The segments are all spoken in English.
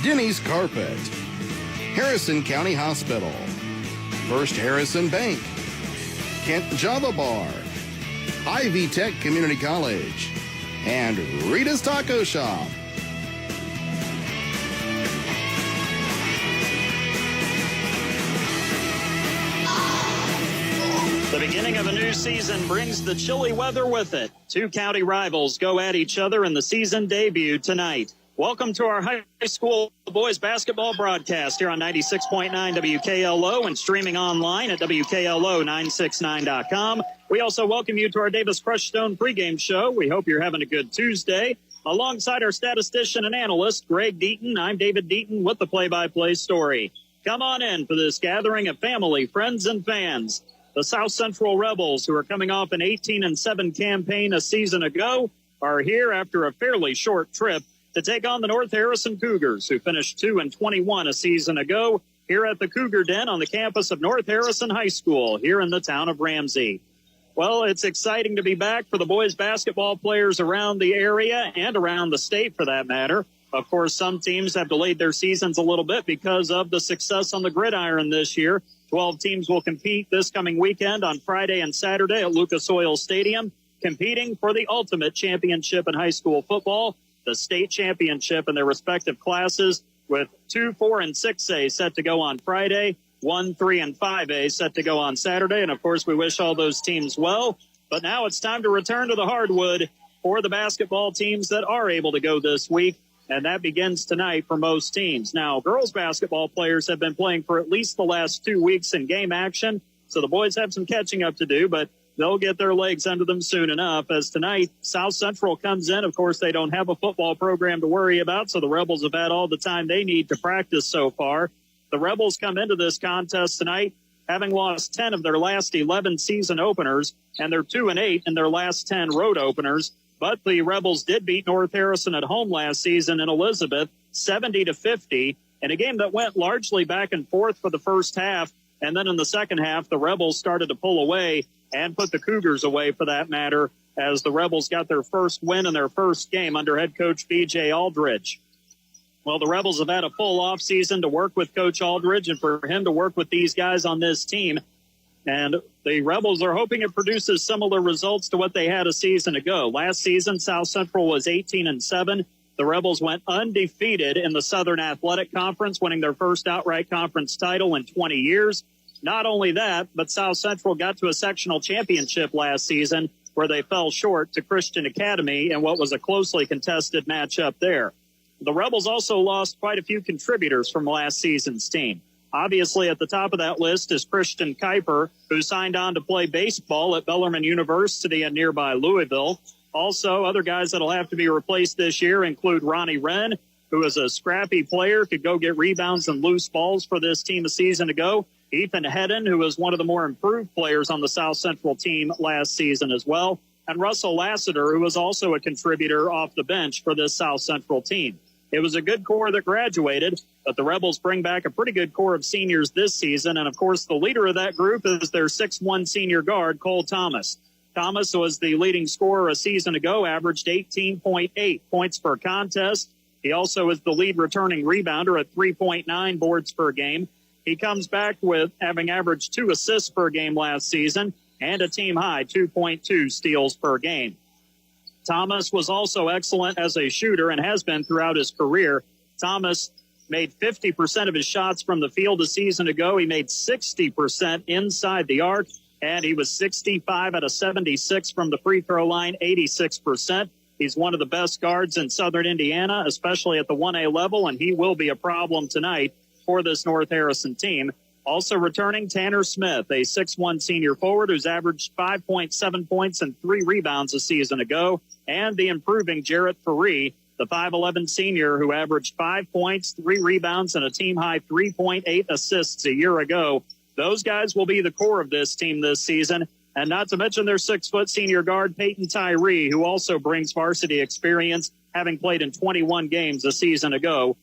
Denny's Carpet, Harrison County Hospital, First Harrison Bank, Kent Java Bar, Ivy Tech Community College, and Rita's Taco Shop. The beginning of a new season brings the chilly weather with it. Two county rivals go at each other in the season debut tonight. Welcome to our high school boys basketball broadcast here on 96.9 WKLO and streaming online at WKLO969.com. We also welcome you to our Davis Crush Stone pregame show. We hope you're having a good Tuesday. Alongside our statistician and analyst, Greg Deaton, I'm David Deaton with the play-by-play story. Come on in for this gathering of family, friends, and fans. The South Central Rebels, who are coming off an 18-7 campaign a season ago, are here after a fairly short trip to take on the North Harrison Cougars, who finished 2-21 a season ago here at the Cougar Den on the campus of North Harrison High School here in the town of Ramsey. Well, it's exciting to be back for the boys basketball players around the area and around the state for that matter. Of course, some teams have delayed their seasons a little bit because of the success on the gridiron this year. 12 teams will compete this coming weekend on Friday and Saturday at Lucas Oil Stadium, competing for the ultimate championship in high school football, the state championship in their respective classes, with 2, 4, and 6A set to go on Friday, 1, 3, and 5A set to go on Saturday. And, of course, we wish all those teams well. But now it's time to return to the hardwood for the basketball teams that are able to go this week. And that begins tonight for most teams. Now, girls basketball players have been playing for at least the last 2 weeks in game action, so the boys have some catching up to do, but they'll get their legs under them soon enough. As tonight, South Central comes in. Of course, they don't have a football program to worry about, so the Rebels have had all the time they need to practice so far. The Rebels come into this contest tonight having lost 10 of their last 11 season openers, and they're 2-8 in their last 10 road openers. But the Rebels did beat North Harrison at home last season in Elizabeth, 70-50, in a game that went largely back and forth for the first half. And then in the second half, the Rebels started to pull away and put the Cougars away for that matter, as the Rebels got their first win in their first game under head coach B.J. Aldridge. Well, the Rebels have had a full offseason to work with Coach Aldridge and for him to work with these guys on this team. And the Rebels are hoping it produces similar results to what they had a season ago. Last season, South Central was 18-7. The Rebels went undefeated in the Southern Athletic Conference, winning their first outright conference title in 20 years. Not only that, but South Central got to a sectional championship last season where they fell short to Christian Academy in what was a closely contested matchup there. The Rebels also lost quite a few contributors from last season's team. Obviously, at the top of that list is Christian Kuiper, who signed on to play baseball at Bellarmine University in nearby Louisville. Also, other guys that will have to be replaced this year include Ronnie Wren, who is a scrappy player, could go get rebounds and loose balls for this team a season ago. Ethan Hedden, who was one of the more improved players on the South Central team last season as well. And Russell Lassiter, who was also a contributor off the bench for this South Central team. It was a good core that graduated, but the Rebels bring back a pretty good core of seniors this season. And, of course, the leader of that group is their 6'1 senior guard, Cole Thomas. Thomas was the leading scorer a season ago, averaged 18.8 points per contest. He also is the lead returning rebounder at 3.9 boards per game. He comes back with having averaged 2 assists per game last season and a team-high 2.2 steals per game. Thomas was also excellent as a shooter and has been throughout his career. Thomas made 50% of his shots from the field a season ago. He made 60% inside the arc, and he was 65 out of 76 from the free throw line, 86%. He's one of the best guards in Southern Indiana, especially at the 1A level, and he will be a problem tonight for this North Harrison team. Also returning, Tanner Smith, a 6'1 senior forward who's averaged 5.7 points and 3 rebounds a season ago. And the improving Jarrett Faree, the 5'11 senior who averaged 5 points, 3 rebounds, and a team-high 3.8 assists a year ago. Those guys will be the core of this team this season. And not to mention their 6-foot senior guard, Peyton Tyree, who also brings varsity experience, having played in 21 games a season ago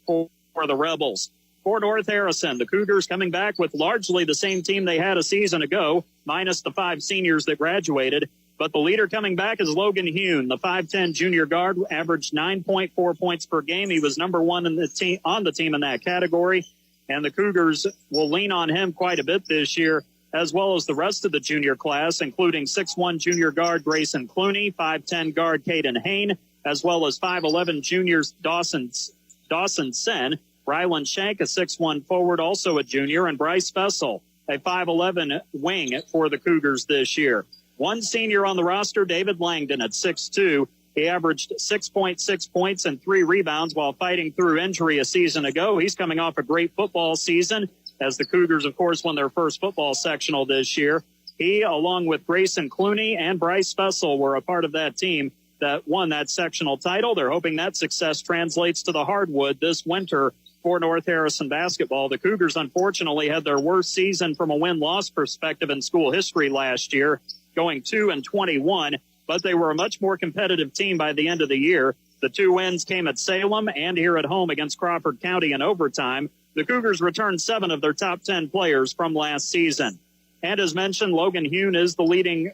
for the Rebels. For North Harrison, the Cougars coming back with largely the same team they had a season ago, minus the 5 seniors that graduated. But the leader coming back is Logan Hune, the 5'10 junior guard, averaged 9.4 points per game. He was number one on the team in that category. And the Cougars will lean on him quite a bit this year, as well as the rest of the junior class, including 6'1 junior guard Grayson Clooney, 5'10 guard Caden Hain, as well as 5'11 juniors Dawson Sen, Rylan Shank, a 6'1 forward, also a junior, and Bryce Fessel, a 5'11 wing for the Cougars this year. One senior on the roster, David Langdon, at 6'2". He averaged 6.6 points and 3 rebounds while fighting through injury a season ago. He's coming off a great football season, as the Cougars, of course, won their first football sectional this year. He, along with Grayson Clooney and Bryce Fessel, were a part of that team that won that sectional title. They're hoping that success translates to the hardwood this winter for North Harrison basketball. The Cougars, unfortunately, had their worst season from a win-loss perspective in school history last year, going 2-21, but they were a much more competitive team by the end of the year. The 2 wins came at Salem and here at home against Crawford County in overtime. The Cougars returned 7 of their top 10 players from last season. And as mentioned, Logan Hune is the leading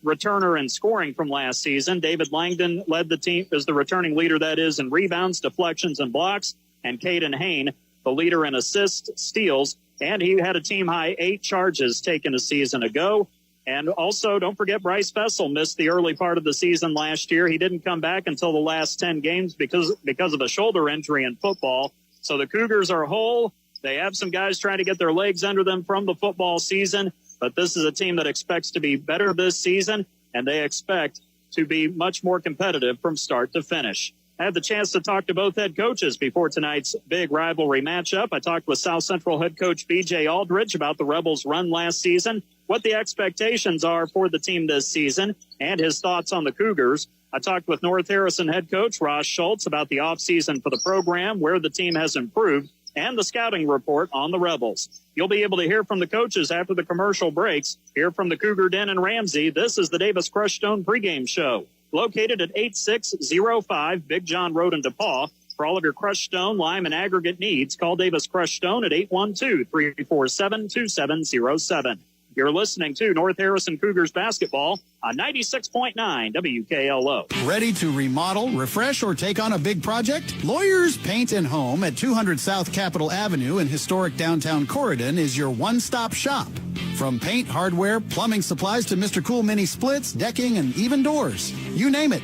returner in scoring from last season. David Langdon led the team as the returning leader, that is, in rebounds, deflections, and blocks. And Caden Hain, the leader in assists, steals. And he had a team-high 8 charges taken a season ago. And also, don't forget, Bryce Fessel missed the early part of the season last year. He didn't come back until the last 10 games because of a shoulder injury in football. So the Cougars are whole. They have some guys trying to get their legs under them from the football season. But this is a team that expects to be better this season, and they expect to be much more competitive from start to finish. I had the chance to talk to both head coaches before tonight's big rivalry matchup. I talked with South Central head coach B.J. Aldridge about the Rebels' run last season, what the expectations are for the team this season, and his thoughts on the Cougars. I talked with North Harrison head coach Ross Schultz about the offseason for the program, where the team has improved, and the scouting report on the Rebels. You'll be able to hear from the coaches after the commercial breaks. Hear from the Cougar Den and Ramsey. This is the Davis Crush Stone pregame show, located at 8605 Big John Road in DePaul. For all of your crushed stone, lime, and aggregate needs, call Davis Crush Stone at 812-347-2707. You're listening to North Harrison Cougars basketball on 96.9 WKLO. Ready to remodel, refresh, or take on a big project? Lawyers Paint and Home at 200 South Capitol Avenue in historic downtown Corridon is your one-stop shop. From paint, hardware, plumbing supplies to Mr. Cool mini splits, decking, and even doors. You name it,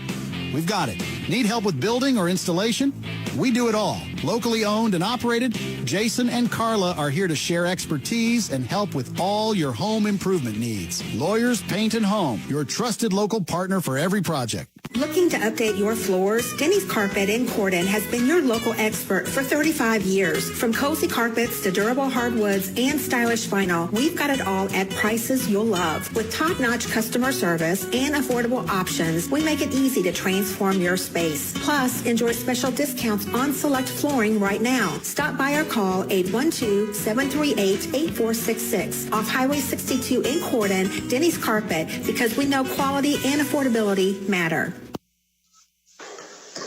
we've got it. Need help with building or installation? We do it all. Locally owned and operated, Jason and Carla are here to share expertise and help with all your home improvement needs. Lawyers Paint and Home, your trusted local partner for every project. Looking to update your floors? Denny's Carpet in Corydon has been your local expert for 35 years. From cozy carpets to durable hardwoods and stylish vinyl, we've got it all at prices you'll love. With top-notch customer service and affordable options, we make it easy to transform your space. Plus, enjoy special discounts on select flooring right now. Stop by or call 812-738-8466 off Highway 62 in Corydon. Denny's Carpet, because we know quality and affordability matter.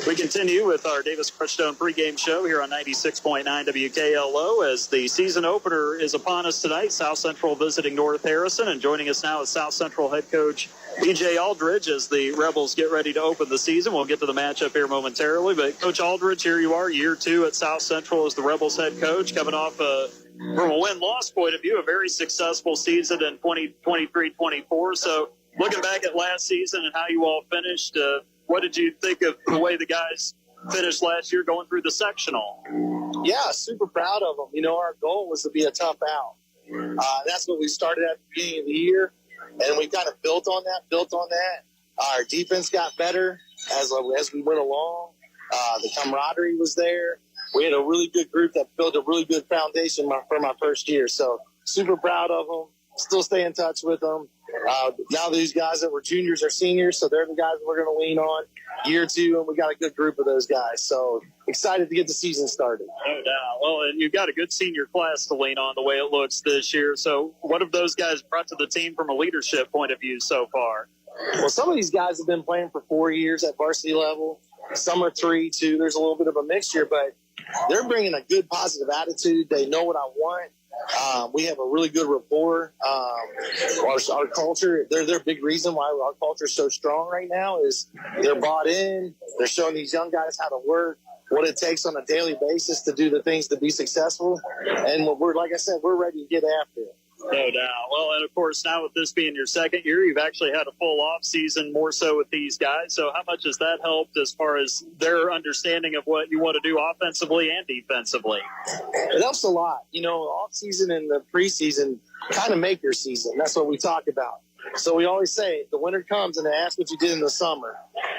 We continue with our Davis Crushstone pregame show here on 96.9 WKLO as the season opener is upon us tonight. South Central visiting North Harrison, and joining us now is South Central head coach B.J. Aldridge as the Rebels get ready to open the season. We'll get to the matchup here momentarily, but Coach Aldridge, here you are, year 2 at South Central as the Rebels head coach, coming off from a win-loss point of view, a very successful season in 2023-24. So looking back at last season and how you all finished, what did you think of the way the guys finished last year going through the sectional? Yeah, super proud of them. You know, our goal was to be a tough out. That's what we started at the beginning of the year, and we kind of built on that. Our defense got better as we went along. The camaraderie was there. We had a really good group that built a really good foundation for my first year. So super proud of them. Still stay in touch with them. Now these guys that were juniors are seniors, so they're the guys we're going to lean on year 2, and we got a good group of those guys. So excited to get the season started. No doubt. Well, and you've got a good senior class to lean on the way it looks this year. So what have those guys brought to the team from a leadership point of view so far? Well, some of these guys have been playing for 4 years at varsity level. Some are 3, 2. There's a little bit of a mixture, but they're bringing a good positive attitude. They know what I want. We have a really good rapport. Our culture, their big reason why our culture is so strong right now is they're bought in. They're showing these young guys how to work, what it takes on a daily basis to do the things to be successful. And like I said, we're ready to get after it. No doubt. Well, and of course, now with this being your second year, you've actually had a full off season more so with these guys. So how much has that helped as far as their understanding of what you want to do offensively and defensively? It helps a lot. Off season and the preseason kind of make your season. That's what we talk about. So we always say the winter comes and they ask what you did in the summer.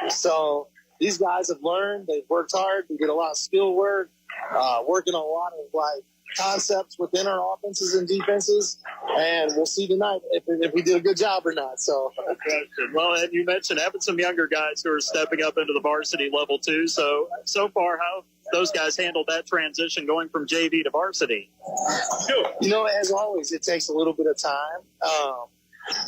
So these guys have learned. They've worked hard. We get a lot of skill work, working on a lot of concepts within our offenses and defenses, and we'll see tonight if we did a good job or not. So, well, and you mentioned having some younger guys who are stepping up into the varsity level too. So far, how have those guys handled that transition going from JV to varsity? As always, it takes a little bit of time.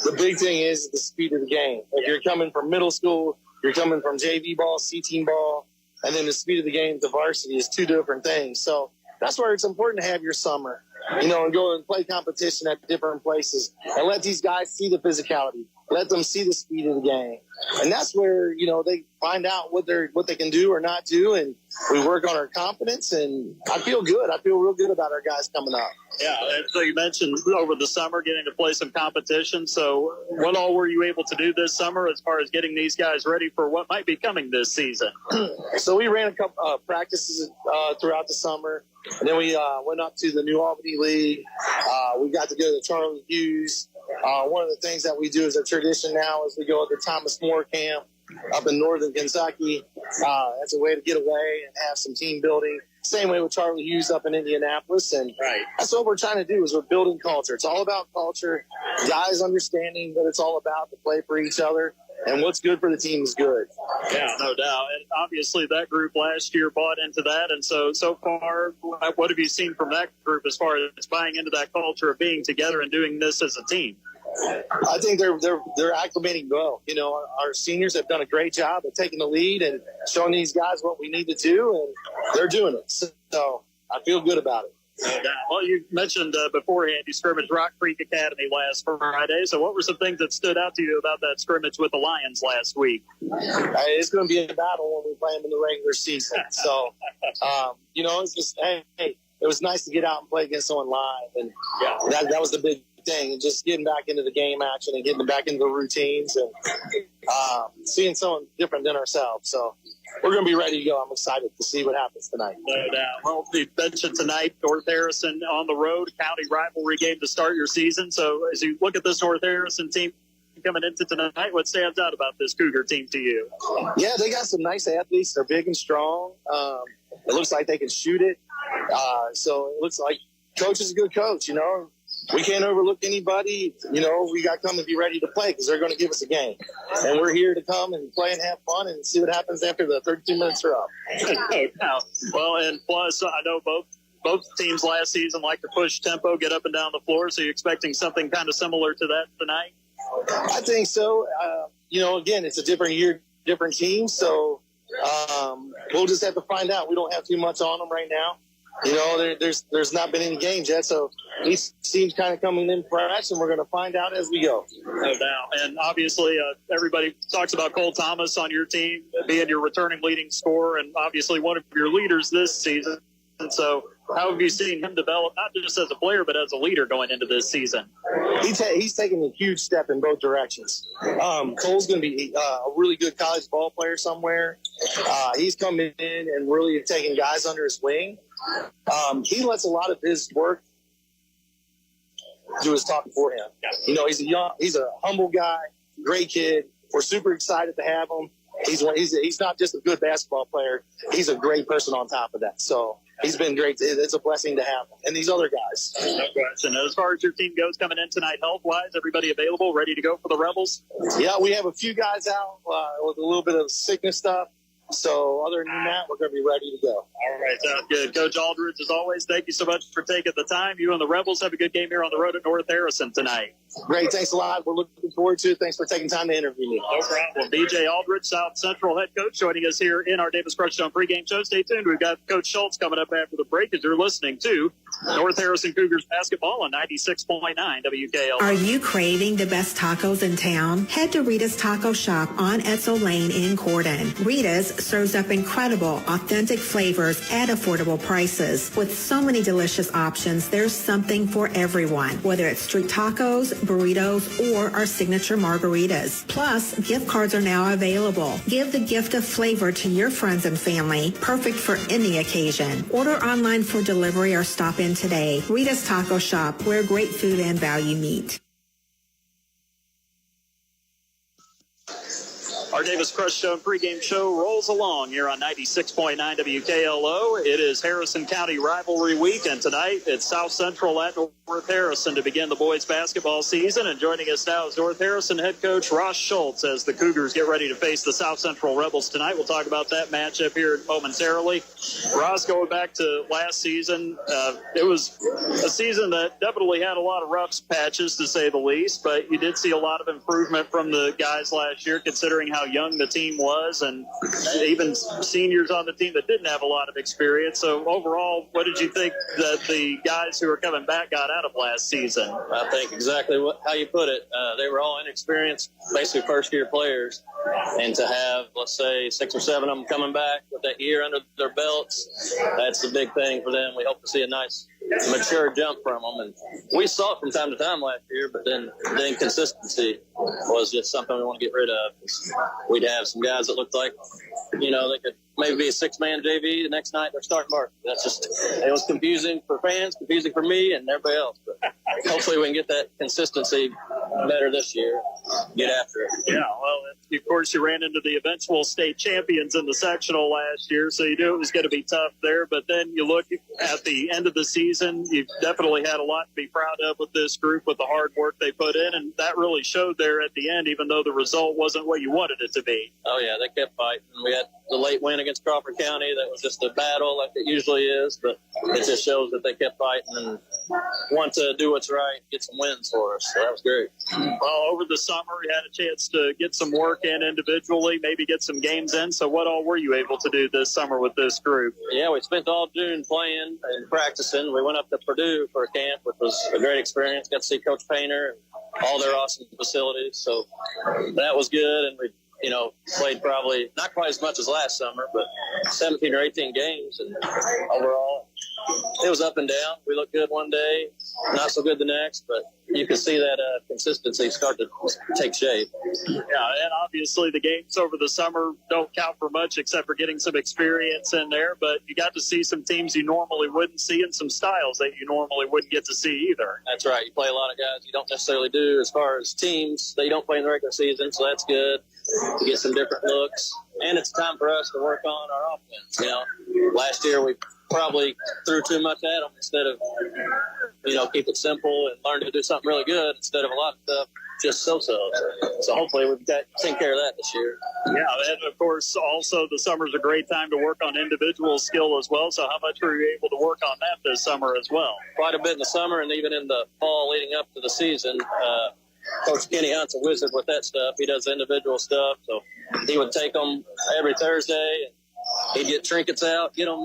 The big thing is the speed of the game. If you're coming from middle school, you're coming from JV ball, C-team ball, and then the speed of the game to varsity is two different things. So that's where it's important to have your summer, and go and play competition at different places and let these guys see the physicality, let them see the speed of the game. And that's where, they find out what they can do or not do. And we work on our confidence, and I feel good. I feel real good about our guys coming up. Yeah. And so you mentioned over the summer getting to play some competition. So what all were you able to do this summer as far as getting these guys ready for what might be coming this season? So we ran a couple practices throughout the summer. And then we went up to the New Albany League. We got to go to Charlie Hughes. One of the things that we do as a tradition now is we go to the Thomas More camp up in northern Kentucky. That's a way to get away and have some team building. Same way with Charlie Hughes up in Indianapolis. And that's what we're trying to do is we're building culture. It's all about culture. Guys understanding that it's all about to play for each other. And what's good for the team is good. Yeah, no doubt. And obviously that group last year bought into that. And so far, what have you seen from that group as far as buying into that culture of being together and doing this as a team? I think they're acclimating well. Our seniors have done a great job of taking the lead and showing these guys what we need to do, and they're doing it. So I feel good about it. Well, you mentioned beforehand you scrimmaged Rock Creek Academy last Friday. So what were some things that stood out to you about that scrimmage with the Lions last week? It's going to be a battle when we play them in the regular season. So, it's just, it was nice to get out and play against someone live. And that was the big thing. And just getting back into the game action and getting back into the routines and seeing someone different than ourselves. So we're going to be ready to go. I'm excited to see what happens tonight. No doubt. Well, you mentioned tonight, North Harrison on the road, county rivalry game to start your season. So as you look at this North Harrison team coming into tonight, what stands out about this Cougar team to you? Yeah, they got some nice athletes. They're big and strong. It looks like they can shoot it. So it looks like coach is a good coach, We can't overlook anybody. We got to come and be ready to play because they're going to give us a game. And we're here to come and play and have fun and see what happens after the 32 minutes are up. Well, and plus, I know both teams last season like to push tempo, get up and down the floor. So you're expecting something kind of similar to that tonight? I think so. Again, it's a different year, different team. So we'll just have to find out. We don't have too much on them right now. There's not been any games yet, so each team's kind of coming in fresh, and we're going to find out as we go. No doubt. And obviously, everybody talks about Cole Thomas on your team being your returning leading scorer and obviously one of your leaders this season. And so how have you seen him develop, not just as a player, but as a leader going into this season? He's taking a huge step in both directions. Cole's going to be a really good college ball player somewhere. He's coming in and really taking guys under his wing. He lets a lot of his work do his talking for him. He's a humble guy, great kid. We're super excited to have him. He's not just a good basketball player. He's a great person on top of that. So he's been great. It's a blessing to have him. And these other guys. No question. As far as your team goes coming in tonight, health-wise, everybody available, ready to go for the Rebels? Yeah, we have a few guys out with a little bit of sickness stuff. So other than that, we're going to be ready to go. All right, sounds good. Coach Aldridge, as always, thank you so much for taking the time. You and the Rebels have a good game here on the road at North Harrison tonight. Great. Thanks a lot. We're looking forward to it. Thanks for taking time to interview me. No problem. BJ Aldridge, South Central head coach, joining us here in our Davis Crushstone pregame show. Stay tuned. We've got Coach Schultz coming up after the break as you're listening to North Harrison Cougars basketball on 96.9 WKLO. Are you craving the best tacos in town? Head to Rita's Taco Shop on Etzel Lane in Corden. Rita's serves up incredible, authentic flavors at affordable prices. With so many delicious options, there's something for everyone, whether it's street tacos, burritos, or our signature margaritas. Plus, gift cards are now available. Give the gift of flavor to your friends and family, perfect for any occasion. Order online for delivery or stop in today. Rita's Taco Shop, where great food and value meet. Our Davis Crush Stone pregame show rolls along here on 96.9 WKLO. It is Harrison County Rivalry Week, and tonight it's South Central at North Harrison to begin the boys basketball season. And joining us now is North Harrison head coach Ross Schultz as the Cougars get ready to face the South Central Rebels tonight. We'll talk about that matchup here momentarily. Ross, going back to last season, it was a season that definitely had a lot of rough patches, to say the least, but you did see a lot of improvement from the guys last year, considering how young the team was, and even seniors on the team that didn't have a lot of experience. So overall, what did you think that the guys who are coming back got out of last season? I think exactly how you put it. They were all inexperienced, basically first-year players, and to have, let's say, 6 or 7 of them coming back with that year under their belts, that's the big thing for them. We hope to see a nice mature jump from them, and we saw it from time to time last year, but then the inconsistency was just something we want to get rid of. We'd have some guys that looked like, they could maybe be a 6-man JV. The next night they're starting varsity. It was confusing for fans, confusing for me and everybody else, but hopefully we can get that consistency better this year, get after it. Yeah, well, of course, you ran into the eventual state champions in the sectional last year, so you knew it was going to be tough there. But then you look at the end of the season, you've definitely had a lot to be proud of with this group, with the hard work they put in, and that really showed there at the end, even though the result wasn't what you wanted it to be. Oh, yeah, they kept fighting. We had the late win against Crawford County. That was just a battle like it usually is, but it just shows that they kept fighting and want to do what's right, get some wins for us. So that was great. Well, over the summer, you had a chance to get some work in individually, maybe get some games in. So what all were you able to do this summer with this group? Yeah, we spent all June playing and practicing. We went up to Purdue for a camp, which was a great experience. Got to see Coach Painter and all their awesome facilities. So that was good. And we, played probably not quite as much as last summer, but 17 or 18 games. And overall, it was up and down. We looked good one day, not so good the next, but you can see that consistency start to take shape. Yeah, and obviously the games over the summer don't count for much except for getting some experience in there, but you got to see some teams you normally wouldn't see and some styles that you normally wouldn't get to see either. That's right. You play a lot of guys you don't necessarily do as far as teams that you don't play in the regular season, so that's good to get some different looks. And it's time for us to work on our offense. Last year we probably threw too much at them instead of, keep it simple and learn to do something really good instead of a lot of stuff just so-so. So hopefully we've got to take care of that this year. Yeah, and of course also the summer's a great time to work on individual skill as well. So how much were you able to work on that this summer as well? Quite a bit in the summer and even in the fall leading up to the season. Coach Kenny Hunt's a wizard with that stuff. He does individual stuff. So he would take them every Thursday and he'd get trinkets out, get them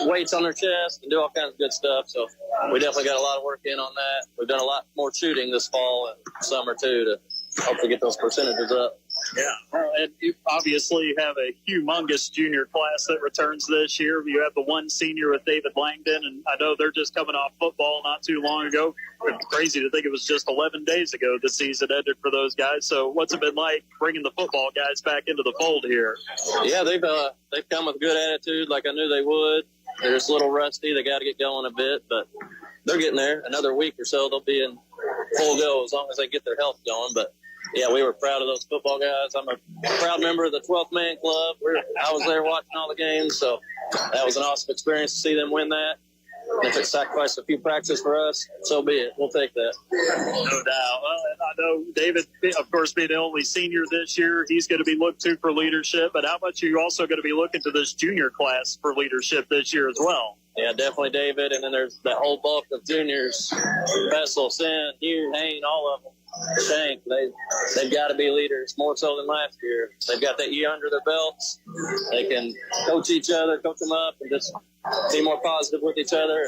weights on their chest, and do all kinds of good stuff. So we definitely got a lot of work in on that. We've done a lot more shooting this fall and summer, too, to hopefully get those percentages up. Yeah, and you obviously have a humongous junior class that returns this year. You have the one senior with David Langdon, and I know they're just coming off football not too long ago. It's crazy to think it was just 11 days ago the season ended for those guys. So what's it been like bringing the football guys back into the fold here? Yeah, they've come with a good attitude like I knew they would. They're just a little rusty. They got to get going a bit, but they're getting there. Another week or so, they'll be in full go as long as they get their health going. But yeah, we were proud of those football guys. I'm a proud member of the 12th Man Club. I was there watching all the games, so that was an awesome experience to see them win that. And if it sacrificed a few practices for us, so be it. We'll take that. No doubt. Well, and I know David, of course, being the only senior this year, he's going to be looked to for leadership. But how much are you also going to be looking to this junior class for leadership this year as well? Yeah, definitely David. And then there's that whole bulk of juniors, Vessel, Sin, Hugh, Hain, all of them. Shank, they've got to be leaders more so than last year. They've got that year under their belts. They can coach each other, coach them up, and just be more positive with each other,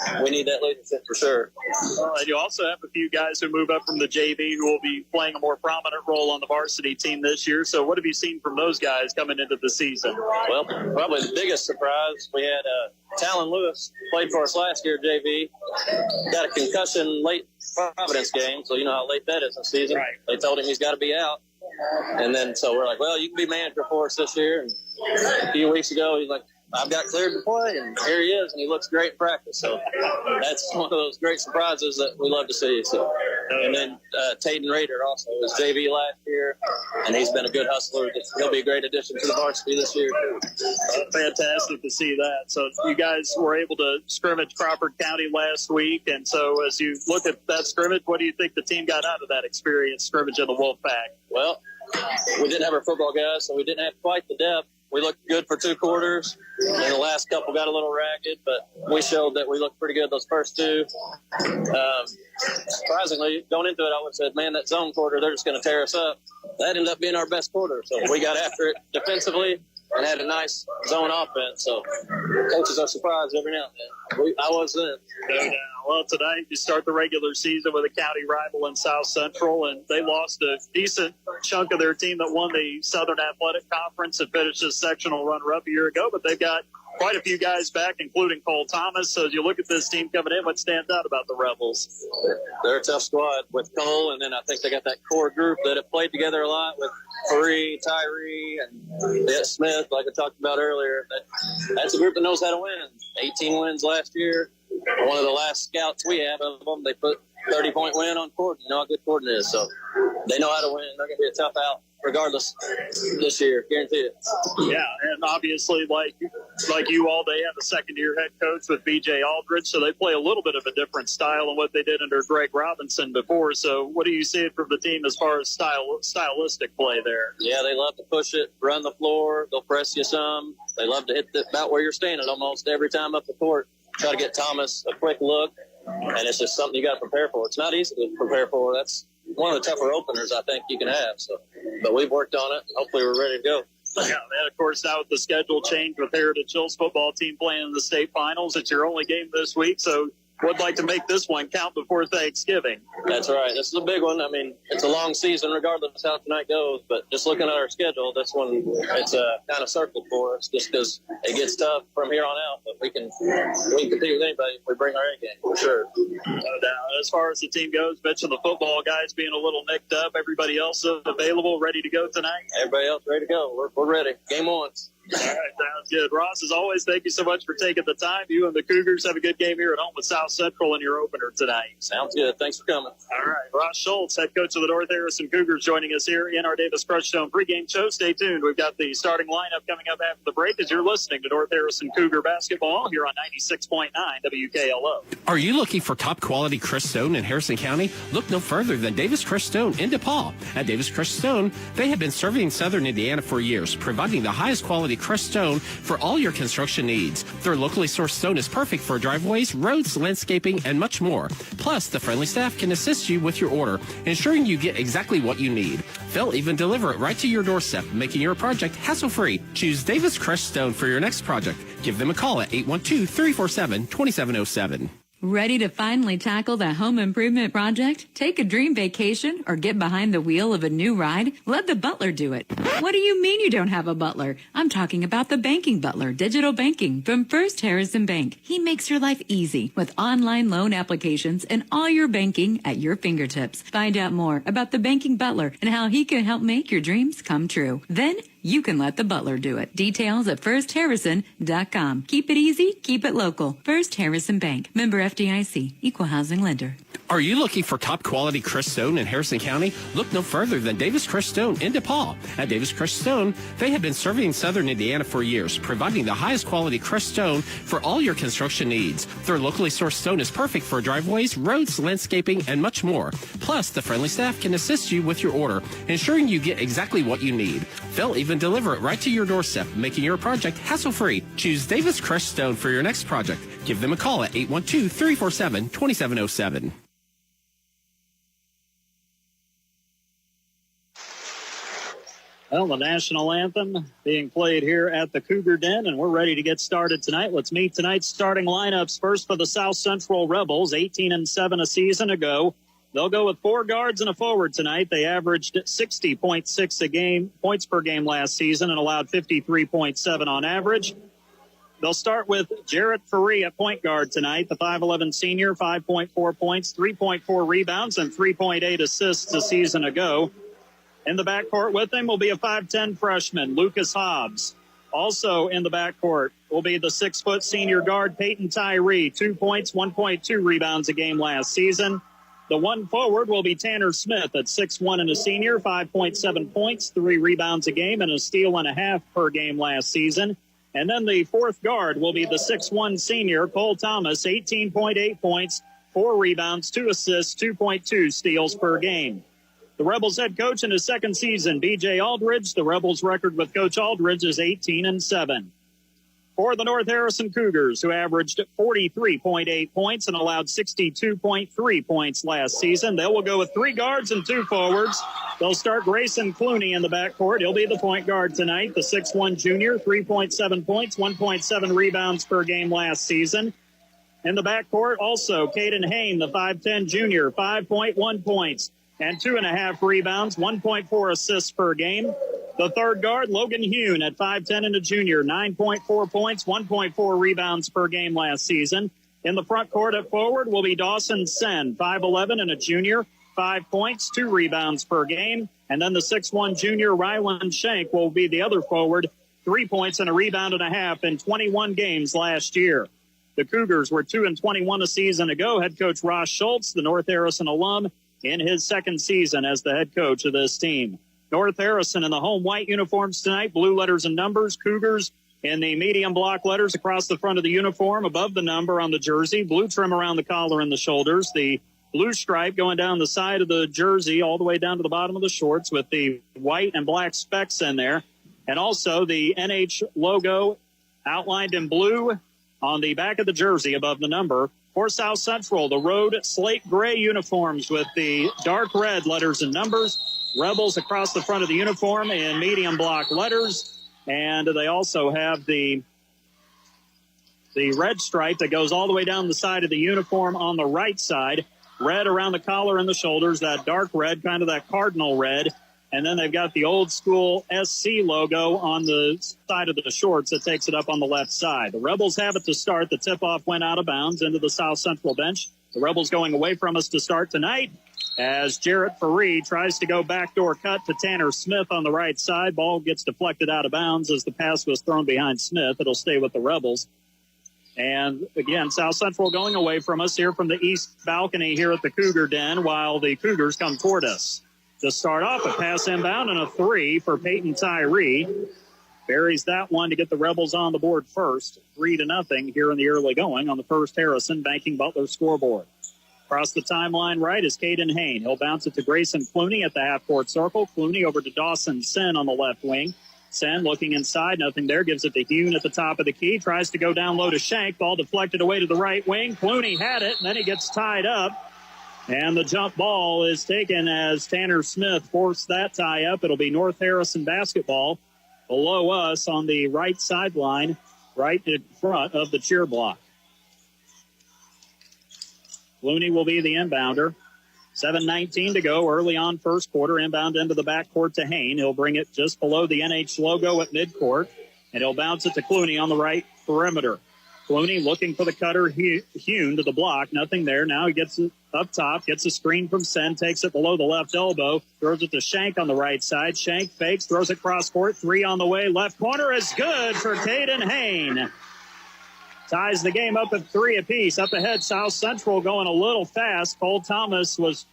and we need that leadership for sure. And you also have a few guys who move up from the JV who will be playing a more prominent role on the varsity team this year. So what have you seen from those guys coming into the season? Well, probably the biggest surprise, we had Talon Lewis, played for us last year, JV, got a concussion late Providence game, so you know how late that is in the season. Right. They told him he's got to be out. And then so we're like, well, you can be manager for us this year. And a few weeks ago, he's like, I've got cleared to play, and here he is, and he looks great in practice. So that's one of those great surprises that we love to see. So, and then Tayden Rader also was JV last year, and he's been a good hustler. He'll be a great addition to the varsity this year, too. Fantastic to see that. So you guys were able to scrimmage Crawford County last week, and so as you look at that scrimmage, what do you think the team got out of that experience scrimmaging the Wolfpack? Well, we didn't have our football guys, so we didn't have quite the depth. We looked good for 2 quarters, and the last couple got a little ragged, but we showed that we looked pretty good those first 2. Surprisingly, going into it, I would have said, man, that zone quarter, they're just going to tear us up. That ended up being our best quarter, so we got after it defensively and had a nice zone offense. So coaches are surprised every now and then. I was then. Well, tonight you start the regular season with a county rival in South Central, and they lost a decent chunk of their team that won the Southern Athletic Conference and finished a sectional runner-up a year ago. But they've got quite a few guys back, including Cole Thomas. So as you look at this team coming in, what stands out about the Rebels? They're a tough squad with Cole, and then I think they got that core group that have played together a lot with Faree, Tyree, and Smith, like I talked about earlier. That's a group that knows how to win. 18 wins last year. One of the last scouts we have of them, they put 30-point win on Corden. You know how good Corden is. So they know how to win. They're going to be a tough out regardless this year. Guarantee it. Yeah, and obviously, like you all, they have a second-year head coach with B.J. Aldridge, so they play a little bit of a different style than what they did under Greg Robinson before. So what do you see from the team as far as stylistic play there? Yeah, they love to push it, run the floor. They'll press you some. They love to hit about where you're standing almost every time up the court. Try to get Thomas a quick look, and it's just something you got to prepare for. It's not easy to prepare for. That's one of the tougher openers I think you can have. So, but we've worked on it. Hopefully, we're ready to go. Yeah, and of course, now with the schedule change with Heritage Hills football team playing in the state finals, it's your only game this week. So, would like to make this one count before Thanksgiving. That's right. This is a big one. I mean, it's a long season regardless of how tonight goes, but just looking at our schedule, this one, it's kind of circled for us just because it gets tough from here on out, but we can compete with anybody if we bring our A game, for sure. No doubt. As far as the team goes, mentioned the football guys being a little nicked up, everybody else available, ready to go tonight? Everybody else ready to go. We're ready. Game on. All right, sounds good. Ross, as always, thank you so much for taking the time. You and the Cougars have a good game here at home with South Central in your opener tonight. Sounds good. Thanks for coming. All right, Ross Schultz, head coach of the North Harrison Cougars, joining us here in our Davis Crushstone pregame show. Stay tuned. We've got the starting lineup coming up after the break as you're listening to North Harrison Cougar basketball here on 96.9 WKLO. Are you looking for top quality crushed stone in Harrison County? Look no further than Davis Crushed Stone in DePaul. At Davis Crushed Stone, they have been serving Southern Indiana for years, providing the highest quality crushed stone for all your construction needs. Their locally sourced stone is perfect for driveways, roads, landscaping, and much more. Plus, the friendly staff can assist you with your order, ensuring you get exactly what you need. They'll even deliver it right to your doorstep, making your project hassle-free. Choose Davis Crushed Stone for your next project. Give them a call at 812-347-2707. Ready to finally tackle that home improvement project? Take a dream vacation or get behind the wheel of a new ride? Let the butler do it. What do you mean you don't have a butler? I'm talking about the banking butler, digital banking from First Harrison Bank. He makes your life easy with online loan applications and all your banking at your fingertips. Find out more about the banking butler and how he can help make your dreams come true. Then you can let the butler do it. Details at firstharrison.com. Keep it easy, keep it local. First Harrison Bank. Member FDIC. Equal housing lender. Are you looking for top quality crushed stone in Harrison County? Look no further than Davis Crushed Stone in DePaul. At Davis Crushed Stone, they have been serving Southern Indiana for years, providing the highest quality crushed stone for all your construction needs. Their locally sourced stone is perfect for driveways, roads, landscaping, and much more. Plus, the friendly staff can assist you with your order, ensuring you get exactly what you need. They'll even deliver it right to your doorstep, making your project hassle-free. Choose Davis Crushed Stone for your next project. Give them a call at 812-347-2707. Well, the national anthem being played here at the Cougar Den, and we're ready to get started tonight. Let's meet tonight's starting lineups. First for the South Central Rebels, 18-7 a season ago. They'll go with 4 guards and a forward tonight. They averaged 60.6 a game, points per game last season and allowed 53.7 on average. They'll start with Jarrett Ferree at point guard tonight, the 5'11 senior, 5.4 points, 3.4 rebounds, and 3.8 assists a season ago. In the backcourt with him will be a 5'10 freshman, Lucas Hobbs. Also in the backcourt will be the 6-foot senior guard, Peyton Tyree, 2 points, 1.2 rebounds a game last season. The one forward will be Tanner Smith at 6'1 and a senior, 5.7 points, 3 rebounds a game, and a steal and a half per game last season. And then the fourth guard will be the 6'1 senior, Cole Thomas, 18.8 points, 4 rebounds, 2 assists, 2.2 steals per game. The Rebels head coach in his second season, B.J. Aldridge. The Rebels record with Coach Aldridge is 18-7. For the North Harrison Cougars, who averaged 43.8 points and allowed 62.3 points last season, they will go with 3 guards and 2 forwards. They'll start Grayson Clooney in the backcourt. He'll be the point guard tonight, the 6'1 junior, 3.7 points, 1.7 rebounds per game last season. In the backcourt, also, Caden Hain, the 5'10 junior, 5.1 points and 2.5 rebounds, 1.4 assists per game. The third guard, Logan Hune at 5'10 and a junior, 9.4 points, 1.4 rebounds per game last season. In the front court at forward will be Dawson Sen, 5'11 and a junior, 5 points, 2 rebounds per game. And then the 6'1 junior, Ryland Shank, will be the other forward, 3 points and a rebound and a half in 21 games last year. The Cougars were 2-21 a season ago. Head coach Ross Schultz, the North Harrison alum, in his second season as the head coach of this team. North Harrison in the home white uniforms tonight, blue letters and numbers. Cougars in the medium block letters across the front of the uniform, above the number on the jersey, blue trim around the collar and the shoulders, the blue stripe going down the side of the jersey all the way down to the bottom of the shorts with the white and black specks in there, and also the NH logo outlined in blue on the back of the jersey above the number. For South Central, the road slate gray uniforms with the dark red letters and numbers. Rebels across the front of the uniform in medium block letters. And they also have the red stripe that goes all the way down the side of the uniform on the right side. Red around the collar and the shoulders, that dark red, kind of that cardinal red. And then they've got the old school SC logo on the side of the shorts that takes it up on the left side. The Rebels have it to start. The tip-off went out of bounds into the South Central bench. The Rebels going away from us to start tonight as Jarrett Ferree tries to go backdoor cut to Tanner Smith on the right side. Ball gets deflected out of bounds as the pass was thrown behind Smith. It'll stay with the Rebels. And again, South Central going away from us here from the east balcony here at the Cougar Den while the Cougars come toward us. To start off, a pass inbound and a 3 for Peyton Tyree. Buries that one to get the Rebels on the board first. 3-0 here in the early going on the First Harrison Banking Butler scoreboard. Across the timeline right is Caden Hain. He'll bounce it to Grayson Clooney at the half-court circle. Clooney over to Dawson Sen on the left wing. Sen looking inside, nothing there. Gives it to Hune at the top of the key. Tries to go down low to Shank. Ball deflected away to the right wing. Clooney had it, and then he gets tied up. And the jump ball is taken as Tanner Smith forced that tie up. It'll be North Harrison basketball below us on the right sideline, right in front of the cheer block. Clooney will be the inbounder. 7:19 to go, early on first quarter. Inbound into the backcourt to Hain. He'll bring it just below the NH logo at midcourt, and he'll bounce it to Clooney on the right perimeter. Clooney looking for the cutter, Hune to the block. Nothing there. Now he gets it up top, gets a screen from Sen, takes it below the left elbow, throws it to Shank on the right side. Shank fakes, throws it cross court. 3 on the way. Left corner is good for Caden Hain. Ties the game up at 3 apiece. Up ahead, South Central going a little fast. Cole Thomas was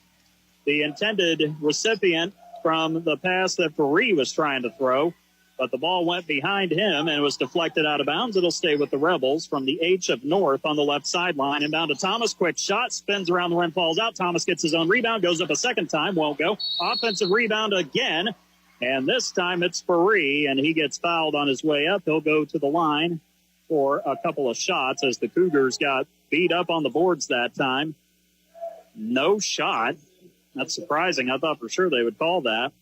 the intended recipient from the pass that Ferree was trying to throw. But the ball went behind him and was deflected out of bounds. It'll stay with the Rebels from the H of North on the left sideline. And down to Thomas. Quick shot. Spins around the rim, falls out. Thomas gets his own rebound. Goes up a second time. Won't go. Offensive rebound again. And this time it's Ferree, and he gets fouled on his way up. He'll go to the line for a couple of shots as the Cougars got beat up on the boards that time. No shot. That's surprising. I thought for sure they would call that.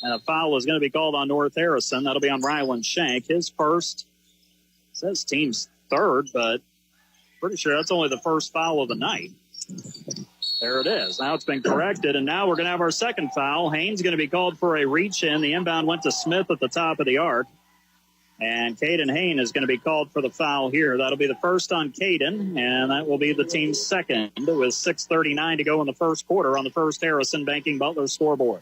And a foul is going to be called on North Harrison. That'll be on Ryland Shank. His first, says team's third, but pretty sure that's only the first foul of the night. There it is. Now it's been corrected, and now we're going to have our second foul. Haynes going to be called for a reach-in. The inbound went to Smith at the top of the arc. And Caden Hayne is going to be called for the foul here. That'll be the first on Caden, and that will be the team's second with 6:39 to go in the first quarter on the First Harrison Banking Butler scoreboard.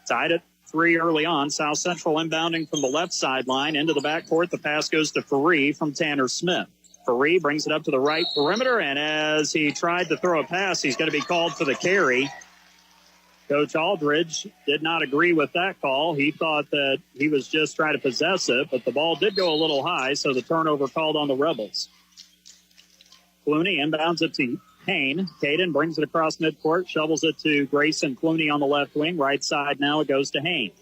Tied at 3 early on. South Central inbounding from the left sideline into the backcourt. The pass goes to Faree from Tanner Smith. Faree brings it up to the right perimeter, and as he tried to throw a pass, he's going to be called for the carry. Coach Aldridge did not agree with that call. He thought that he was just trying to possess it, but the ball did go a little high, so the turnover called on the Rebels. Clooney inbounds it to Hayne. Caden brings it across midcourt, shovels it to Grayson Clooney on the left wing. Right side now it goes to Hayne.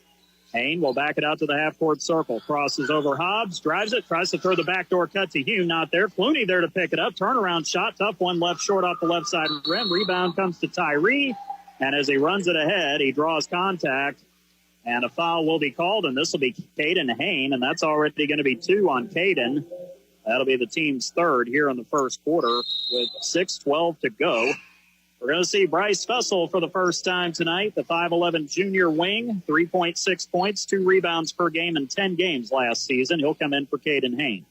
Hayne will back it out to the half-court circle. Crosses over Hobbs, drives it, tries to throw the backdoor cut to Hugh. Not there. Clooney there to pick it up. Turnaround shot, tough one left short off the left side rim. Rebound comes to Tyree. And as he runs it ahead, he draws contact, and a foul will be called, and this will be Caden Hayne, and that's already going to be 2 on Caden. That'll be the team's third here in the first quarter with 6:12 to go. We're going to see Bryce Fessel for the first time tonight, the 5'11 junior wing, 3.6 points, 2 rebounds per game in 10 games last season. He'll come in for Caden Hayne.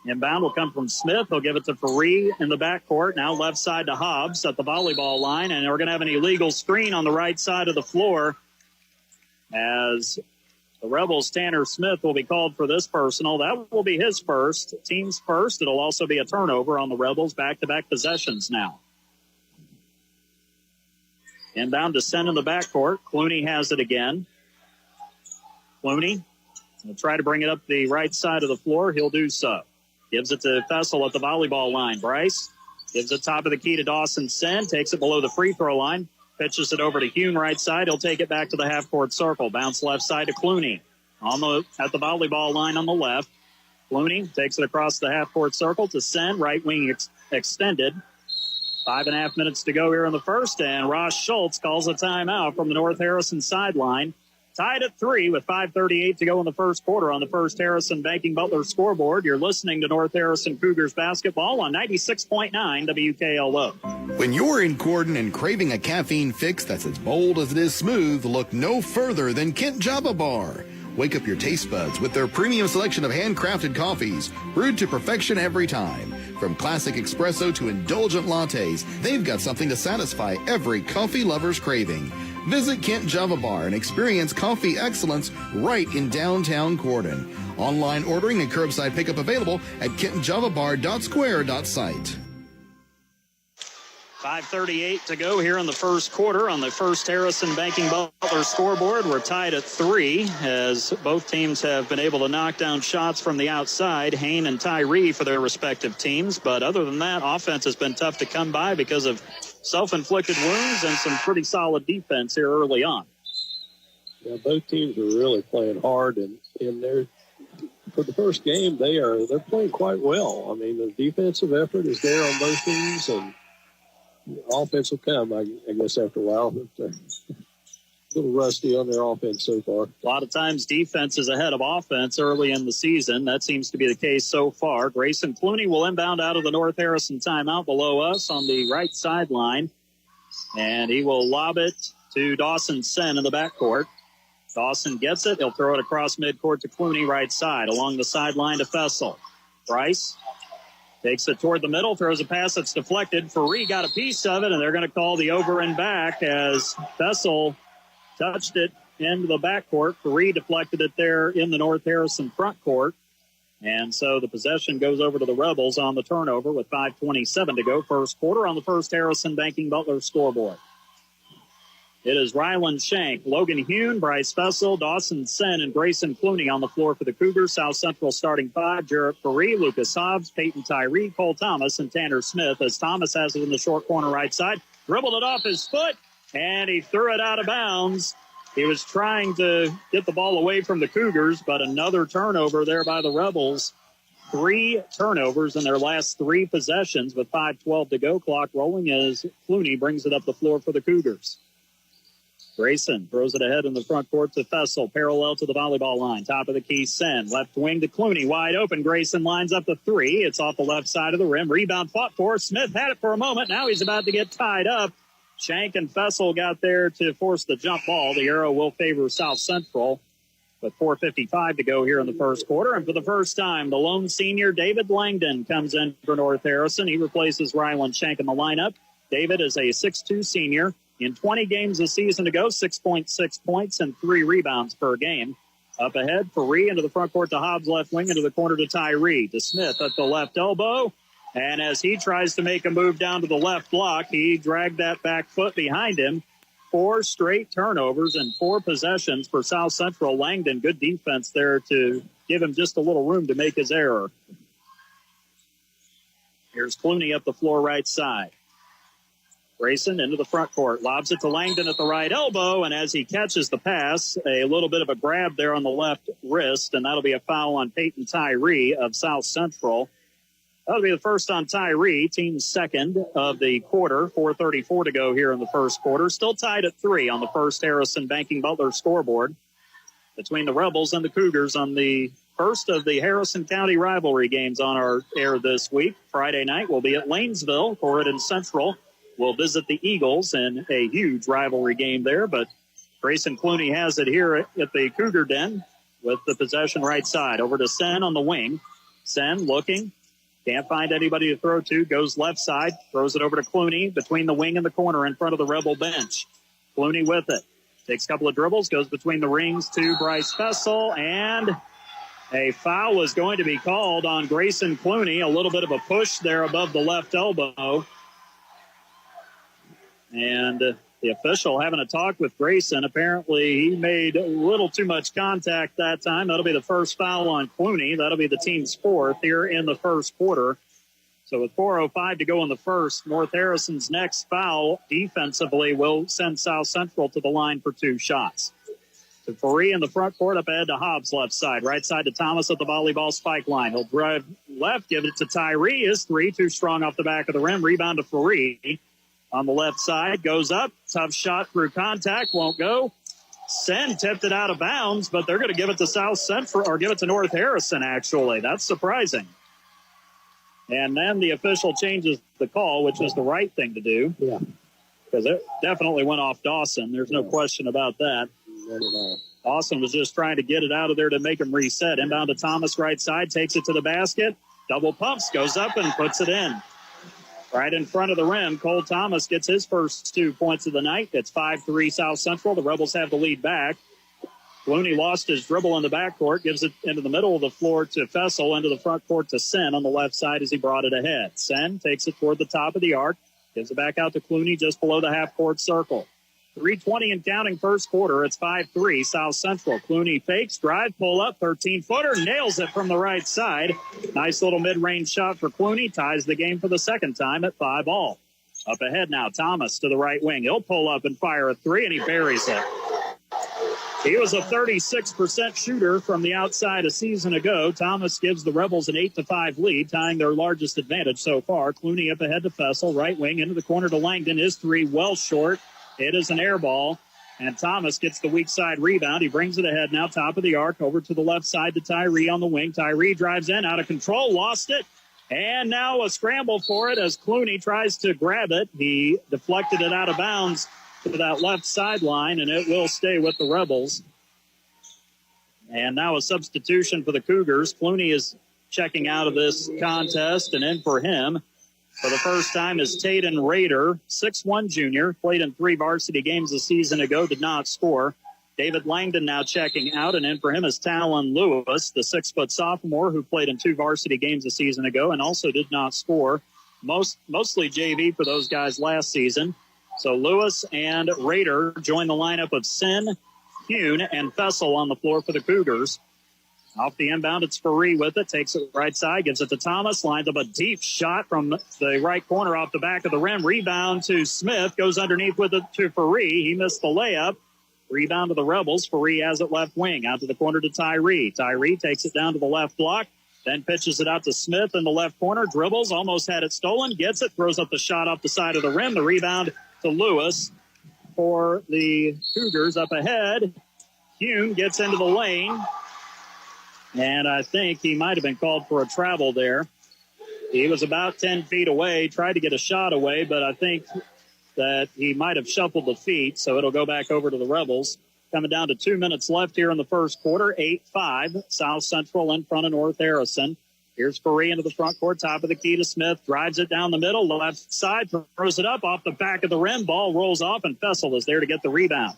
Inbound will come from Smith. He'll give it to Faree in the backcourt. Now left side to Hobbs at the volleyball line. And we're going to have an illegal screen on the right side of the floor as the Rebels' Tanner Smith will be called for this personal. That will be his first, team's first. It'll also be a turnover on the Rebels. Back-to-back possessions now. Inbound to send in the backcourt. Clooney has it again. Clooney will try to bring it up the right side of the floor. He'll do so. Gives it to Fessel at the volleyball line. Bryce gives it top of the key to Dawson Sen. Takes it below the free throw line. Pitches it over to Hune right side. He'll take it back to the half-court circle. Bounce left side to Clooney. At the volleyball line on the left. Clooney takes it across the half-court circle to Sen. Right wing extended. 5.5 minutes to go here in the first. And Ross Schultz calls a timeout from the North Harrison sideline. Tied at 3 with 5:38 to go in the first quarter on the First Harrison Banking Butler scoreboard. You're listening to North Harrison Cougars basketball on 96.9 WKLO. When you're in Corden and craving a caffeine fix that's as bold as it is smooth, look no further than Kent Java Bar. Wake up your taste buds with their premium selection of handcrafted coffees, brewed to perfection every time. From classic espresso to indulgent lattes, they've got something to satisfy every coffee lover's craving. Visit Kent Java Bar and experience coffee excellence right in downtown Corden. Online ordering and curbside pickup available at kentjavabar.square.site. 5:38 to go here in the first quarter on the First Harrison Banking Butler scoreboard. We're tied at 3 as both teams have been able to knock down shots from the outside, Hayne and Tyree for their respective teams. But other than that, offense has been tough to come by because of self-inflicted wounds and some pretty solid defense here early on. Yeah, both teams are really playing hard, and they're for the first game they're playing quite well. I mean, the defensive effort is there on both teams, and offense will come, I guess, after a while. But, a little rusty on their offense so far. A lot of times defense is ahead of offense early in the season. That seems to be the case so far. Grayson Clooney will inbound out of the North Harrison timeout below us on the right sideline. And he will lob it to Dawson Sen in the backcourt. Dawson gets it. He'll throw it across midcourt to Clooney right side. Along the sideline to Fessel. Bryce takes it toward the middle, throws a pass that's deflected. Faree got a piece of it, and they're going to call the over and back as Fessel touched it into the backcourt. Faree deflected it there in the North Harrison front court. And so the possession goes over to the Rebels on the turnover with 5:27 to go. First quarter on the First Harrison Banking Butler scoreboard. It is Ryland Shank, Logan Hune, Bryce Fessel, Dawson Sen, and Grayson Clooney on the floor for the Cougars. South Central starting 5, Jarrett Faree, Lucas Hobbs, Peyton Tyree, Cole Thomas, and Tanner Smith, as Thomas has it in the short corner right side. Dribbled it off his foot, and he threw it out of bounds. He was trying to get the ball away from the Cougars, but another turnover there by the Rebels. 3 turnovers in their last 3 possessions with 5:12 to go. Clock rolling as Clooney brings it up the floor for the Cougars. Grayson throws it ahead in the front court to Fessel, parallel to the volleyball line. Top of the key, Sen. Left wing to Clooney, wide open. Grayson lines up the 3. It's off the left side of the rim. Rebound fought for. Smith had it for a moment. Now he's about to get tied up. Shank and Fessel got there to force the jump ball. The arrow will favor South Central with 4:55 to go here in the first quarter. And for the first time, the lone senior, David Langdon, comes in for North Harrison. He replaces Ryland Shank in the lineup. David is a 6'2 senior. In 20 games a season to go, 6.6 points and 3 rebounds per game. Up ahead, Faree into the front court to Hobbs, left wing into the corner to Tyree. To Smith at the left elbow. And as he tries to make a move down to the left block, he dragged that back foot behind him. 4 straight turnovers and 4 possessions for South Central. Langdon, good defense there to give him just a little room to make his error. Here's Clooney up the floor right side. Grayson into the front court, lobs it to Langdon at the right elbow, and as he catches the pass, a little bit of a grab there on the left wrist, and that'll be a foul on Peyton Tyree of South Central. That'll be the first on Tyree, team's second of the quarter. 4:34 to go here in the first quarter. Still tied at 3 on the first Harrison Banking Butler scoreboard between the Rebels and the Cougars on the first of the Harrison County rivalry games on our air this week. Friday night we'll be at Lanesville. Corydon Central will visit the Eagles in a huge rivalry game there, but Grayson Clooney has it here at the Cougar Den with the possession right side. Over to Sen on the wing. Sen looking. Can't find anybody to throw to. Goes left side. Throws it over to Clooney between the wing and the corner in front of the Rebel bench. Clooney with it. Takes a couple of dribbles. Goes between the rings to Bryce Fessel. And a foul is going to be called on Grayson Clooney. A little bit of a push there above the left elbow. And the official having a talk with Grayson. Apparently he made a little too much contact that time. That'll be the first foul on Clooney. That'll be the team's 4th here in the first quarter. So with 4:05 to go in the first, North Harrison's next foul defensively will send South Central to the line for 2 shots. To Faree in the front court, up ahead to Hobbs left side. Right side to Thomas at the volleyball spike line. He'll drive left, give it to Tyree. His 3 too strong off the back of the rim. Rebound to Faree. On the left side, goes up. Tough shot through contact, won't go. Sen tipped it out of bounds, but they're going to give it to South Central, or give it to North Harrison, actually. That's surprising. And then the official changes the call, which was the right thing to do. Yeah. Because it definitely went off Dawson. There's no question about that. Dawson was just trying to get it out of there to make him reset. Inbound to Thomas, right side, takes it to the basket. Double pumps, goes up and puts it in. Right in front of the rim, Cole Thomas gets his first 2 points of the night. It's 5-3 South Central. The Rebels have the lead back. Clooney lost his dribble in the backcourt, gives it into the middle of the floor to Fessel, into the front court to Sen on the left side as he brought it ahead. Sen takes it toward the top of the arc, gives it back out to Clooney just below the half-court circle. 3:20 and counting first quarter. It's 5-3 South Central. Clooney fakes, drive, pull up, 13-footer, nails it from the right side. Nice little mid-range shot for Clooney. Ties the game for the second time at 5-all. Up ahead now, Thomas to the right wing. He'll pull up and fire a 3, and he buries it. He was a 36% shooter from the outside a season ago. Thomas gives the Rebels an 8-5 lead, tying their largest advantage so far. Clooney up ahead to Fessel, right wing into the corner to Langdon. His 3 well short. It is an air ball, and Thomas gets the weak side rebound. He brings it ahead now, top of the arc, over to the left side to Tyree on the wing. Tyree drives in, out of control, lost it, and now a scramble for it as Clooney tries to grab it. He deflected it out of bounds to that left sideline, and it will stay with the Rebels. And now a substitution for the Cougars. Clooney is checking out of this contest, and in for him for the first time is Taden Rader, 6'1 junior, played in 3 varsity games a season ago, did not score. David Langdon now checking out, and in for him is Talon Lewis, the 6-foot sophomore who played in 2 varsity games a season ago and also did not score. Mostly JV for those guys last season. So Lewis and Rader join the lineup of Sen, Hune, and Fessel on the floor for the Cougars. Off the inbound, it's Faree with it. Takes it right side, gives it to Thomas. Lines up a deep shot from the right corner off the back of the rim. Rebound to Smith. Goes underneath with it to Faree. He missed the layup. Rebound to the Rebels. Faree has it left wing. Out to the corner to Tyree. Tyree takes it down to the left block. Then pitches it out to Smith in the left corner. Dribbles, almost had it stolen. Gets it, throws up the shot off the side of the rim. The rebound to Lewis for the Cougars up ahead. Hune gets into the lane. And I think he might have been called for a travel there. He was about 10 feet away, tried to get a shot away, but I think that he might have shuffled the feet, so it'll go back over to the Rebels. Coming down to 2 minutes left here in the first quarter, 8-5. South Central in front of North Harrison. Here's Ferree into the front court, top of the key to Smith. Drives it down the middle, left side, throws it up off the back of the rim. Ball rolls off, and Fessel is there to get the rebound.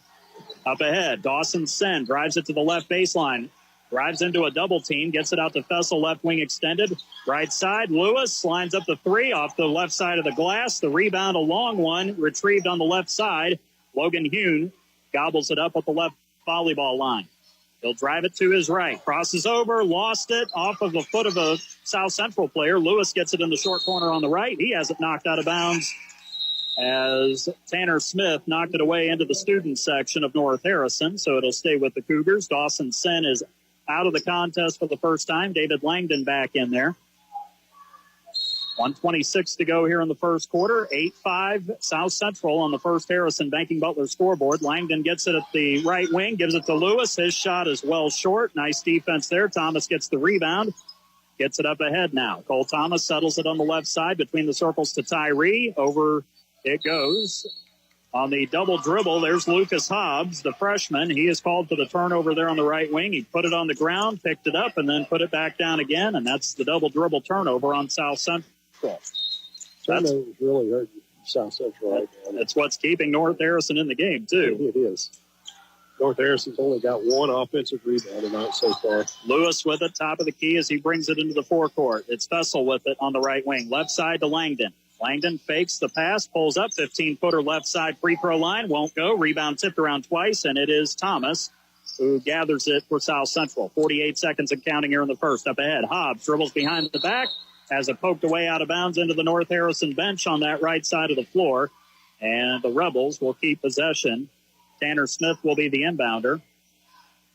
Up ahead, Dawson Sen drives it to the left baseline. Drives into a double team, gets it out to Fessel, left wing extended. Right side, Lewis lines up the three off the left side of the glass. The rebound, a long one, retrieved on the left side. Logan Hune gobbles it up at the left volleyball line. He'll drive it to his right. Crosses over, lost it off of the foot of a South Central player. Lewis gets it in the short corner on the right. He has it knocked out of bounds as Tanner Smith knocked it away into the student section of North Harrison. So it'll stay with the Cougars. Dawson Sen is out of the contest for the first time. David Langdon back in there. 1:26 to go here in the first quarter. 8-5 South Central on the First Harrison Banking Butler scoreboard. Langdon gets it at the right wing, gives it to Lewis. His shot is well short. Nice defense there. Thomas gets the rebound. Gets it up ahead now. Cole Thomas settles it on the left side between the circles to Tyree. Over it goes. On the double dribble, there's Lucas Hobbs, the freshman. He is called for the turnover there on the right wing. He put it on the ground, picked it up, and then put it back down again, and that's the double dribble turnover on South Central. Turnovers really hurt South Central right now. That's what's keeping North Harrison in the game, too. It is. North Harrison's only got one offensive rebound tonight so far. Lewis with it, top of the key as he brings it into the forecourt. It's Fessel with it on the right wing. Left side to Langdon. Langdon fakes the pass, pulls up, 15-footer left side free throw line, won't go. Rebound tipped around twice, and it is Thomas who gathers it for South Central. 48 seconds and counting here in the first. Up ahead, Hobbs dribbles behind the back, has it poked away out of bounds into the North Harrison bench on that right side of the floor, and the Rebels will keep possession. Tanner Smith will be the inbounder.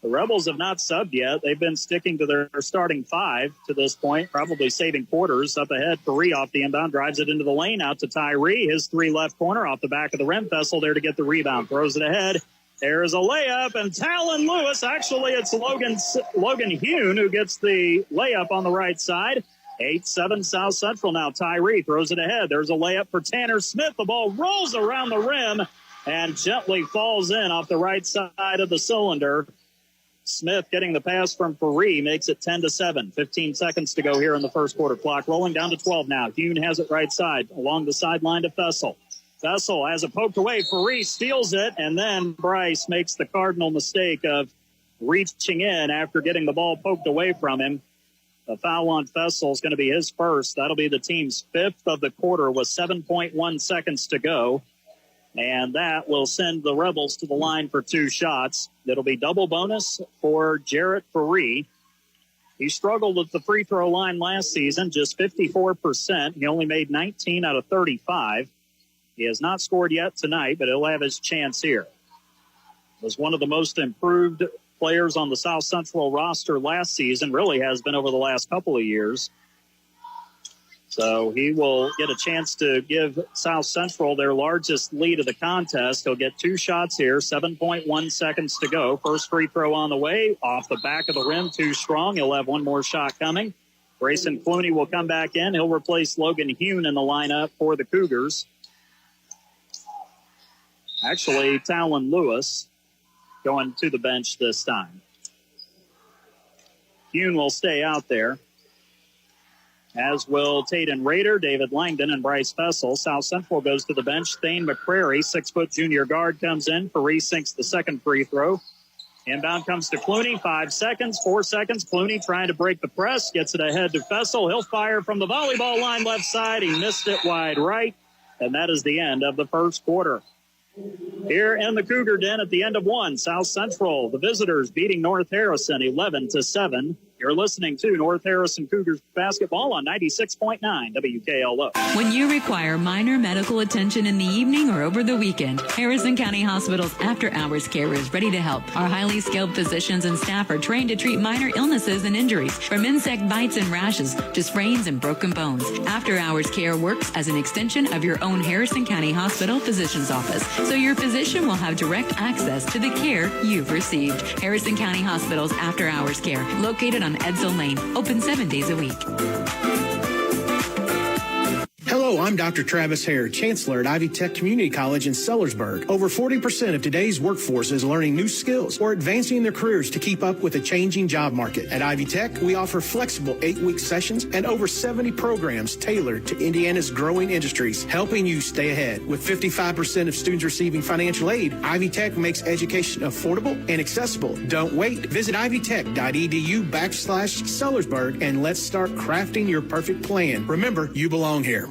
The Rebels have not subbed yet. They've been sticking to their starting five to this point, probably saving quarters. Up ahead, Ferree off the inbound, drives it into the lane, out to Tyree. His three left corner off the back of the rim. Fessel there to get the rebound. Throws it ahead. There's a layup, and Talon Lewis. Actually, it's Logan Hune who gets the layup on the right side. 8-7 South Central now. Tyree throws it ahead. There's a layup for Tanner Smith. The ball rolls around the rim and gently falls in off the right side of the cylinder. Smith getting the pass from Ferree makes it 10-7. 15 seconds to go here in the first quarter. Clock rolling down to 12 now. Hune has it right side along the sideline to Fessel. Fessel has it poked away. Ferree steals it, and then Bryce makes the cardinal mistake of reaching in after getting the ball poked away from him. The foul on Fessel is going to be his first. That'll be the team's fifth of the quarter with 7.1 seconds to go. And that will send the Rebels to the line for two shots. It'll be double bonus for Jarrett Ferree. He struggled at the free throw line last season, just 54%. He only made 19 out of 35. He has not scored yet tonight, but he'll have his chance here. Was one of the most improved players on the South Central roster last season, really has been over the last couple of years. So he will get a chance to give South Central their largest lead of the contest. He'll get two shots here, 7.1 seconds to go. First free throw on the way, off the back of the rim, too strong. He'll have one more shot coming. Grayson Clooney will come back in. He'll replace Logan Hune in the lineup for the Cougars. Actually, Talon Lewis going to the bench this time. Hune will stay out there, as will Taden Rader, David Langdon, and Bryce Fessel. South Central goes to the bench. Thane McCrary, 6-foot junior guard, comes in. Ferree sinks the second free throw. Inbound comes to Clooney. 5 seconds, 4 seconds. Clooney trying to break the press. Gets it ahead to Fessel. He'll fire from the volleyball line left side. He missed it wide right. And that is the end of the first quarter. Here in the Cougar Den at the end of one, South Central, the visitors beating North Harrison 11-7. You're listening to North Harrison Cougars basketball on 96.9 WKLO. When you require minor medical attention in the evening or over the weekend, Harrison County Hospital's after-hours care is ready to help. Our highly skilled physicians and staff are trained to treat minor illnesses and injuries, from insect bites and rashes to sprains and broken bones. After-hours care works as an extension of your own Harrison County Hospital physician's office, so your physician will have direct access to the care you've received. Harrison County Hospital's after-hours care, located on Edsel Lane, open 7 days a week. Hello, I'm Dr. Travis Hare, Chancellor at Ivy Tech Community College in Sellersburg. Over 40% of today's workforce is learning new skills or advancing their careers to keep up with the changing job market. At Ivy Tech, we offer flexible 8-week sessions and over 70 programs tailored to Indiana's growing industries, helping you stay ahead. With 55% of students receiving financial aid, Ivy Tech makes education affordable and accessible. Don't wait. Visit ivytech.edu/Sellersburg and let's start crafting your perfect plan. Remember, you belong here.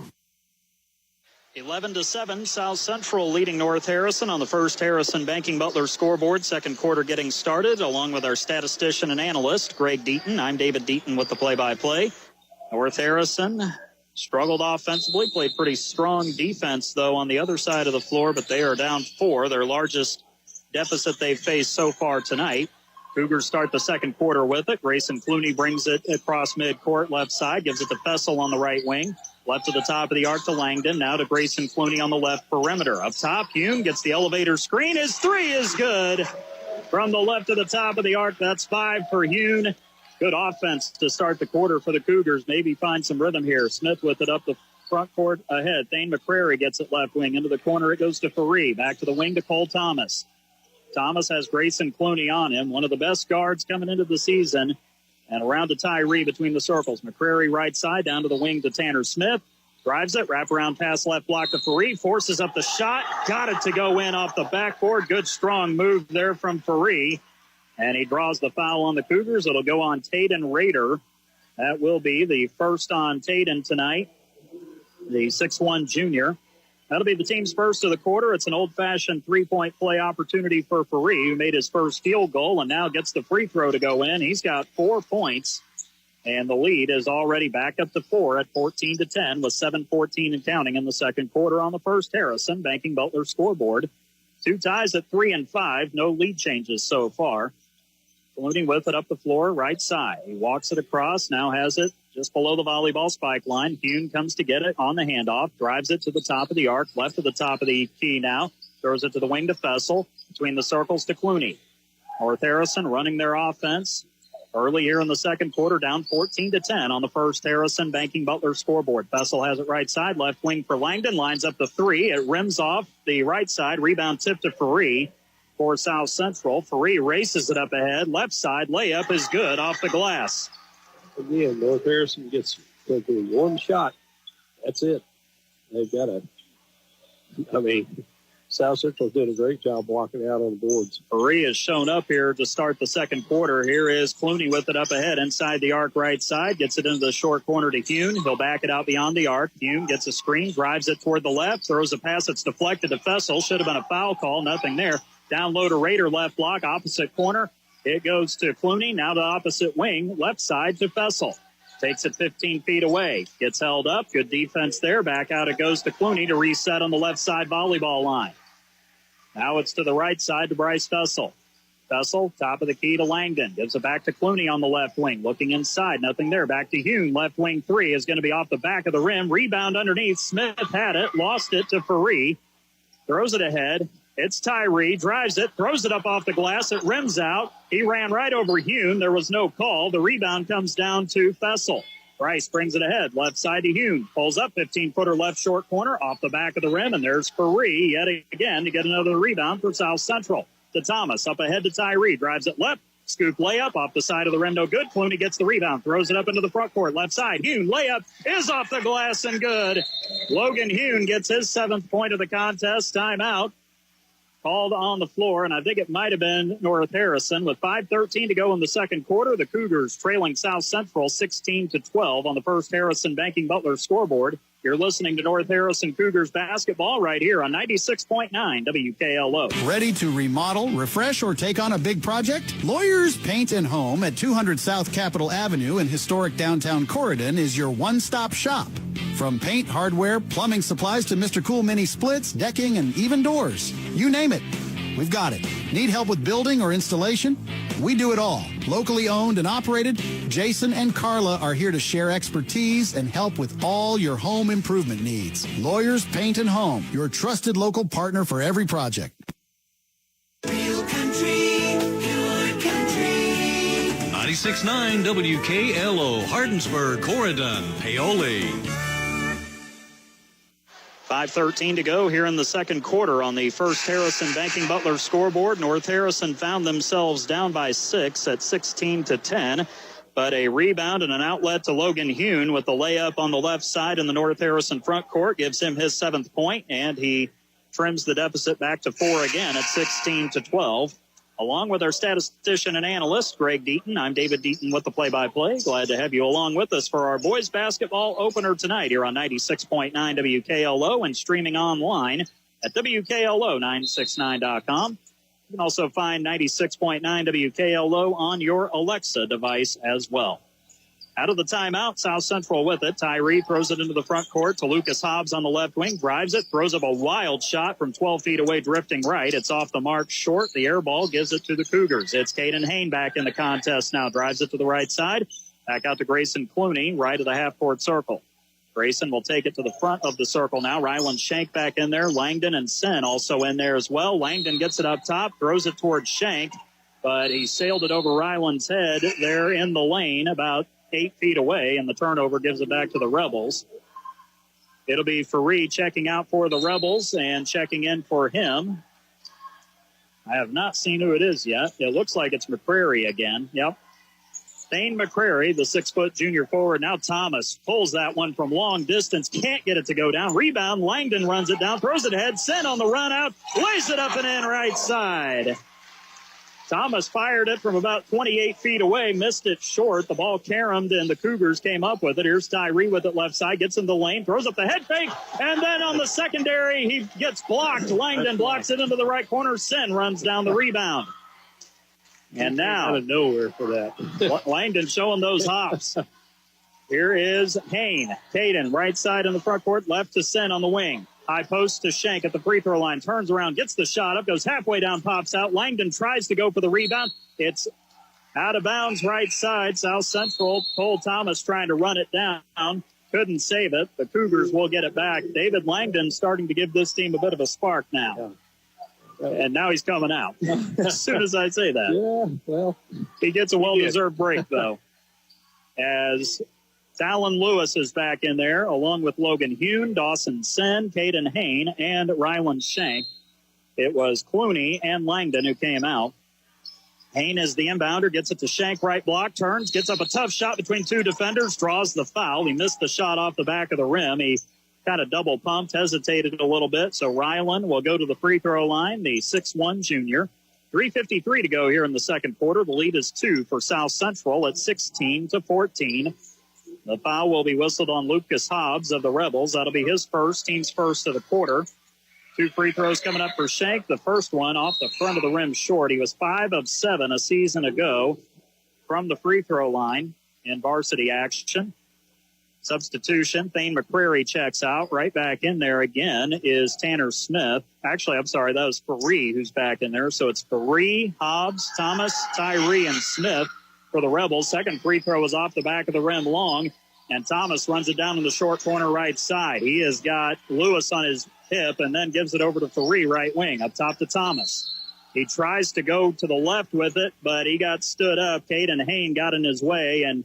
11-7, South Central leading North Harrison on the first Harrison Banking Butler scoreboard. Second quarter getting started, along with our statistician and analyst, Greg Deaton. I'm David Deaton with the play-by-play. North Harrison struggled offensively, played pretty strong defense, though, on the other side of the floor, but they are down 4, their largest deficit they've faced so far tonight. Cougars start the second quarter with it. Grayson Clooney brings it across midcourt, left side, gives it to Fessel on the right wing. Left to the top of the arc to Langdon. Now to Grayson Clooney on the left perimeter. Up top, Hume gets the elevator screen. His three is good. From the left to the top of the arc, that's 5 for Hume. Good offense to start the quarter for the Cougars. Maybe find some rhythm here. Smith with it up the front court ahead. Thane McCrary gets it left wing. Into the corner, it goes to Faree. Back to the wing to Cole Thomas. Thomas has Grayson Clooney on him. One of the best guards coming into the season. And around to Tyree between the circles. McCrary right side, down to the wing to Tanner Smith. Drives it, wraparound pass left block to Faree. Forces up the shot. Got it to go in off the backboard. Good strong move there from Faree. And he draws the foul on the Cougars. It'll go on Tayden Rader. That will be the first on Tayden tonight. The 6'1 junior. That'll be the team's first of the quarter. It's an old-fashioned three-point play opportunity for Faree, who made his first field goal and now gets the free throw to go in. He's got 4 points, and the lead is already back up to 4 at 14-10 with 7:14 and counting in the second quarter on the first Harrison Banking Butler scoreboard. 2 ties at 3 and 5. No lead changes so far. Clooney with it up the floor, right side. He walks it across, now has it just below the volleyball spike line. Hume comes to get it on the handoff, drives it to the top of the arc, left to the top of the key now, throws it to the wing to Fessel, between the circles to Clooney. North Harrison running their offense early here in the second quarter, down 14-10 on the first Harrison Banking Butler scoreboard. Fessel has it right side, left wing for Langdon, lines up the 3. It rims off the right side, rebound tip to Faree for South Central. Faree races it up ahead, left side, layup is good off the glass. Again, North Harrison gets simply one shot. That's it. They've got South Central did a great job blocking out on the boards. Faree has shown up here to start the second quarter. Here is Clooney with it up ahead inside the arc right side. Gets it into the short corner to Hume. He'll back it out beyond the arc. Hume gets a screen, drives it toward the left, throws a pass. It's deflected to Fessel. Should have been a foul call. Nothing there. Down low to Rader, left block, opposite corner. It goes to Clooney, now to opposite wing, left side to Fessel. Takes it 15 feet away. Gets held up. Good defense there. Back out it goes to Clooney to reset on the left side volleyball line. Now it's to the right side to Bryce Fessel. Fessel, top of the key to Langdon. Gives it back to Clooney on the left wing. Looking inside. Nothing there. Back to Hume. Left wing 3 is going to be off the back of the rim. Rebound underneath. Smith had it. Lost it to Faree. Throws it ahead. It's Tyree, drives it, throws it up off the glass. It rims out. He ran right over Hume. There was no call. The rebound comes down to Fessel. Bryce brings it ahead, left side to Hume. Pulls up, 15-footer left short corner, off the back of the rim, and there's Faree yet again to get another rebound for South Central. To Thomas, up ahead to Tyree, drives it left. Scoop layup off the side of the rim, no good. Clooney gets the rebound, throws it up into the front court, left side. Hume, layup is off the glass and good. Logan Hume gets his 7th point of the contest. Timeout called on the floor, and I think it might have been North Harrison. With 5:13 to go in the second quarter, the Cougars trailing South Central 16-12 on the first Harrison Banking Butler scoreboard. You're listening to North Harrison Cougars basketball right here on 96.9 WKLO. Ready to remodel, refresh, or take on a big project? Lawyers Paint and Home at 200 South Capitol Avenue in historic downtown Corridon is your one-stop shop. From paint, hardware, plumbing supplies to Mr. Cool Mini splits, decking, and even doors. You name it, we've got it. Need help with building or installation? We do it all. Locally owned and operated, Jason and Carla are here to share expertise and help with all your home improvement needs. Lawyers Paint and Home, your trusted local partner for every project. Real country, pure country. 96.9 WKLO, Hardensburg, Corridon, Paoli. 5:13 to go here in the second quarter on the First Harrison Banking Butler scoreboard. North Harrison found themselves down by 6 at 16-10, but a rebound and an outlet to Logan Hune with the layup on the left side in the North Harrison front court gives him his 7th point, and he trims the deficit back to 4 again at 16-12. Along with our statistician and analyst, Greg Deaton, I'm David Deaton with the play-by-play. Glad to have you along with us for our boys basketball opener tonight here on 96.9 WKLO and streaming online at WKLO969.com. You can also find 96.9 WKLO on your Alexa device as well. Out of the timeout, South Central with it. Tyree throws it into the front court to Lucas Hobbs on the left wing. Drives it, throws up a wild shot from 12 feet away, drifting right. It's off the mark short. The air ball gives it to the Cougars. It's Caden Hain back in the contest now. Drives it to the right side. Back out to Grayson Clooney, right of the half-court circle. Grayson will take it to the front of the circle now. Ryland Shank back in there. Langdon and Sen also in there as well. Langdon gets it up top, throws it towards Shank, but he sailed it over Ryland's head there in the lane about 8 feet away, and the turnover gives it back to the Rebels. It'll be Faree checking out for the Rebels, and checking in for him. I have not seen who it is yet. It looks like it's McCrary again. Yep. Thane McCrary, the 6-foot junior forward. Now Thomas pulls that one from long distance. Can't get it to go down. Rebound. Langdon runs it down. Throws it ahead. Sen on the run out. Lays it up and in right side. Thomas fired it from about 28 feet away, missed it short. The ball caromed, and the Cougars came up with it. Here's Tyree with it left side, gets in the lane, throws up the head fake, and then on the secondary, he gets blocked. Langdon blocks it into the right corner. Sen runs down the rebound. And now, out of nowhere for that. Langdon showing those hops. Here is Hain. Caden, right side in the front court, left to Sen on the wing. High post to Shank at the free throw line. Turns around, gets the shot up, goes halfway down, pops out. Langdon tries to go for the rebound. It's out of bounds right side. South Central. Cole Thomas trying to run it down. Couldn't save it. The Cougars will get it back. David Langdon starting to give this team a bit of a spark now. And now he's coming out as soon as I say that. Yeah, well. He gets a well-deserved break, though, as Talon Lewis is back in there, along with Logan Hune, Dawson Sen, Caden Hain, and Ryland Shank. It was Clooney and Langdon who came out. Hain is the inbounder, gets it to Shank, right block, turns, gets up a tough shot between two defenders, draws the foul. He missed the shot off the back of the rim. He kind of double pumped, hesitated a little bit. So Ryland will go to the free throw line, the 6'1 junior. 3:53 to go here in the second quarter. The lead is 2 for South Central at 16-14. The foul will be whistled on Lucas Hobbs of the Rebels. That'll be his first, team's first of the quarter. 2 free throws coming up for Shank. The first one off the front of the rim short. He was 5 of 7 a season ago from the free throw line in varsity action. Substitution, Thane McCrary checks out. Right back in there again is Tanner Smith. Actually, I'm sorry, that was Faree who's back in there. So it's Faree, Hobbs, Thomas, Tyree, and Smith for the Rebels. Second free throw is off the back of the rim long, and Thomas runs it down in the short corner right side. He has got Lewis on his hip and then gives it over to Faree, right wing, up top to Thomas. He tries to go to the left with it, but he got stood up. Caden Hain got in his way, and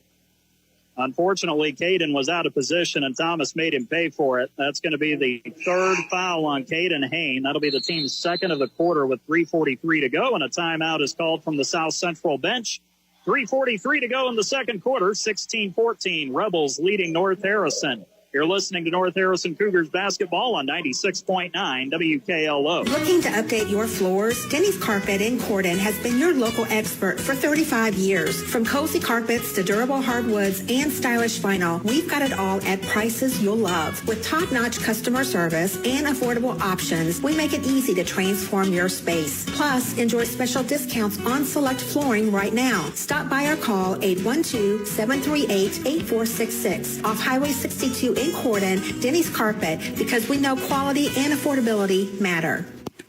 unfortunately, Caden was out of position, and Thomas made him pay for it. That's going to be the third foul on Caden Hain. That'll be the team's second of the quarter with 3:43 to go, and a timeout is called from the South Central bench. 3:43 to go in the second quarter, 16-14. Rebels leading North Harrison. You're listening to North Harrison Cougars basketball on 96.9 WKLO. Looking to update your floors? Denny's Carpet in Corden has been your local expert for 35 years. From cozy carpets to durable hardwoods and stylish vinyl, we've got it all at prices you'll love. With top-notch customer service and affordable options, we make it easy to transform your space. Plus, enjoy special discounts on select flooring right now. Stop by or call 812-738-8466 off Highway 62 in Corden. Denny's Carpet, because we know quality and affordability matter.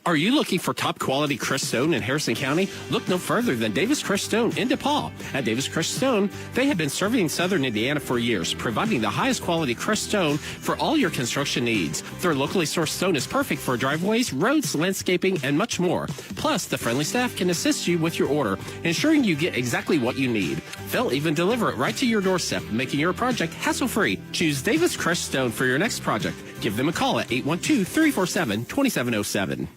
Are you looking for top quality crushed stone in Harrison County? Look no further than Davis Crushed Stone in DePaul. At Davis Crushed Stone, they have been serving southern Indiana for years, providing the highest quality crushed stone for all your construction needs. Their locally sourced stone is perfect for driveways, roads, landscaping, and much more. Plus, the friendly staff can assist you with your order, ensuring you get exactly what you need. They'll even deliver it right to your doorstep, making your project hassle-free. Choose Davis Crushed Stone for your next project. Give them a call at 812-347-2707.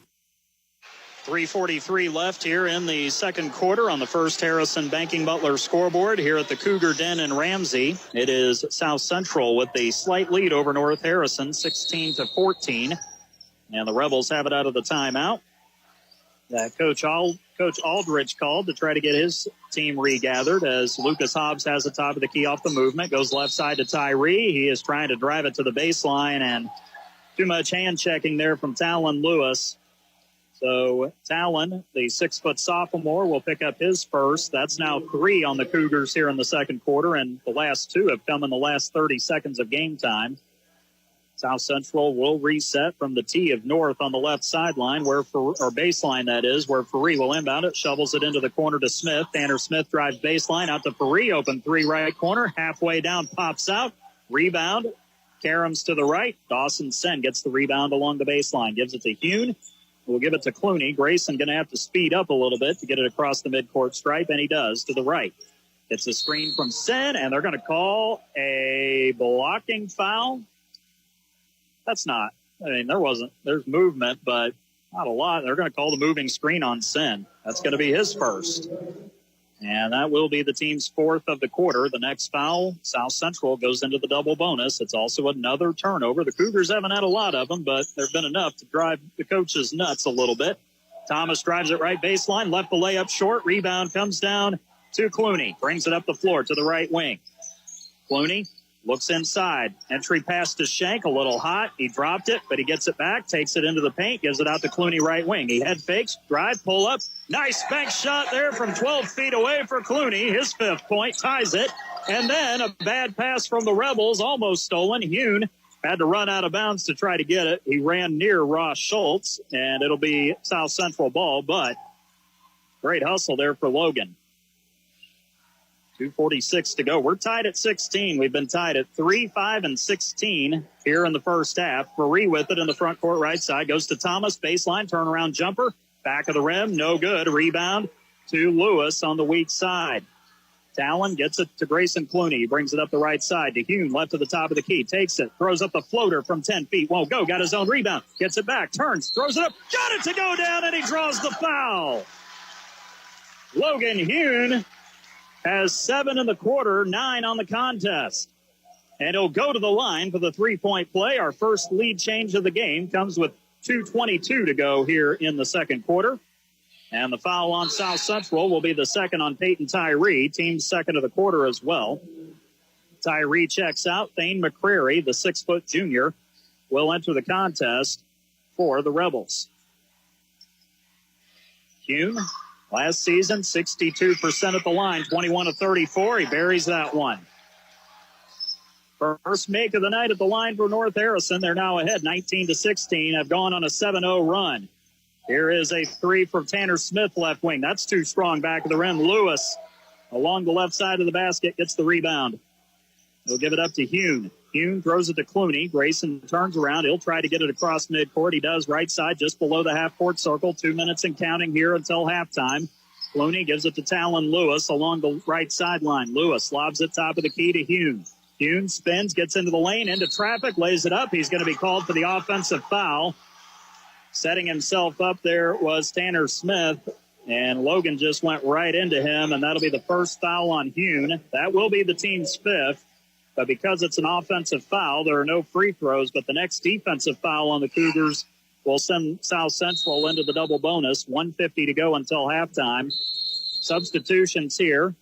3:43 left here in the second quarter on the First Harrison Banking Butler scoreboard here at the Cougar Den in Ramsey. It is South Central with the slight lead over North Harrison, 16-14. And the Rebels have it out of the timeout. Coach Aldrich called to try to get his team regathered as Lucas Hobbs has the top of the key off the movement. Goes left side to Tyree. He is trying to drive it to the baseline, and too much hand checking there from Talon Lewis. So Talon, the 6-foot sophomore, will pick up his first. That's now 3 on the Cougars here in the second quarter, and the last 2 have come in the last 30 seconds of game time. South Central will reset from the tee of North on the left sideline, or baseline, that is, where Faree will inbound it, shovels it into the corner to Smith. Tanner Smith drives baseline out to Faree, open 3 right corner, halfway down, pops out, rebound, Karams to the right. Dawson Sen gets the rebound along the baseline, gives it to Hune. We'll give it to Clooney. Grayson going to have to speed up a little bit to get it across the midcourt stripe, and he does to the right. It's a screen from Sen, and they're going to call a blocking foul. That's not. I mean, there's movement, but not a lot. They're going to call the moving screen on Sen. That's going to be his first. And that will be the team's 4th of the quarter. The next foul, South Central goes into the double bonus. It's also another turnover. The Cougars haven't had a lot of them, but there have been enough to drive the coaches nuts a little bit. Thomas drives it right baseline, left the layup short. Rebound comes down to Clooney. Brings it up the floor to the right wing. Clooney looks inside. Entry pass to Shank, a little hot. He dropped it, but he gets it back, takes it into the paint, gives it out to Clooney right wing. He head fakes, drive, pull up. Nice bank shot there from 12 feet away for Clooney. His 5th point, ties it. And then a bad pass from the Rebels, almost stolen. Hune had to run out of bounds to try to get it. He ran near Ross Schultz, and it'll be South Central ball, but great hustle there for Logan. 2:46 to go. We're tied at 16. We've been tied at 3, 5, and 16 here in the first half. Faree with it in the front court right side. Goes to Thomas. Baseline, turnaround jumper. Back of the rim. No good. Rebound to Lewis on the weak side. Talon gets it to Grayson Clooney. He brings it up the right side to Hume, left to the top of the key. Takes it. Throws up the floater from 10 feet. Won't go. Got his own rebound. Gets it back. Turns. Throws it up. Got it to go down, and he draws the foul. Logan Hune has 7 in the quarter, 9 on the contest. And he'll go to the line for the 3-point play. Our first lead change of the game comes with 2:22 to go here in the second quarter. And the foul on South Central will be the second on Peyton Tyree, team's second of the quarter as well. Tyree checks out. Thane McCreary, the 6-foot junior, will enter the contest for the Rebels. Hume, last season, 62% at the line, 21 of 34. He buries that one. First make of the night at the line for North Harrison. They're now ahead 19-16, have gone on a 7-0 run. Here is a 3 from Tanner Smith, left wing. That's too strong back of the rim. Lewis along the left side of the basket gets the rebound. He'll give it up to Hune. Hune throws it to Clooney. Grayson turns around. He'll try to get it across midcourt. He does, right side, just below the half-court circle. 2 minutes and counting here until halftime. Clooney gives it to Talon Lewis along the right sideline. Lewis lobs it top of the key to Hune. Hune spins, gets into the lane, into traffic, lays it up. He's going to be called for the offensive foul. Setting himself up there was Tanner Smith, and Logan just went right into him, and that'll be the first foul on Hune. That will be the team's 5th. But because it's an offensive foul, there are no free throws. But the next defensive foul on the Cougars will send South Central into the double bonus. 1:50 to go until halftime. Substitutions here.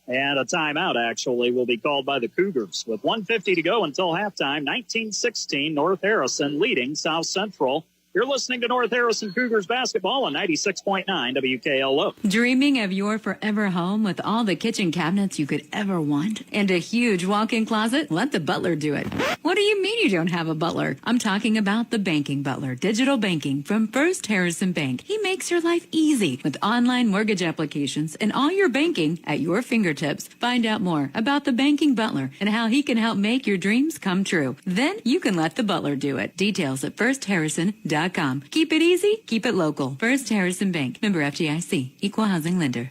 And a timeout, actually, will be called by the Cougars. With 1:50 to go until halftime, 19-16, North Harrison leading South Central. You're listening to North Harrison Cougars basketball on 96.9 WKLO. Dreaming of your forever home with all the kitchen cabinets you could ever want and a huge walk-in closet? Let the butler do it. What do you mean you don't have a butler? I'm talking about the banking butler, digital banking from First Harrison Bank. He makes your life easy with online mortgage applications and all your banking at your fingertips. Find out more about the banking butler and how he can help make your dreams come true. Then you can let the butler do it. Details at firstharrison.com. Keep it easy, keep it local. First Harrison Bank, member FDIC, equal housing lender.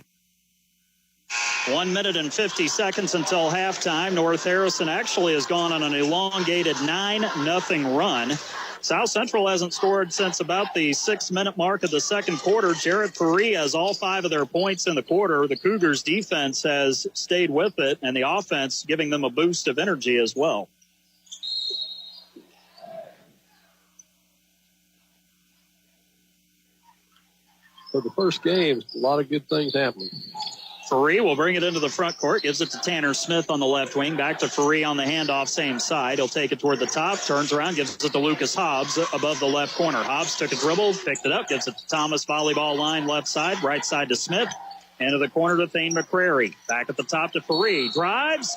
1 minute and 50 seconds until halftime. North Harrison actually has gone on an elongated 9-0 run. South Central hasn't scored since about the 6-minute mark of the second quarter. Jarrett Perry has all 5 of their points in the quarter. The Cougars defense has stayed with it, and the offense giving them a boost of energy as well. For the first game, a lot of good things happening. Ferree will bring it into the front court, gives it to Tanner Smith on the left wing, back to Ferree on the handoff, same side. He'll take it toward the top, turns around, gives it to Lucas Hobbs above the left corner. Hobbs took a dribble, picked it up, gives it to Thomas, volleyball line, left side, right side to Smith, into the corner to Thane McCrary. Back at the top to Ferree, drives,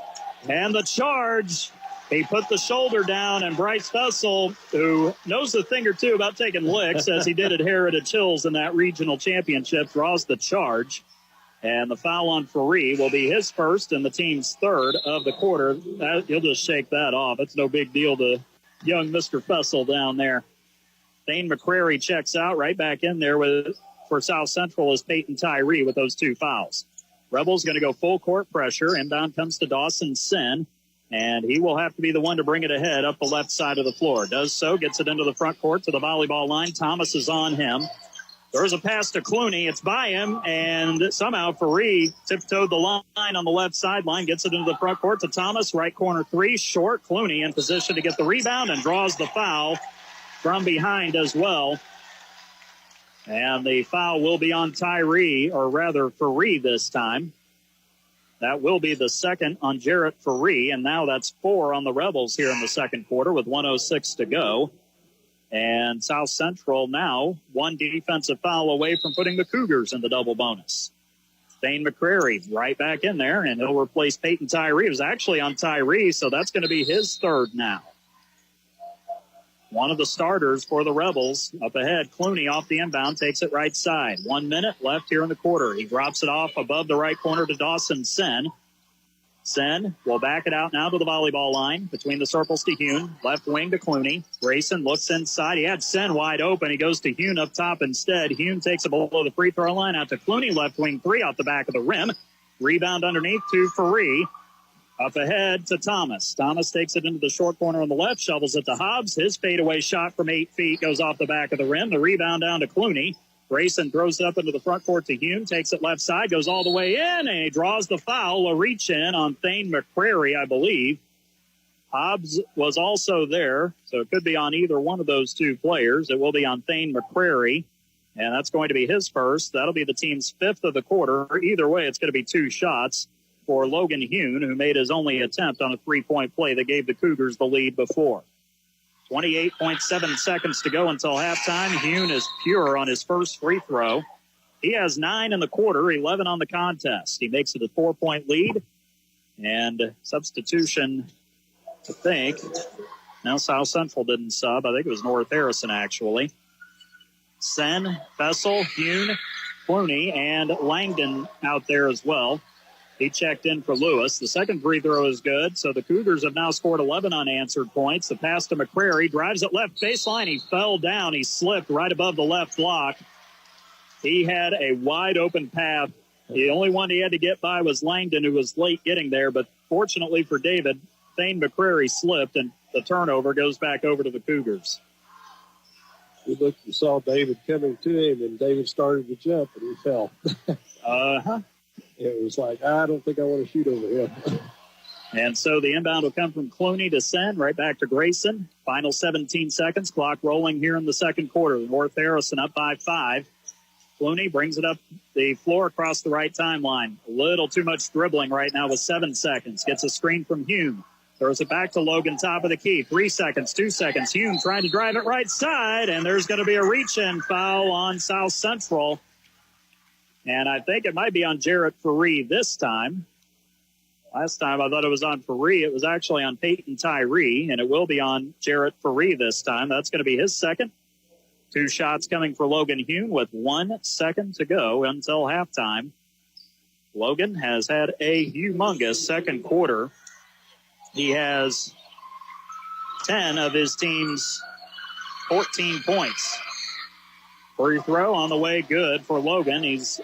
and the charge. He put the shoulder down, and Bryce Fussell, who knows a thing or two about taking licks, as he did at Heritage Hills in that regional championship, draws the charge. And the foul on Ferree will be his first and the team's third of the quarter. He'll just shake that off. It's no big deal to young Mr. Fussell down there. Thane McCrary checks out, right back in there for South Central is Peyton Tyree with those 2 fouls. Rebels going to go full court pressure. Inbound comes to Dawson Sin. And he will have to be the one to bring it ahead up the left side of the floor. Does so, gets it into the front court to the volleyball line. Thomas is on him. There's a pass to Clooney. It's by him, and somehow Ferree tiptoed the line on the left sideline, gets it into the front court to Thomas. Right corner 3, short. Clooney in position to get the rebound and draws the foul from behind as well. And the foul will be on Tyree, or rather Ferree this time. That will be the second on Jarrett Ferree, and now that's 4 on the Rebels here in the second quarter with 1:06 to go. And South Central now 1 defensive foul away from putting the Cougars in the double bonus. Thane McCrary right back in there, and he'll replace Peyton Tyree. It was actually on Tyree, so that's going to be his third now. One of the starters for the Rebels. Up ahead, Clooney off the inbound, takes it right side. 1 minute left here in the quarter. He drops it off above the right corner to Dawson Sen. Sen will back it out now to the volleyball line between the circles to Hune. Left wing to Clooney. Grayson looks inside. He had Sen wide open. He goes to Hune up top instead. Hune takes it below the free throw line out to Clooney. Left wing 3 off the back of the rim. Rebound underneath to Ferree. Up ahead to Thomas. Thomas takes it into the short corner on the left, shovels it to Hobbs. His fadeaway shot from 8 feet goes off the back of the rim. The rebound down to Clooney. Grayson throws it up into the front court to Hume, takes it left side, goes all the way in, and he draws the foul. A reach in on Thane McCrary, I believe. Hobbs was also there, so it could be on either one of those 2 players. It will be on Thane McCrary, and that's going to be his first. That'll be the team's 5th of the quarter. Either way, it's going to be 2 shots for Logan Hune, who made his only attempt on a 3-point play that gave the Cougars the lead before. 28.7 seconds to go until halftime. Hune is pure on his first free throw. He has 9 in the quarter, 11 on the contest. He makes it a 4-point lead. And substitution, I think. Now South Central didn't sub. I think it was North Harrison, actually. Sen, Fessel, Hune, Clooney, and Langdon out there as well. He checked in for Lewis. The second free throw is good, so the Cougars have now scored 11 unanswered points. The pass to McCrary, drives at left baseline. He fell down. He slipped right above the left block. He had a wide-open path. The only one he had to get by was Langdon, who was late getting there, but fortunately for David, Thane McCrary slipped, and the turnover goes back over to the Cougars. We looked and saw David coming to him, and David started to jump, and he fell. Uh-huh. It was like, I don't think I want to shoot over him. And so the inbound will come from Clooney to send right back to Grayson. Final 17 seconds. Clock rolling here in the second quarter. North Harrison up by 5. Clooney brings it up the floor across the right timeline. A little too much dribbling right now with 7 seconds. Gets a screen from Hume. Throws it back to Logan, top of the key. 3 seconds, 2 seconds. Hume trying to drive it right side, and there's going to be a reach-in foul on South Central. And I think it might be on Jarrett Faree this time. Last time I thought it was on Faree. It was actually on Peyton Tyree, and it will be on Jarrett Faree this time. That's going to be his second. 2 shots coming for Logan Hume with 1 second to go until halftime. Logan has had a humongous second quarter. He has 10 of his team's 14 points. Free throw on the way, good for Logan. He's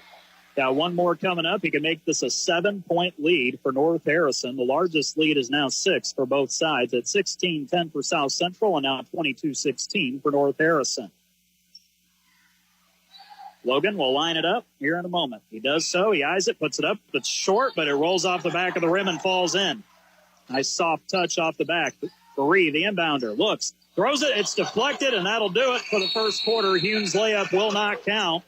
got one more coming up. He can make this a 7-point lead for North Harrison. The largest lead is now 6 for both sides at 16-10 for South Central and now 22-16 for North Harrison. Logan will line it up here in a moment. He does so. He eyes it, puts it up. It's short, but it rolls off the back of the rim and falls in. Nice soft touch off the back. Faree, the inbounder, looks, throws it. It's deflected, and that'll do it for the first quarter. Hume's layup will not count.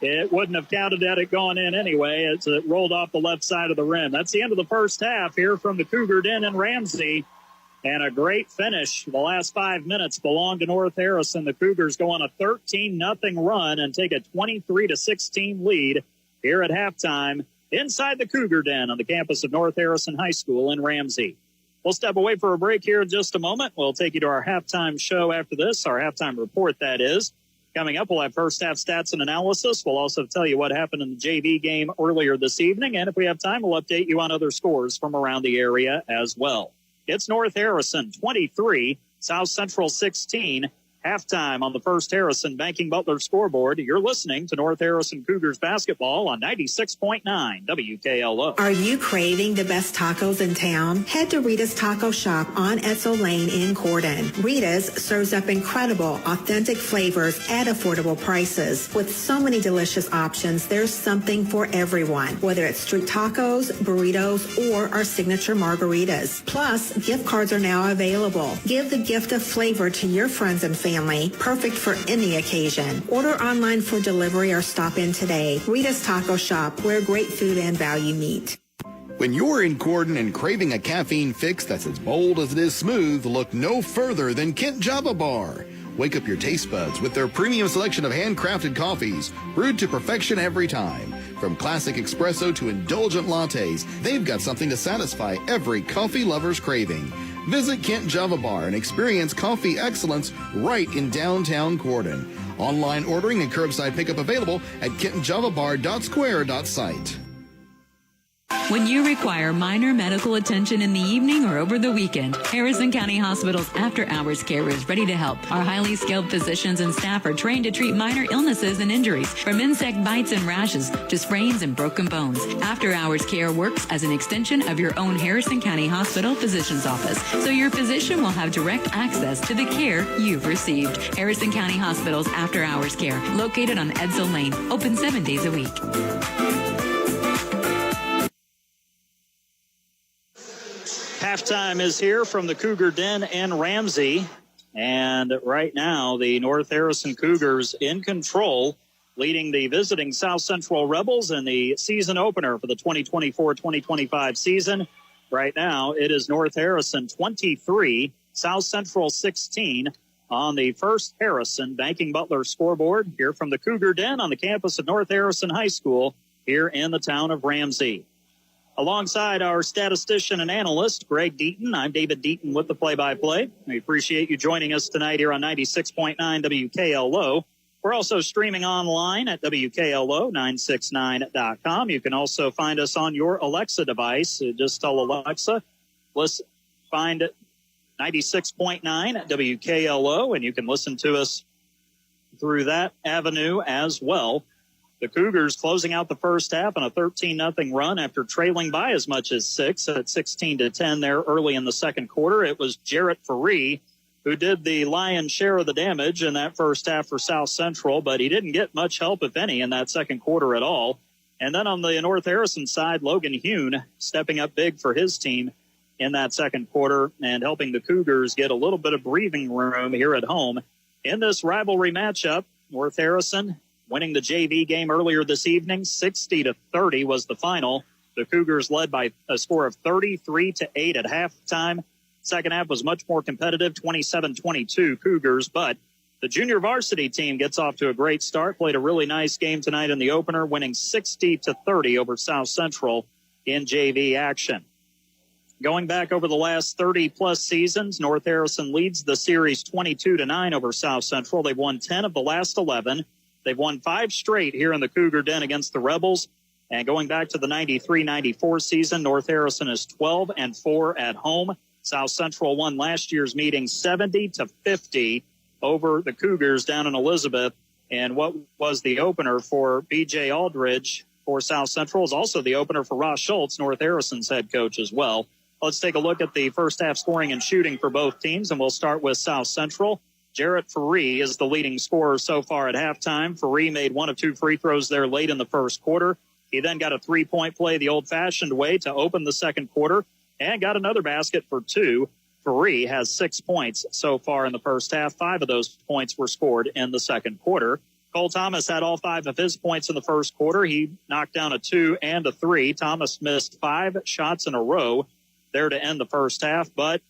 It wouldn't have counted had it gone in anyway. It rolled off the left side of the rim. That's the end of the first half here from the Cougar Den in Ramsey. And a great finish. The last 5 minutes belong to North Harrison. The Cougars go on a 13-0 run and take a 23-16 lead here at halftime inside the Cougar Den on the campus of North Harrison High School in Ramsey. We'll step away for a break here in just a moment. We'll take you to our halftime show after this, our halftime report, that is. Coming up, we'll have first half stats and analysis. We'll also tell you what happened in the JV game earlier this evening. And if we have time, we'll update you on other scores from around the area as well. It's North Harrison 23, South Central 16. Halftime on the First Harrison Banking Butler scoreboard. You're listening to North Harrison Cougars basketball on 96.9 WKLO. Are you craving the best tacos in town? Head to Rita's Taco Shop on Edsel Lane in Corden. Rita's serves up incredible, authentic flavors at affordable prices. With so many delicious options, there's something for everyone, whether it's street tacos, burritos, or our signature margaritas. Plus, gift cards are now available. Give the gift of flavor to your friends and family. Perfect for any occasion. Order online for delivery or stop in today. Rita's Taco Shop, where great food and value meet. When you're in Corden and craving a caffeine fix that's as bold as it is smooth, look no further than Kent Java Bar. Wake up your taste buds with their premium selection of handcrafted coffees, brewed to perfection every time. From classic espresso to indulgent lattes, they've got something to satisfy every coffee lover's craving. Visit Kent Java Bar and experience coffee excellence right in downtown Corden. Online ordering and curbside pickup available at kentjavabar.square.site. When you require minor medical attention in the evening or over the weekend, Harrison County Hospital's after-hours care is ready to help. Our highly skilled physicians and staff are trained to treat minor illnesses and injuries, from insect bites and rashes to sprains and broken bones. After-hours care works as an extension of your own Harrison County Hospital physician's office, so your physician will have direct access to the care you've received. Harrison County Hospital's after-hours care, located on Edsel Lane, open 7 days a week. Halftime is here from the Cougar Den in Ramsey. And right now, the North Harrison Cougars in control, leading the visiting South Central Rebels in the season opener for the 2024-2025 season. Right now, it is North Harrison 23, South Central 16 on the First Harrison Banking Butler scoreboard here from the Cougar Den on the campus of North Harrison High School here in the town of Ramsey. Alongside our statistician and analyst, Greg Deaton, I'm David Deaton with the play-by-play. We appreciate you joining us tonight here on 96.9 WKLO. We're also streaming online at WKLO969.com. You can also find us on your Alexa device. Just tell Alexa, let's find 96.9 WKLO, and you can listen to us through that avenue as well. The Cougars closing out the first half on a 13-0 run after trailing by as much as 6 at 16-10 there early in the second quarter. It was Jarrett Faree who did the lion's share of the damage in that first half for South Central, but he didn't get much help, if any, in that second quarter at all. And then on the North Harrison side, Logan Hume stepping up big for his team in that second quarter and helping the Cougars get a little bit of breathing room here at home. In this rivalry matchup, North Harrison winning the JV game earlier this evening, 60-30 was the final. The Cougars led by a score of 33-8 at halftime. Second half was much more competitive, 27-22 Cougars, but the junior varsity team gets off to a great start, played a really nice game tonight in the opener, winning 60-30 over South Central in JV action. Going back over the last 30-plus seasons, North Harrison leads the series 22-9 over South Central. They've won 10 of the last 11. They've won 5 straight here in the Cougar Den against the Rebels. And going back to the 93-94 season, North Harrison is 12-4 at home. South Central won last year's meeting 70-50 over the Cougars down in Elizabeth. And what was the opener for B.J. Aldridge for South Central is also the opener for Ross Schultz, North Harrison's head coach as well. Let's take a look at the first half scoring and shooting for both teams, and we'll start with South Central. Jarrett Faree is the leading scorer so far at halftime. Faree made 1 of 2 free throws there late in the first quarter. He then got a 3-point play the old-fashioned way to open the second quarter and got another basket for 2. Faree has 6 points so far in the first half. 5 of those points were scored in the second quarter. Cole Thomas had all 5 of his points in the first quarter. He knocked down a 2 and a 3. Thomas missed 5 shots in a row there to end the first half, but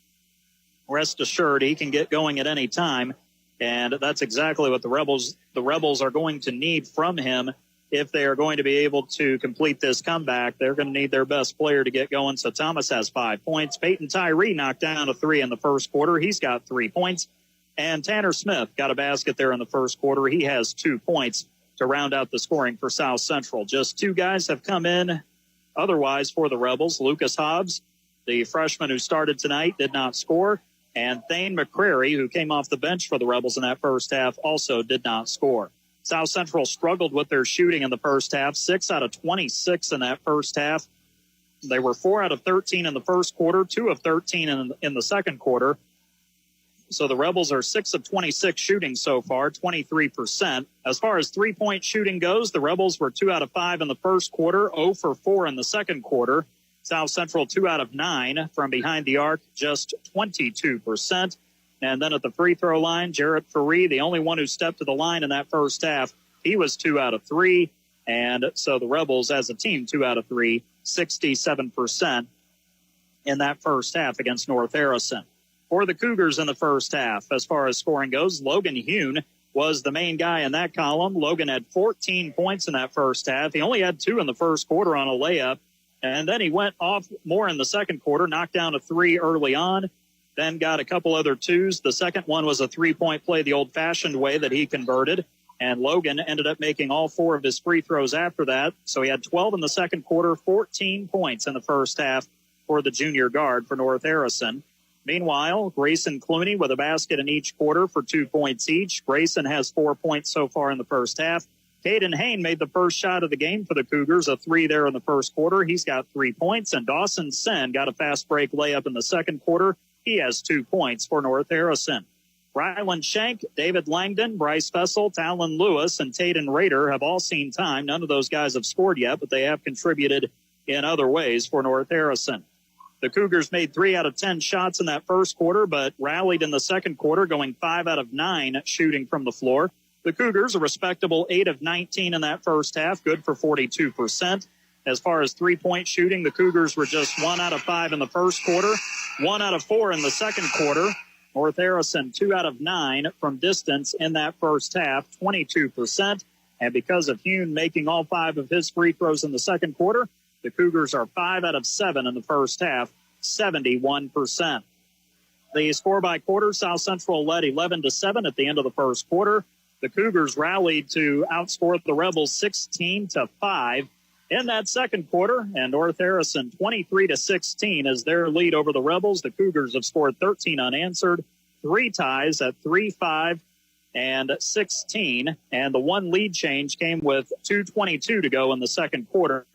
rest assured he can get going at any time, and that's exactly what the Rebels are going to need from him if they are going to be able to complete this comeback. They're going to need their best player to get going. So Thomas has 5 points. Peyton Tyree knocked down a 3 in the first quarter. He's got 3 points. And Tanner Smith got a basket there in the first quarter. He has 2 points to round out the scoring for South Central. Just 2 guys have come in otherwise for the Rebels. Lucas Hobbs, the freshman who started tonight, did not score. And Thane McCrary, who came off the bench for the Rebels in that first half, also did not score. South Central struggled with their shooting in the first half, 6 out of 26 in that first half. They were 4 out of 13 in the first quarter, 2 of 13 in the second quarter. So the Rebels are 6 of 26 shooting so far, 23%. As far as three-point shooting goes, the Rebels were 2 out of 5 in the first quarter, 0 for 4 in the second quarter. South Central 2 out of 9 from behind the arc, just 22%. And then at the free throw line, Jarrett Faree, the only one who stepped to the line in that first half, he was 2 out of 3. And so the Rebels as a team, 2 out of 3, 67% in that first half against North Harrison. For the Cougars in the first half, as far as scoring goes, Logan Hune was the main guy in that column. Logan had 14 points in that first half. He only had 2 in the first quarter on a layup. And then he went off more in the second quarter, knocked down a 3 early on, then got a couple other 2s. The second one was a 3-point play the old-fashioned way that he converted. And Logan ended up making all 4 of his free throws after that. So he had 12 in the second quarter, 14 points in the first half for the junior guard for North Harrison. Meanwhile, Grayson Clooney with a basket in each quarter for 2 points each. Grayson has 4 points so far in the first half. Caden Hain made the first shot of the game for the Cougars, a 3 there in the first quarter. He's got 3 points. And Dawson Sen got a fast break layup in the second quarter. He has 2 points for North Harrison. Ryland Shank, David Langdon, Bryce Fessel, Talon Lewis, and Taden Rader have all seen time. None of those guys have scored yet, but they have contributed in other ways for North Harrison. The Cougars made 3 out of 10 shots in that first quarter, but rallied in the second quarter, going 5 out of 9 shooting from the floor. The Cougars, a respectable 8 of 19 in that first half, good for 42%. As far as three-point shooting, the Cougars were just 1 out of 5 in the first quarter, 1 out of 4 in the second quarter. North Harrison, 2 out of 9 from distance in that first half, 22%. And because of Hune making all 5 of his free throws in the second quarter, the Cougars are 5 out of 7 in the first half, 71%. The score by quarter, South Central led 11-7 at the end of the first quarter. The Cougars rallied to outscore the Rebels 16-5 in that second quarter, and North Harrison 23-16 is their lead over the Rebels. The Cougars have scored 13 unanswered, 3 ties at 3, 5, and 16, and the one lead change came with 2:22 to go in the second quarter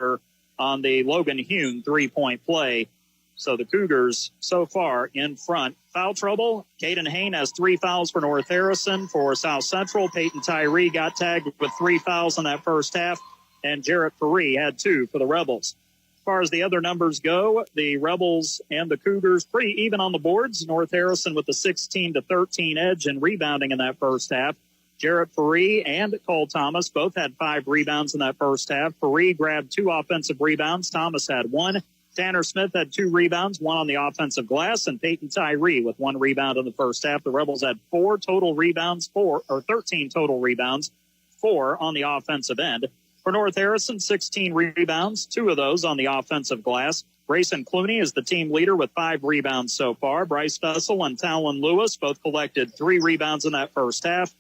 on the Logan Hune 3-point play. So the Cougars so far in front. Foul trouble. Caden Hain has 3 fouls for North Harrison. For South Central, Peyton Tyree got tagged with 3 fouls in that first half, and Jarrett Faree had 2 for the Rebels. far as the other numbers go, the Rebels and the Cougars pretty even on the boards. North Harrison with the 16-13 edge and rebounding in that first half. Jarrett Faree and Cole Thomas both had 5 rebounds in that first half. Faree grabbed 2 offensive rebounds. Thomas had 1. Tanner Smith had 2 rebounds, 1 on the offensive glass, and Peyton Tyree with 1 rebound in the first half. The Rebels had 13 total rebounds, 4 on the offensive end. For North Harrison, 16 rebounds, 2 of those on the offensive glass. Grayson Clooney is the team leader with 5 rebounds so far. Bryce Fessel and Talon Lewis both collected 3 rebounds in that first half.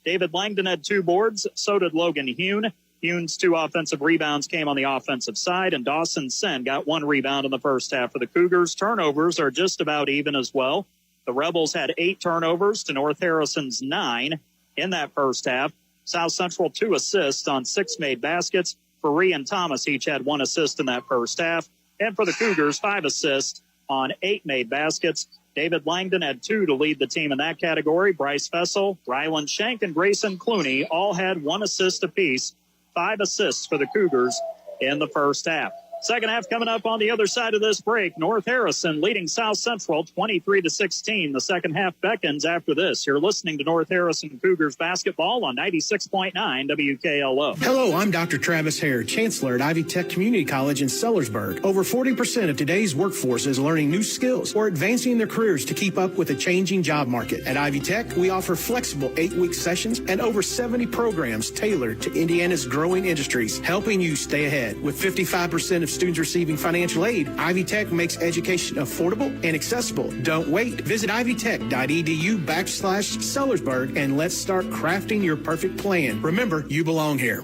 David Langdon had 2 boards, so did Logan Hune. Hune's 2 offensive rebounds came on the offensive side, and Dawson Sen got 1 rebound in the first half for the Cougars. Turnovers are just about even as well. The Rebels had 8 turnovers to North Harrison's 9 in that first half. South Central 2 assists on 6 made baskets. Faree and Thomas each had 1 assist in that first half. And for the Cougars, 5 assists on 8 made baskets. David Langdon had 2 to lead the team in that category. Bryce Fessel, Rylan Shank, and Grayson Clooney all had 1 assist apiece. 5 assists for the Cougars in the first half. Second half coming up on the other side of this break. North Harrison leading South Central 23-16. The second half beckons after this. You're listening to North Harrison Cougars basketball on 96.9 WKLO. Hello, I'm Dr. Travis Hare, Chancellor at Ivy Tech Community College in Sellersburg. Over 40% of today's workforce is learning new skills or advancing their careers to keep up with a changing job market. At Ivy Tech, we offer flexible 8-week sessions and over 70 programs tailored to Indiana's growing industries, helping you stay ahead. With 55% of students receiving financial aid, Ivy Tech makes education affordable and accessible. Don't wait. Visit ivytech.edu/Sellersburg and let's start crafting your perfect plan. Remember, you belong here.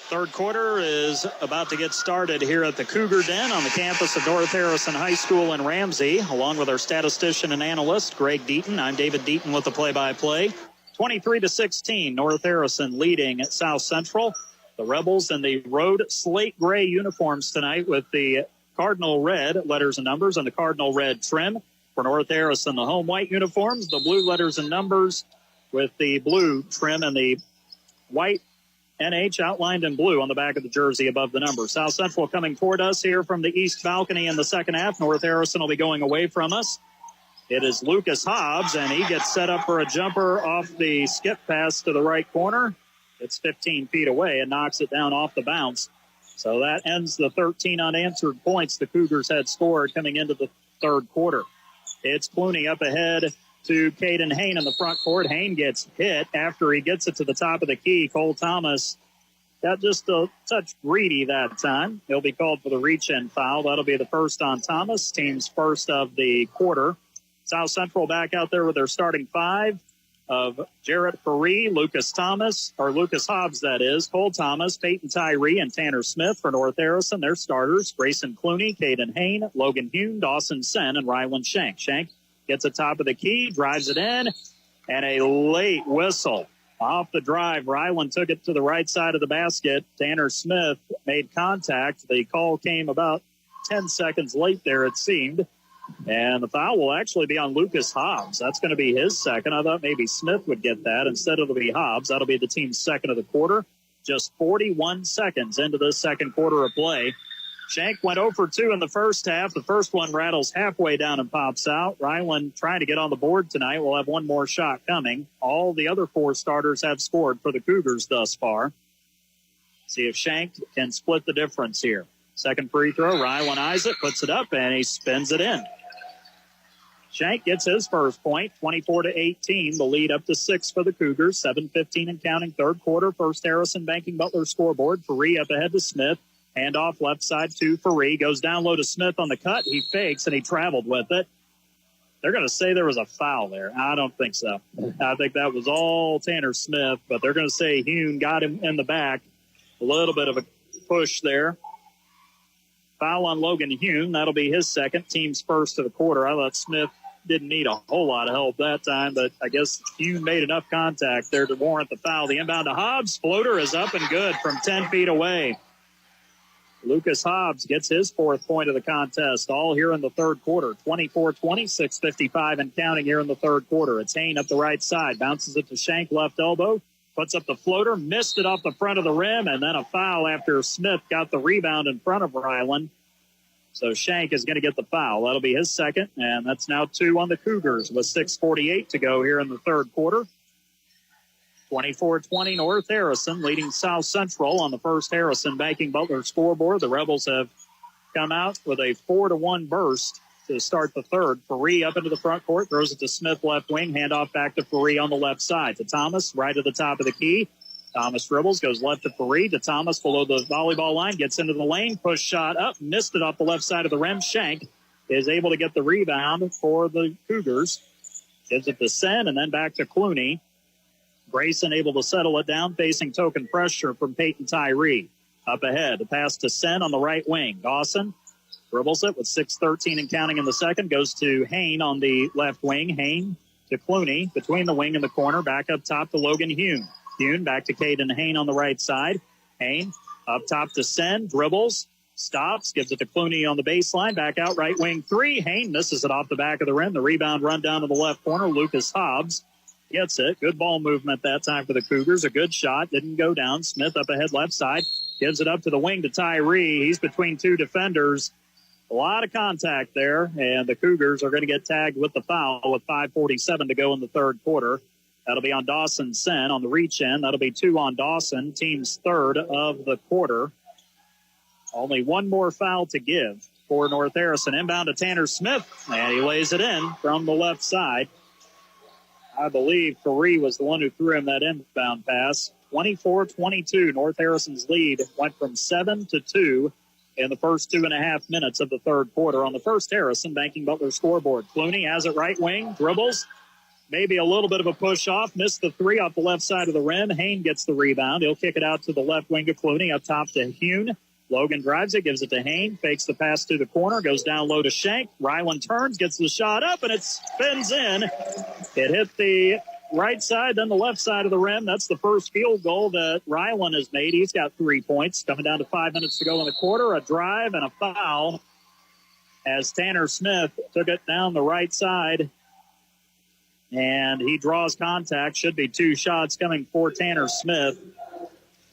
Third quarter is about to get started here at the Cougar Den on the campus of North Harrison High School in Ramsey, along with our statistician and analyst, Greg Deaton. I'm David Deaton with the play-by-play. 23-16, North Harrison leading at South Central. The Rebels in the road slate gray uniforms tonight with the cardinal red letters and numbers and the cardinal red trim. For North Harrison, the home white uniforms, the blue letters and numbers with the blue trim and the white NH outlined in blue on the back of the jersey above the number. South Central coming toward us here from the east balcony in the second half. North Harrison will be going away from us. It is Lucas Hobbs, and he gets set up for a jumper off the skip pass to the right corner. It's 15 feet away and knocks it down off the bounce. So that ends the 13 unanswered points the Cougars had scored coming into the third quarter. It's Clooney up ahead to Caden Hain in the front court. Hain gets hit after he gets it to the top of the key. Cole Thomas got just a touch greedy that time. He'll be called for the reach-in foul. That'll be the first on Thomas, team's first of the quarter. South Central back out there with their starting 5 of Jarrett Faree, Lucas Hobbs, that is, Cole Thomas, Peyton Tyree, and Tanner Smith. For North Harrison, their starters, Grayson Clooney, Caden Hain, Logan Hune, Dawson Sen, and Rylan Shank. Shank gets it top of the key, drives it in, and a late whistle. Off the drive, Rylan took it to the right side of the basket. Tanner Smith made contact. The call came about 10 seconds late there, it seemed. And the foul will actually be on Lucas Hobbs. That's going to be his second. I thought maybe Smith would get that. Instead, it'll be Hobbs. That'll be the team's second of the quarter. Just 41 seconds into this second quarter of play. Shank went 0 for 2 in the first half. The first one rattles halfway down and pops out. Rylan trying to get on the board tonight. We'll have one more shot coming. All the other 4 starters have scored for the Cougars thus far. See if Shank can split the difference here. Second free throw, Rylan eyes it, puts it up, and he spins it in. Shank gets his first point, 24-18. The lead up to 6 for the Cougars. 7:15 and counting, third quarter. First Harrison Banking Butler scoreboard. Faree up ahead to Smith. Handoff left side to Faree. Goes down low to Smith on the cut. He fakes, and he traveled with it. They're going to say there was a foul there. I don't think so. I think that was all Tanner Smith, but they're going to say Hune got him in the back. A little bit of a push there. Foul on Logan Hune. That'll be his second, team's first of the quarter. I thought Smith didn't need a whole lot of help that time, but I guess Hune made enough contact there to warrant the foul. The inbound to Hobbs. Floater is up and good from 10 feet away. Lucas Hobbs gets his 4th point of the contest, all here in the third quarter. 24-20, 6:55 and counting here in the third quarter. It's Hain up the right side. Bounces it to Shank, left elbow. puts up the floater, missed it off the front of the rim, and then a foul after Smith got the rebound in front of Ryland. So Shank is going to get the foul. That'll be his second, and that's now 2 on the Cougars with 6:48 to go here in the third quarter. 24-20 North Harrison leading South Central on the First Harrison Banking Butler scoreboard. The Rebels have come out with a 4-1 burst to start the third. Faree up into the front court, throws it to Smith left wing, handoff back to Faree on the left side. To Thomas, right at the top of the key. Thomas dribbles, goes left to Faree, to Thomas below the volleyball line, gets into the lane, push shot up, missed it off the left side of the rim. Shank is able to get the rebound for the Cougars. Gives it to Sen and then back to Clooney. Grayson able to settle it down, facing token pressure from Peyton Tyree. Up ahead, the pass to Sen on the right wing. Dawson dribbles it with 6:13 and counting in the second. Goes to Hain on the left wing. Hain to Clooney between the wing and the corner. Back up top to Logan Hune. Hune back to Caden Hain on the right side. Hain up top to Sen. Dribbles. Stops. Gives it to Clooney on the baseline. Back out right wing 3. Hain misses it off the back of the rim. The rebound run down to the left corner. Lucas Hobbs gets it. Good ball movement that time for the Cougars. A good shot. Didn't go down. Smith up ahead left side. Gives it up to the wing to Tyree. He's between 2 defenders. A lot of contact there, and the Cougars are going to get tagged with the foul with 5:47 to go in the third quarter. That'll be on Dawson Sen on the reach end. That'll be 2 on Dawson, team's third of the quarter. Only one more foul to give for North Harrison. Inbound to Tanner Smith, and he lays it in from the left side. I believe Faree was the one who threw him that inbound pass. 24-22, North Harrison's lead went from 7 to 2 in the first 2.5 minutes of the third quarter on the First Harrison Banking Butler scoreboard. Clooney has it right wing, dribbles. Maybe a little bit of a push off. Missed the 3 off the left side of the rim. Hain gets the rebound. He'll kick it out to the left wing to Clooney. Up top to Hune. Logan drives it, gives it to Hain. Fakes the pass to the corner. Goes down low to Shank. Ryland turns, gets the shot up, and it spins in. It hit the right side, then the left side of the rim. That's the first field goal that Ryland has made. He's got 3 points. Coming down to 5 minutes to go in the quarter. A drive and a foul as Tanner Smith took it down the right side. And he draws contact. Should be 2 shots coming for Tanner Smith.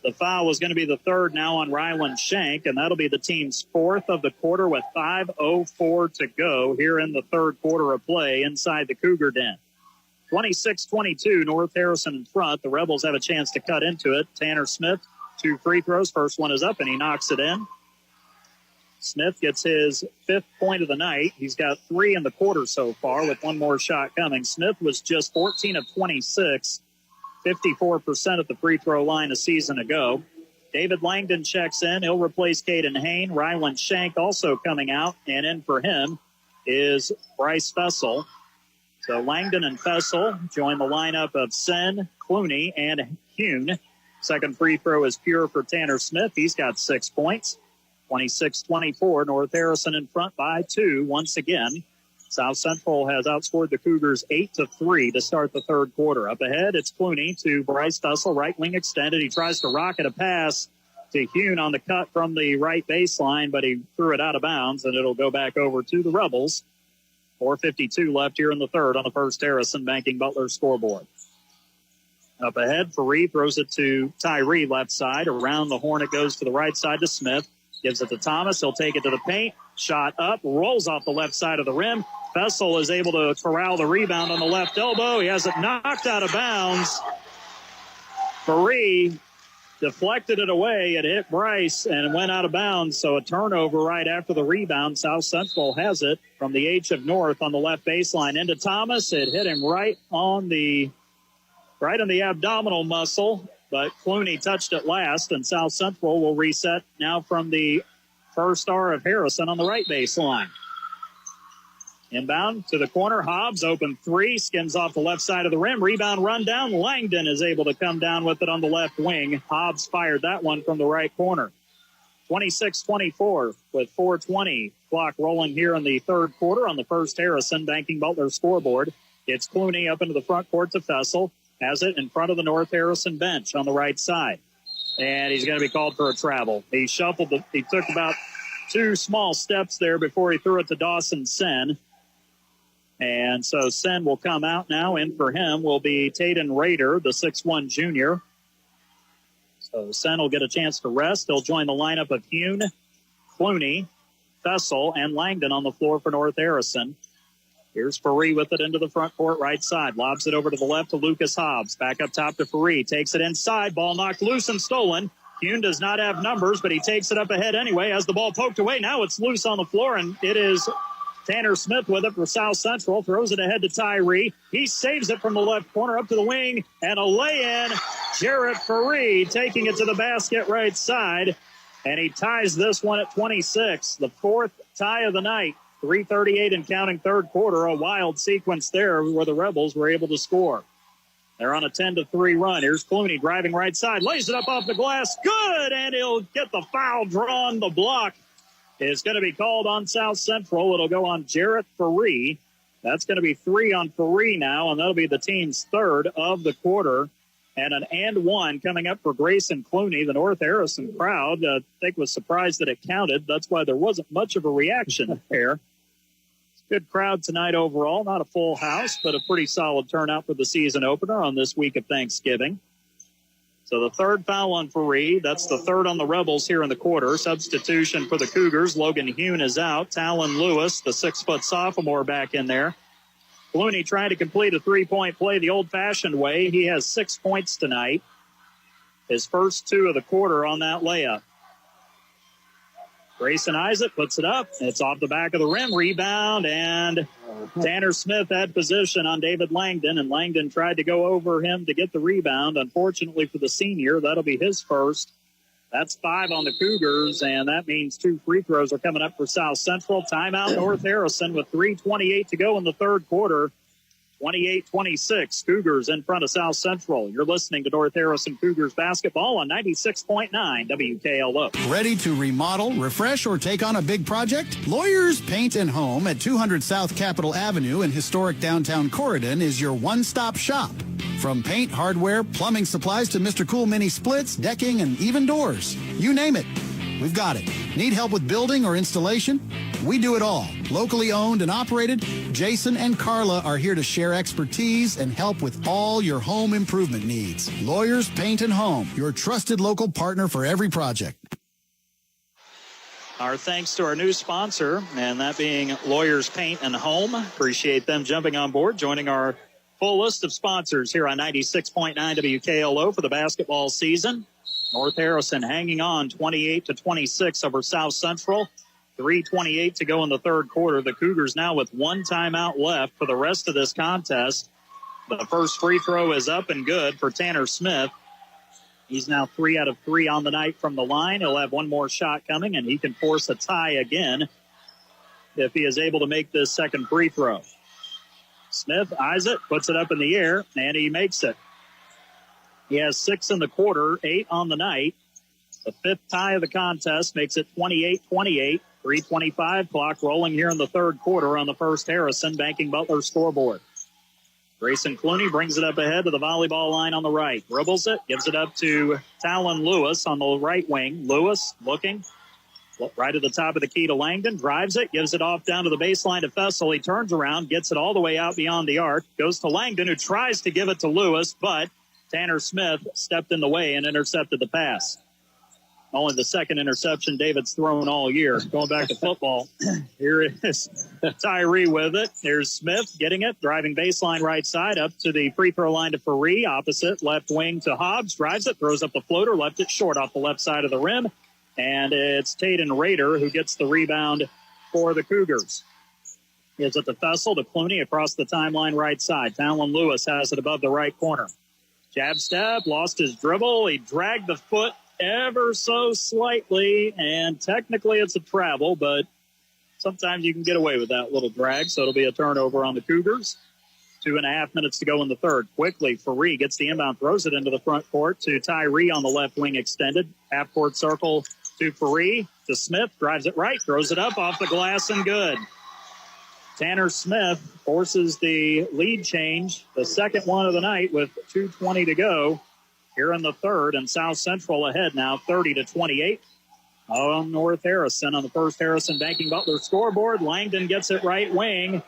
The foul was going to be the third now on Ryland Shank, and that'll be the team's 4th of the quarter with 5:04 to go here in the third quarter of play inside the Cougar Den. 26-22, North Harrison in front. The Rebels have a chance to cut into it. Tanner Smith, 2 free throws. First one is up, and he knocks it in. Smith gets his 5th point of the night. He's got 3 in the quarter so far with 1 more shot coming. Smith was just 14 of 26, 54% at the free throw line a season ago. David Langdon checks in. He'll replace Caden Hain. Ryland Shank also coming out, and in for him is Bryce Fessel. So Langdon and Fessel join the lineup of Sen, Clooney, and Hune. Second free throw is pure for Tanner Smith. He's got 6 points. 26-24, North Harrison in front by 2 once again. South Central has outscored the Cougars 8-3 to start the third quarter. Up ahead, it's Clooney to Bryce Fessel, right wing extended. He tries to rocket a pass to Hune on the cut from the right baseline, but he threw it out of bounds, and it'll go back over to the Rebels. 4:52 left here in the third on the First Harrison Banking Butler scoreboard. Up ahead, Faree throws it to Tyree left side. Around the horn it goes to the right side to Smith. Gives it to Thomas. He'll take it to the paint. Shot up. Rolls off the left side of the rim. Fessel is able to corral the rebound on the left elbow. He has it knocked out of bounds. Faree deflected it away. It hit Bryce and went out of bounds. So a turnover right after the rebound. South Central has it from the H of North on the left baseline into Thomas. It hit him right on the abdominal muscle. But Clooney touched it last, and South Central will reset now from the first star of Harrison on the right baseline. Inbound to the corner. Hobbs, open 3, skims off the left side of the rim. Rebound run down. Langdon is able to come down with it on the left wing. Hobbs fired that one from the right corner. 26-24 with 4:20 clock rolling here in the third quarter on the First Harrison Banking Butler scoreboard. It's Clooney up into the front court to Fessel. Has it in front of the North Harrison bench on the right side. And he's going to be called for a travel. He shuffled he took about 2 small steps there before he threw it to Dawson Sen. And so Sen will come out now. In for him will be Taden Rader, the 6'1 junior. So Sen will get a chance to rest. He'll join the lineup of Hune, Clooney, Fessel, and Langdon on the floor for North Harrison. Here's Faree with it into the front court right side. Lobs it over to the left to Lucas Hobbs. Back up top to Faree. Takes it inside. Ball knocked loose and stolen. Hune does not have numbers, but he takes it up ahead anyway. As the ball poked away, now it's loose on the floor, and it is Tanner Smith with it for South Central. Throws it ahead to Tyree. He saves it from the left corner up to the wing, and a lay-in. Jarrett Faree taking it to the basket right side, and he ties this one at 26. The fourth tie of the night. 3:38 and counting third quarter. A wild sequence there where the Rebels were able to score. They're on a 10-3 run. Here's Clooney driving right side. Lays it up off the glass. Good! And he'll get the foul drawn. The block is going to be called on South Central. It'll go on Jarrett Faree. That's going to be 3 on Faree now, and that'll be the team's third of the quarter. And an and one coming up for Grayson Clooney. The North Harrison crowd, I think, was surprised that it counted. That's why there wasn't much of a reaction there. Good crowd tonight overall. Not a full house, but a pretty solid turnout for the season opener on this week of Thanksgiving. So the third foul on Faree. That's the third on the Rebels here in the quarter. Substitution for the Cougars. Logan Hune is out. Talon Lewis, the 6-foot sophomore, back in there. Clooney trying to complete a three-point play the old-fashioned way. He has 6 points tonight. His first 2 of the quarter on that layup. Grayson Isaac puts it up. It's off the back of the rim. Rebound, and Tanner Smith had position on David Langdon, and Langdon tried to go over him to get the rebound. Unfortunately for the senior, that'll be his first. That's 5 on the Cougars, and that means 2 free throws are coming up for South Central. Timeout North Harrison with 3:28 to go in the third quarter. 28-26, Cougars in front of South Central. You're listening to North Harrison Cougars basketball on 96.9 WKLO. Ready to remodel, refresh, or take on a big project? Lawyers Paint and Home at 200 South Capitol Avenue in historic downtown Corridon is your one-stop shop. From paint, hardware, plumbing supplies to Mr. Cool mini splits, decking, and even doors. You name it, we've got it. Need help with building or installation? We do it all. Locally owned and operated, Jason and Carla are here to share expertise and help with all your home improvement needs. Lawyers Paint and Home, your trusted local partner for every project. Our thanks to our new sponsor, and that being Lawyers Paint and Home. Appreciate them jumping on board, joining our full list of sponsors here on 96.9 WKLO for the basketball season. North Harrison hanging on 28-26 over South Central. 3:28 to go in the third quarter. The Cougars now with 1 timeout left for the rest of this contest. The first free throw is up and good for Tanner Smith. He's now 3 out of 3 on the night from the line. He'll have one more shot coming, and he can force a tie again if he is able to make this second free throw. Smith, Isaac, puts it up in the air, and he makes it. He has 6 in the quarter, 8 on the night. The 5th tie of the contest makes it 28-28. 3:25 clock rolling here in the third quarter on the First Harrison Banking Butler scoreboard. Grayson Clooney brings it up ahead to the volleyball line on the right. Dribbles it, gives it up to Talon Lewis on the right wing. Lewis looking right at the top of the key to Langdon. Drives it, gives it off down to the baseline to Fessel. He turns around, gets it all the way out beyond the arc. Goes to Langdon, who tries to give it to Lewis, but Tanner Smith stepped in the way and intercepted the pass. Only the second interception David's thrown all year. Going back to football, here is Tyree with it. There's Smith getting it, driving baseline right side up to the free throw line to Faree. Opposite left wing to Hobbs. Drives it, throws up the floater, left it short off the left side of the rim. And it's Taden Rader who gets the rebound for the Cougars. Gives it to Fessel, to Clooney across the timeline right side. Talon Lewis has it above the right corner. Jab step, lost his dribble. He dragged the foot ever so slightly, and technically it's a travel, but sometimes you can get away with that little drag, so it'll be a turnover on the Cougars. 2.5 minutes to go in the third. Quickly, Faree gets the inbound, throws it into the front court to Tyree on the left wing extended. Half-court circle to Faree, to Smith, drives it right, throws it up off the glass and good. Tanner Smith forces the lead change, the second one of the night with 2:20 to go. Here in the third, and South Central ahead now, 30-28. On North Harrison on the First Harrison Banking Butler scoreboard. Langdon gets it right wing.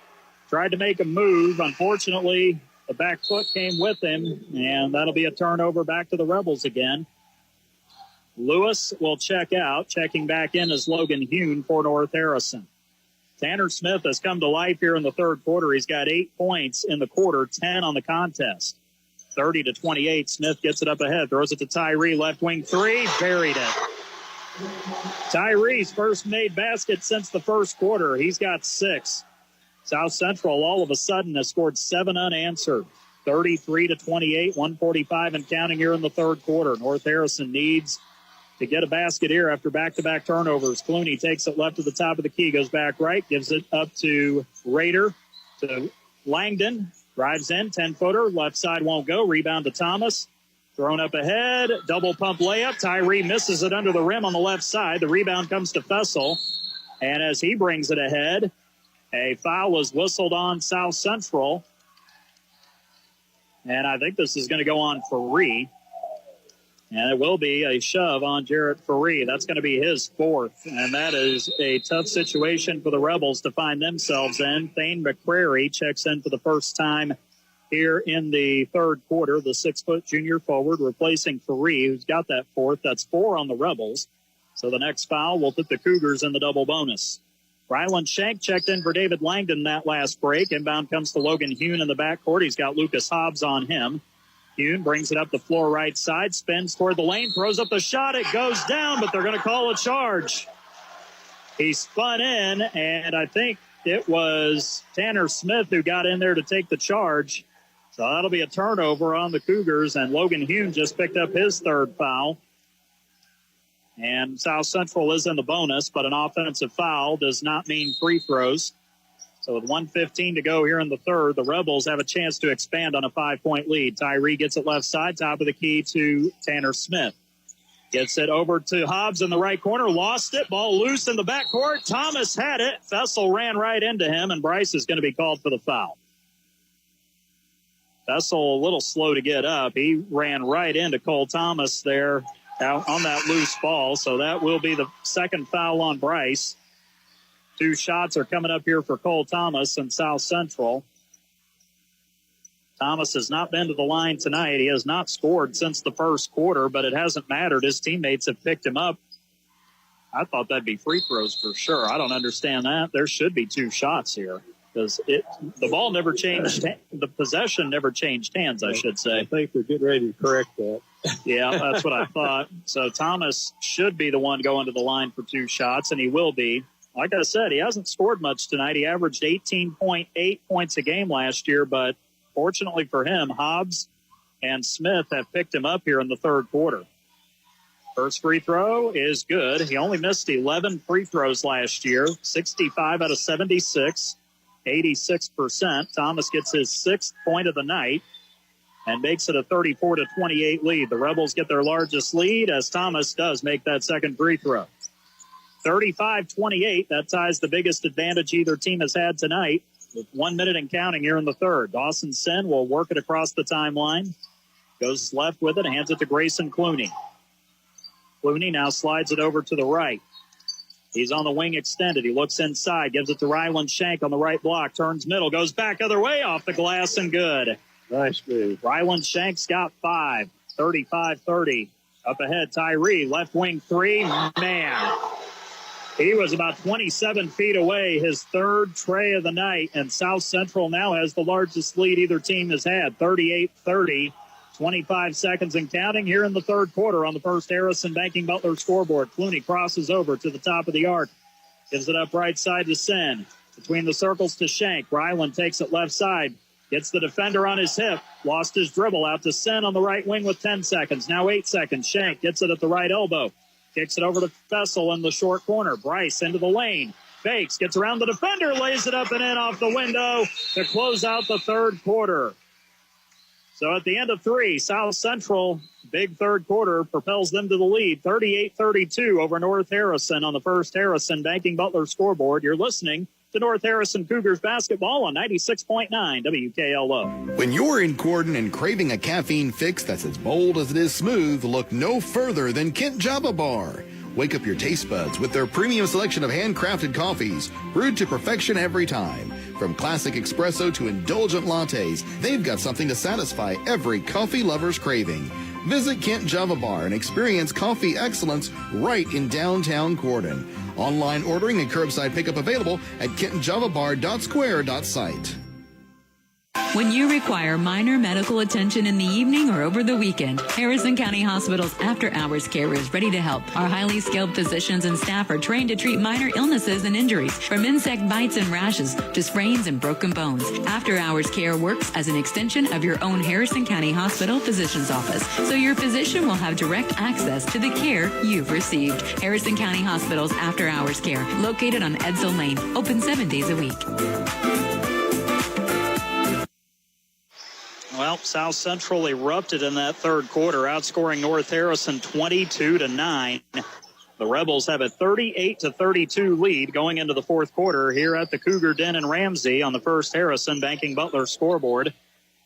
Tried to make a move. Unfortunately, the back foot came with him, and that'll be a turnover back to the Rebels again. Lewis will check out. Checking back in is Logan Hune for North Harrison. Tanner Smith has come to life here in the third quarter. He's got 8 points in the quarter, 10 on the contest. 30-28. Smith gets it up ahead, throws it to Tyree, left wing three, buried it. Tyree's first made basket since the first quarter. He's got 6. South Central all of a sudden has scored 7 unanswered. 33-28, 1:45 and counting here in the third quarter. North Harrison needs to get a basket here after back-to-back turnovers. Clooney takes it left to the top of the key, goes back right, gives it up to Rader, to Langdon, drives in, 10-footer, left side won't go, rebound to Thomas. Thrown up ahead, double pump layup. Tyree misses it under the rim on the left side. The rebound comes to Fessel. And as he brings it ahead, a foul was whistled on South Central. And I think this is going to go on Faree. And it will be a shove on Jarrett Faree. That's going to be his 4th. And that is a tough situation for the Rebels to find themselves in. Thane McCrary checks in for the first time here in the third quarter, the 6-foot junior forward replacing Faree, who's got that 4th. That's 4 on the Rebels. So the next foul will put the Cougars in the double bonus. Ryland Shank checked in for David Langdon that last break. Inbound comes to Logan Hune in the backcourt. He's got Lucas Hobbs on him. Hune brings it up the floor right side, spins toward the lane, throws up the shot. It goes down, but they're going to call a charge. He spun in, and I think it was Tanner Smith who got in there to take the charge. So that'll be a turnover on the Cougars, and Logan Hune just picked up his 3rd foul. And South Central is in the bonus, but an offensive foul does not mean free throws. So with 1:15 to go here in the third, the Rebels have a chance to expand on a 5-point lead. Tyree gets it left side, top of the key to Tanner Smith. Gets it over to Hobbs in the right corner, lost it, ball loose in the backcourt. Thomas had it. Fessel ran right into him, and Bryce is going to be called for the foul. Fessel a little slow to get up. He ran right into Cole Thomas there out on that loose ball, so that will be the second foul on Bryce. 2 shots are coming up here for Cole Thomas and South Central. Thomas has not been to the line tonight. He has not scored since the first quarter, but it hasn't mattered. His teammates have picked him up. I thought that'd be free throws for sure. I don't understand that. There should be 2 shots here. Because the ball never changed, the possession never changed hands, I should say. I think they're getting ready to correct that. Yeah, that's what I thought. So Thomas should be the one going to the line for 2 shots, and he will be. Like I said, he hasn't scored much tonight. He averaged 18.8 points a game last year, but fortunately for him, Hobbs and Smith have picked him up here in the third quarter. First free throw is good. He only missed 11 free throws last year, 65 out of 76. 86%. Thomas gets his 6th point of the night and makes it a 34-28 lead. The Rebels get their largest lead as Thomas does make that second free throw. 35-28. That ties the biggest advantage either team has had tonight with 1 minute and counting here in the third. Dawson Sen will work it across the timeline. Goes left with it, hands it to Grayson Clooney. Clooney now slides it over to the right. He's on the wing extended. He looks inside, gives it to Ryland Shank on the right block, turns middle, goes back other way off the glass and good. Nice move. Ryland Shank's got 5, 35-30. Up ahead, Tyree, left wing 3. Man, he was about 27 feet away, his 3rd tray of the night, and South Central now has the largest lead either team has had, 38-30. 25 seconds and counting here in the third quarter on the First Harrison Banking Butler scoreboard. Clooney crosses over to the top of the arc. Gives it up right side to Sen. Between the circles to Shank. Ryland takes it left side. Gets the defender on his hip. Lost his dribble out to Sen on the right wing with 10 seconds. Now 8 seconds. Shank gets it at the right elbow. Kicks it over to Fessel in the short corner. Bryce into the lane. Fakes. Gets around the defender. Lays it up and in off the window to close out the third quarter. So at the end of 3, South Central, big third quarter, propels them to the lead, 38-32 over North Harrison on the First Harrison Banking Butler scoreboard. You're listening to North Harrison Cougars basketball on 96.9 WKLO. When you're in Corden and craving a caffeine fix that's as bold as it is smooth, look no further than Kent Java Bar. Wake up your taste buds with their premium selection of handcrafted coffees, brewed to perfection every time. From classic espresso to indulgent lattes, they've got something to satisfy every coffee lover's craving. Visit Kent Java Bar and experience coffee excellence right in downtown Corden. Online ordering and curbside pickup available at kentjavabar.square.site. When you require minor medical attention in the evening or over the weekend, Harrison County Hospital's after-hours care is ready to help. Our highly skilled physicians and staff are trained to treat minor illnesses and injuries, from insect bites and rashes to sprains and broken bones. After-hours care works as an extension of your own Harrison County Hospital physician's office, so your physician will have direct access to the care you've received. Harrison County Hospital's after-hours care, located on Edsel Lane, open 7 days a week. Well, South Central erupted in that third quarter, outscoring North Harrison 22-9. The Rebels have a 38-32 lead going into the fourth quarter here at the Cougar Den in Ramsey on the First Harrison Banking Butler scoreboard.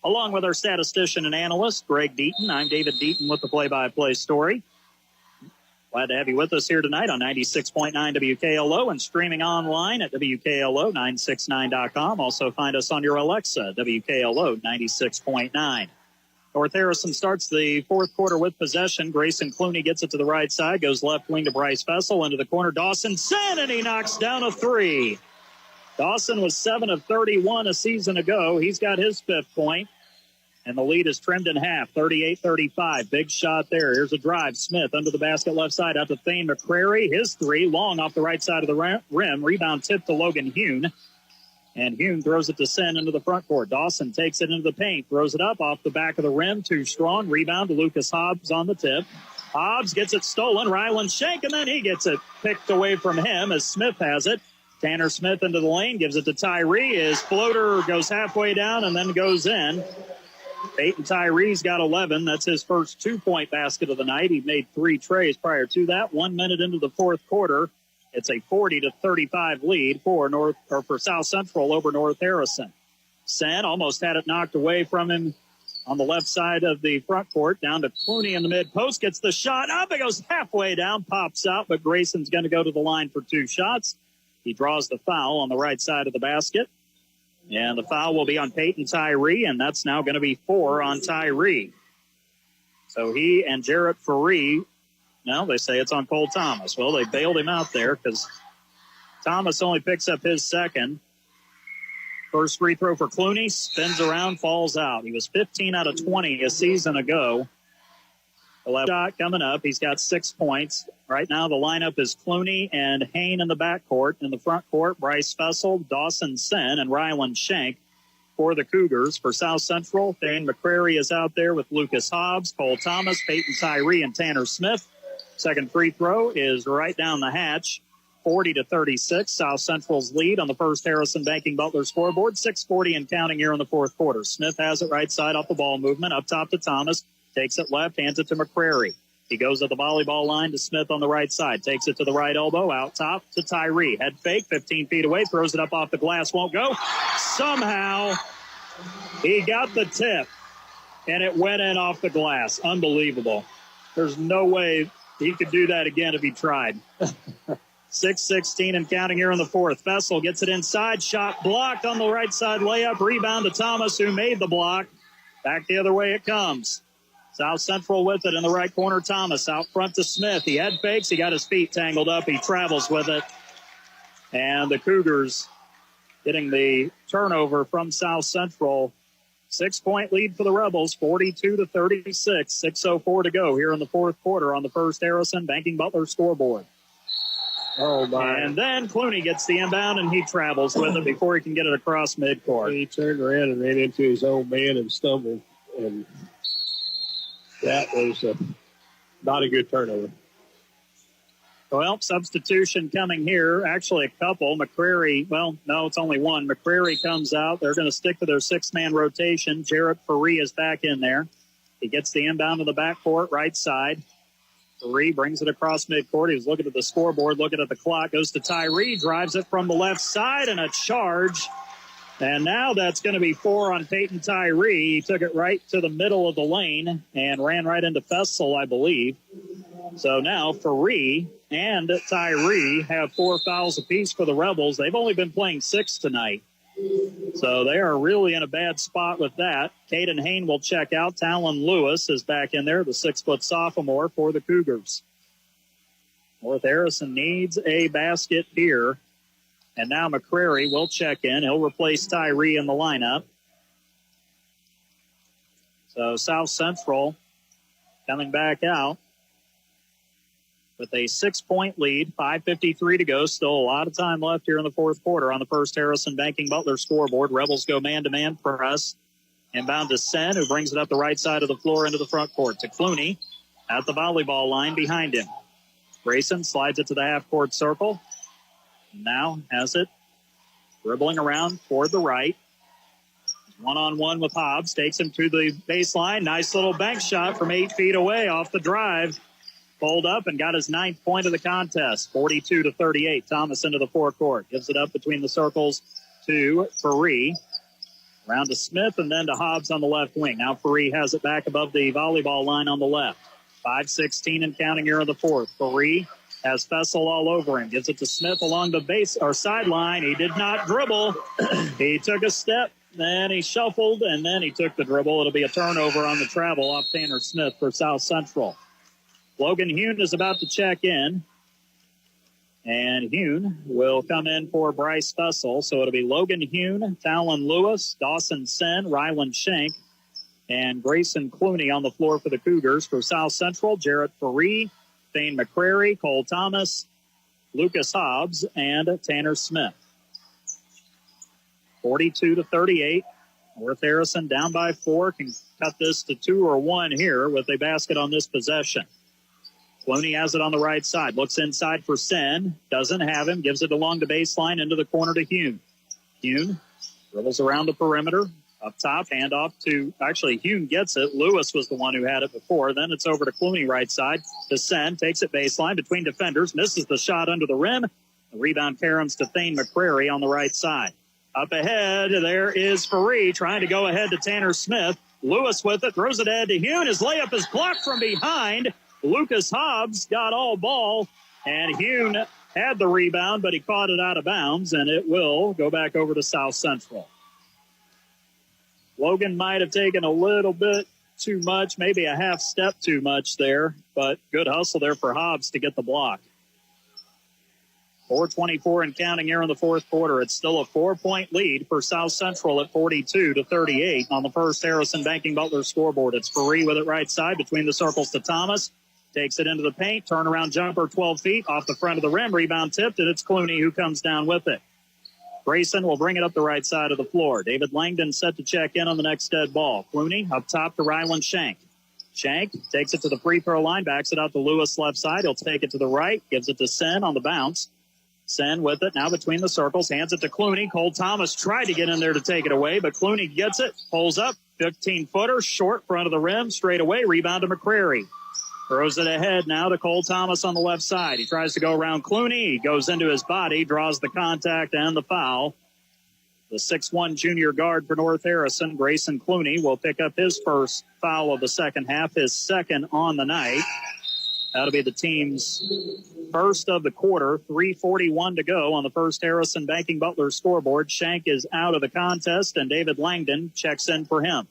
Along with our statistician and analyst, Greg Deaton, I'm David Deaton with the play-by-play story. Glad to have you with us here tonight on 96.9 WKLO and streaming online at WKLO969.com. Also find us on your Alexa, WKLO 96.9. North Harrison starts the fourth quarter with possession. Grayson Clooney gets it to the right side, goes left wing to Bryce Fessel, into the corner. Dawson Sen, and he knocks down a three. Dawson was 7 of 31 a season ago. He's got his fifth point. And the lead is trimmed in half, 38-35. Big shot there. Here's a drive. Smith under the basket left side out to Thane McCrary. His three, long off the right side of the rim. Rebound tipped to Logan Hune. And Hune throws it to Sen into the front court. Dawson takes it into the paint. Throws it up off the back of the rim. Too strong. Rebound to Lucas Hobbs on the tip. Hobbs gets it stolen. Ryland Shank, and then he gets it picked away from him as Smith has it. Tanner Smith into the lane. Gives it to Tyree. His floater goes halfway down and then goes in. Peyton Tyree's got 11. That's his first 2-point basket of the night. He made 3 trays prior to that. 1 minute into the fourth quarter, it's a 40-35 lead for South Central over North Harrison. Sen almost had it knocked away from him on the left side of the front court. Down to Clooney in the mid post, gets the shot up. It goes halfway down, pops out, but Grayson's going to go to the line for 2 shots. He draws the foul on the right side of the basket. And the foul will be on Peyton Tyree, and that's now going to be 4 on Tyree. So he and Jarrett Faree, now they say it's on Cole Thomas. Well, they bailed him out there because Thomas only picks up his second. First free throw for Clooney, spins around, falls out. He was 15 out of 20 a season ago. The left shot coming up. He's got 6 points. Right now the lineup is Clooney and Hain in the backcourt. In the front court, Bryce Fessel, Dawson Sen, and Ryland Shank for the Cougars. For South Central, Thane McCrary is out there with Lucas Hobbs, Cole Thomas, Peyton Tyree, and Tanner Smith. Second free throw is right down the hatch. 40-36, South Central's lead on the First Harrison Banking Butler scoreboard. 6:40 and counting here in the fourth quarter. Smith has it right side off the ball movement, up top to Thomas. Takes it left, hands it to McCrary. He goes at the volleyball line to Smith on the right side. Takes it to the right elbow, out top to Tyree. Head fake, 15 feet away, throws it up off the glass, won't go. Somehow, he got the tip, and it went in off the glass. Unbelievable. There's no way he could do that again if he tried. 6:16 and counting here in the fourth. Fessel gets it inside, shot blocked on the right side layup. Rebound to Thomas, who made the block. Back the other way it comes. South Central with it in the right corner. Thomas out front to Smith. He head fakes. He got his feet tangled up. He travels with it. And the Cougars getting the turnover from South Central. 6-point lead for the Rebels, 42-36. 6:04 to go here in the fourth quarter on the First Harrison Banking Butler scoreboard. Oh, my. And then Clooney gets the inbound, and he travels with it before he can get it across midcourt. He turned around and ran into his own man and stumbled, and that was not a good turnover. Well, substitution coming here. Actually, a couple. McCrary, well, no, it's only one. McCrary comes out. They're going to stick to their 6-man rotation. Jarrett Faree is back in there. He gets the inbound to the backcourt, right side. Faree brings it across midcourt. He was looking at the scoreboard, looking at the clock. Goes to Tyree, drives it from the left side, and a charge. And now that's going to be 4 on Peyton Tyree. He took it right to the middle of the lane and ran right into Fessel, I believe. So now Faree and Tyree have 4 fouls apiece for the Rebels. They've only been playing 6 tonight. So they are really in a bad spot with that. Caden Hain will check out. Talon Lewis is back in there, the 6-foot sophomore for the Cougars. North Harrison needs a basket here. And now McCrary will check in. He'll replace Tyree in the lineup. So South Central coming back out with a 6-point lead, 5:53 to go. Still a lot of time left here in the fourth quarter on the First Harrison Banking Butler scoreboard. Rebels go man-to-man press. Inbound to Sen, who brings it up the right side of the floor into the front court. To Clooney at the volleyball line behind him. Grayson slides it to the half-court circle. Now has it dribbling around toward the right. One-on-one with Hobbs. Takes him to the baseline. Nice little bank shot from 8 feet away off the drive. Pulled up and got his 9th point of the contest. 42-38. Thomas into the forecourt. Gives it up between the circles to Faree. Around to Smith and then to Hobbs on the left wing. Now Faree has it back above the volleyball line on the left. 5:16 and counting here in the fourth. Faree has Fessel all over him. Gives it to Smith along the base or sideline. He did not dribble. He took a step. Then he shuffled, and then he took the dribble. It'll be a turnover on the travel off Tanner Smith for South Central. Logan Hune is about to check in. And Hune will come in for Bryce Fessel. So it'll be Logan Hune, Talon Lewis, Dawson Sen, Ryland Shank, and Grayson Clooney on the floor for the Cougars. For South Central, Jarrett Faree, Thane McCrary, Cole Thomas, Lucas Hobbs, and Tanner Smith. 42-38. North Harrison down by 4. Can cut this to 2 or 1 here with a basket on this possession. Clooney has it on the right side. Looks inside for Sen. Doesn't have him. Gives it along the baseline into the corner to Hune. Hune dribbles around the perimeter. Up top, handoff to, actually, Hune gets it. Lewis was the one who had it before. Then it's over to Clooney right side. To Sen, takes it baseline between defenders. Misses the shot under the rim. The rebound caroms to Thane McCrary on the right side. Up ahead, there is Faree trying to go ahead to Tanner Smith. Lewis with it, throws it ahead to Hune. His layup is blocked from behind. Lucas Hobbs got all ball, and Hune had the rebound, but he caught it out of bounds, and it will go back over to South Central. Logan might have taken a little bit too much, maybe a half step too much there, but good hustle there for Hobbs to get the block. 4:24 and counting here in the fourth quarter. It's still a 4-point lead for South Central at 42-38 on the First Harrison Banking Butler scoreboard. It's Faree with it right side between the circles to Thomas. Takes it into the paint. Turnaround jumper 12 feet off the front of the rim. Rebound tipped, and it's Clooney who comes down with it. Grayson will bring it up the right side of the floor. David Langdon set to check in on the next dead ball. Clooney up top to Ryland Shank. Shank takes it to the free throw line, backs it out to Lewis left side. He'll take it to the right, gives it to Sen on the bounce. Sen with it now between the circles, hands it to Clooney. Cole Thomas tried to get in there to take it away, but Clooney gets it, pulls up, 15-footer, short front of the rim, straight away, rebound to McCrary. Throws it ahead now to Cole Thomas on the left side. He tries to go around Clooney. He goes into his body, draws the contact and the foul. The 6'1 junior guard for North Harrison, Grayson Clooney, will pick up his first foul of the second half, his second on the night. That'll be the team's first of the quarter. 3:41 to go on the First Harrison Banking Butler scoreboard. Shank is out of the contest, and David Langdon checks in for him.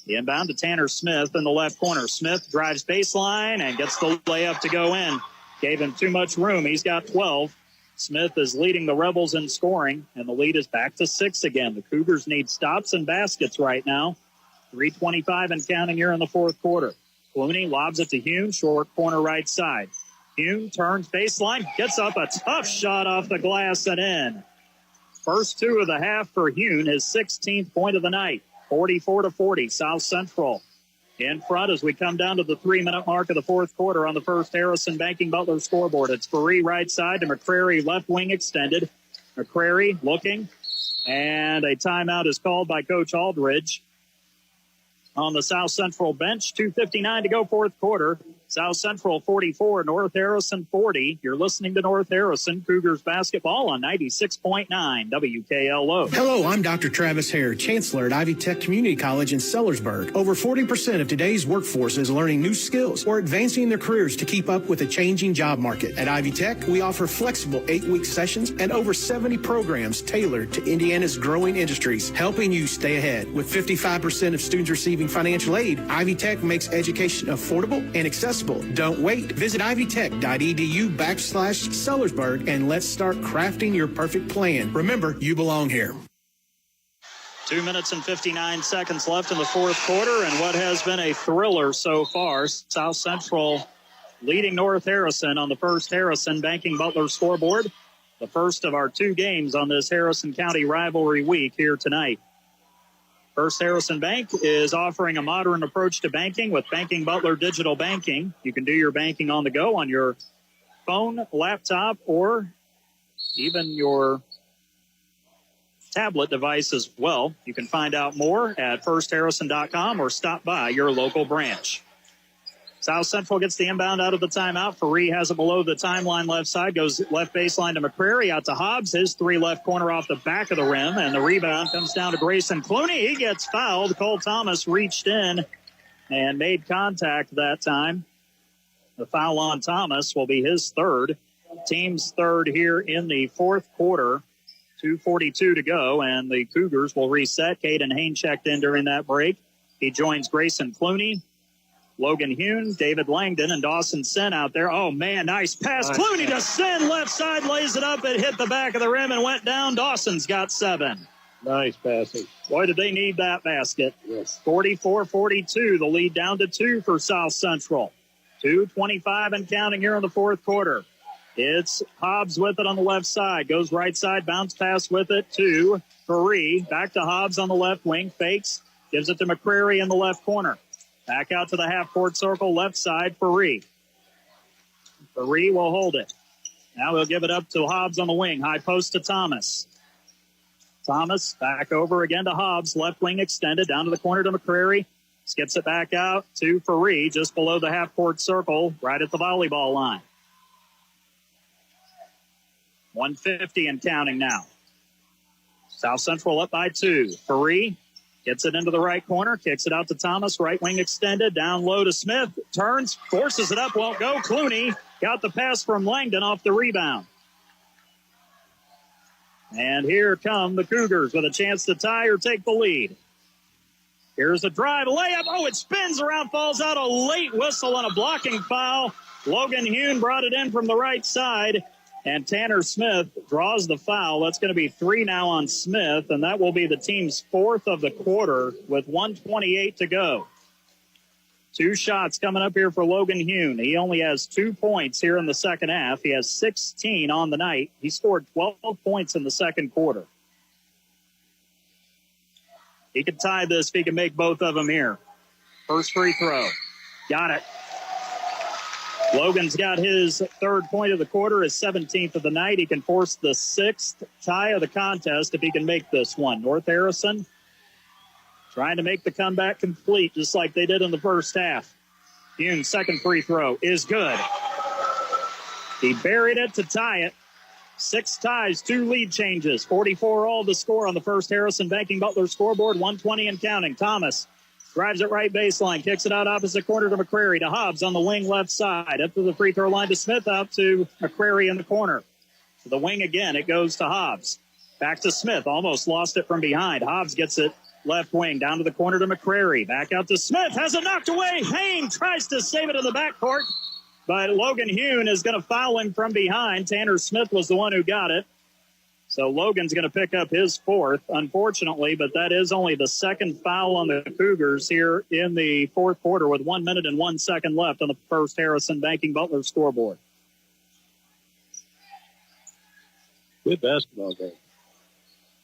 The inbound to Tanner Smith in the left corner. Smith drives baseline and gets the layup to go in. Gave him too much room. He's got 12. Smith is leading the Rebels in scoring, and the lead is back to 6 again. The Cougars need stops and baskets right now. 3:25 and counting here in the fourth quarter. Clooney lobs it to Hune, short corner right side. Hune turns baseline, gets up a tough shot off the glass and in. First 2 of the half for Hune, his 16th point of the night. 44-40, South Central in front as we come down to the 3-minute mark of the fourth quarter on the First Harrison Banking Butler scoreboard. It's Faree right side to McCrary, left wing extended. McCrary looking, and a timeout is called by Coach Aldridge on the South Central bench. 2:59 to go, fourth quarter. South Central 44, North Harrison 40. You're listening to North Harrison Cougars basketball on 96.9 WKLO. Hello, I'm Dr. Travis Hare, Chancellor at Ivy Tech Community College in Sellersburg. Over 40% of today's workforce is learning new skills or advancing their careers to keep up with the changing job market. At Ivy Tech, we offer flexible 8-week sessions and over 70 programs tailored to Indiana's growing industries, helping you stay ahead. With 55% of students receiving financial aid, Ivy Tech makes education affordable and accessible. Don't wait. Visit ivytech.edu/Sellersburg and let's start crafting your perfect plan. Remember, you belong here. 2 minutes and 59 seconds left in the fourth quarter, and what has been a thriller so far. South Central leading North Harrison on the first Harrison Banking Butler scoreboard. The first of our 2 games on this Harrison County rivalry week here tonight. First Harrison Bank is offering a modern approach to banking with Banking Butler Digital Banking. You can do your banking on the go on your phone, laptop, or even your tablet device as well. You can find out more at firstharrison.com or stop by your local branch. South Central gets the inbound out of the timeout. Faree has it below the timeline left side. Goes left baseline to McCrary, out to Hobbs. His 3 left corner off the back of the rim. And the rebound comes down to Grayson Clooney. He gets fouled. Cole Thomas reached in and made contact that time. The foul on Thomas will be his third. Team's third here in the fourth quarter. 2:42 to go, and the Cougars will reset. Caden Hain checked in during that break. He joins Grayson Clooney, Logan Hune, David Langdon, and Dawson Sen out there. Oh, man, nice pass. Nice. Clooney to Sen, left side, lays it up. It hit the back of the rim and went down. Dawson's got 7. Nice passing. Boy, did they need that basket. Yes. 44-42, the lead down to 2 for South Central. 2:25 and counting here in the fourth quarter. It's Hobbs with it on the left side. Goes right side, bounce pass with it to Faree. Back to Hobbs on the left wing, fakes, gives it to McCrary in the left corner. Back out to the half-court circle, left side, Faree. Faree will hold it. Now he'll give it up to Hobbs on the wing. High post to Thomas. Thomas back over again to Hobbs. Left wing extended down to the corner to McCrary. Skips it back out to Faree just below the half-court circle, right at the volleyball line. 150 and counting now. South Central up by 2. Faree gets it into the right corner, kicks it out to Thomas, right wing extended, down low to Smith, turns, forces it up, won't go. Clooney got the pass from Langdon off the rebound. And here come the Cougars with a chance to tie or take the lead. Here's a drive, a layup. Oh, it spins around, falls out, a late whistle on a blocking foul. Logan Hune brought it in from the right side. And Tanner Smith draws the foul. That's going to be 3 now on Smith, and that will be the team's 4th of the quarter with 1:28 to go. 2 shots coming up here for Logan Hune. He only has 2 points here in the second half. He has 16 on the night. He scored 12 points in the second quarter. He could tie this if he can make both of them here. First free throw. Got it. Logan's got his 3rd point of the quarter, his 17th of the night. He can force the 6th tie of the contest if he can make this one. North Harrison trying to make the comeback complete just like they did in the first half. Hune's second free throw is good. He buried it to tie it. 6 ties, 2 lead changes. 44 all the score on the first Harrison Banking Butler scoreboard. 120 and counting. Thomas drives it right baseline, kicks it out opposite corner to McCrary, to Hobbs on the wing left side. Up to the free throw line to Smith, out to McCrary in the corner. To the wing again, it goes to Hobbs. Back to Smith, almost lost it from behind. Hobbs gets it left wing, down to the corner to McCrary. Back out to Smith, has it knocked away. Hain tries to save it in the backcourt, but Logan Hune is going to foul him from behind. Tanner Smith was the one who got it. So Logan's going to pick up his 4th, unfortunately, but that is only the 2nd foul on the Cougars here in the fourth quarter with 1 minute and 1 second left on the first Harrison Banking Butler scoreboard. Good basketball game.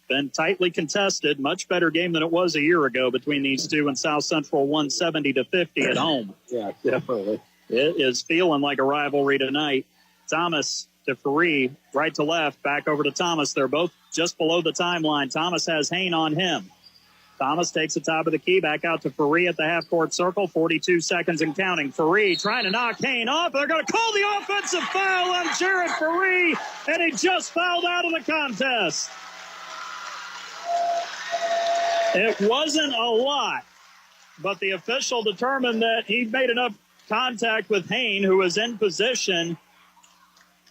Been tightly contested, much better game than it was a year ago between these two, and South Central 170-50 at home. Yeah, definitely. It is feeling like a rivalry tonight. Thomas to Faree, right to left, back over to Thomas. They're both just below the timeline. Thomas has Hain on him. Thomas takes the top of the key, back out to Faree at the half-court circle, 42 seconds and counting. Faree trying to knock Hain off. They're going to call the offensive foul on Jared Faree, and he just fouled out of the contest. It wasn't a lot, but the official determined that he made enough contact with Hain, who was in position,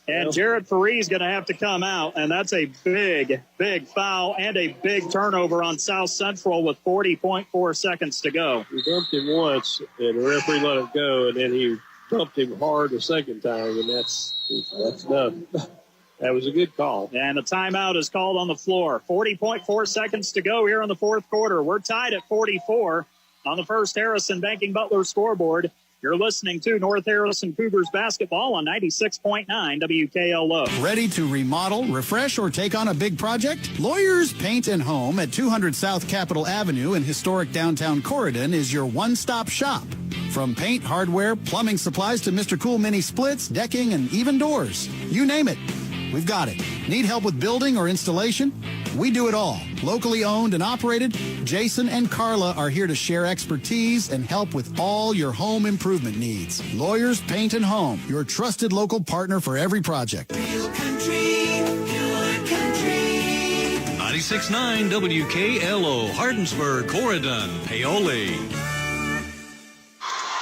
and Jared Faree is going to have to come out, and that's a big, big foul and a big turnover on South Central with 40.4 seconds to go. He bumped him once, and the referee let it go, and then he bumped him hard the second time, and that's done. That was a good call. And the timeout is called on the floor. 40.4 seconds to go here in the fourth quarter. We're tied at 44 on the First Harrison Banking Butler scoreboard. You're listening to North Harrison Cougars basketball on 96.9 WKLO. Ready to remodel, refresh, or take on a big project? Lawyers Paint and Home at 200 South Capitol Avenue in historic downtown Corridon is your one-stop shop. From paint, hardware, plumbing supplies to Mr. Cool mini splits, decking, and even doors. You name it. We've got it. Need help with building or installation? We do it all. Locally owned and operated, Jason and Carla are here to share expertise and help with all your home improvement needs. Lawyers Paint and Home, your trusted local partner for every project. Real country, pure country. 96.9 WKLO, Hardensburg, Corridon, Paoli.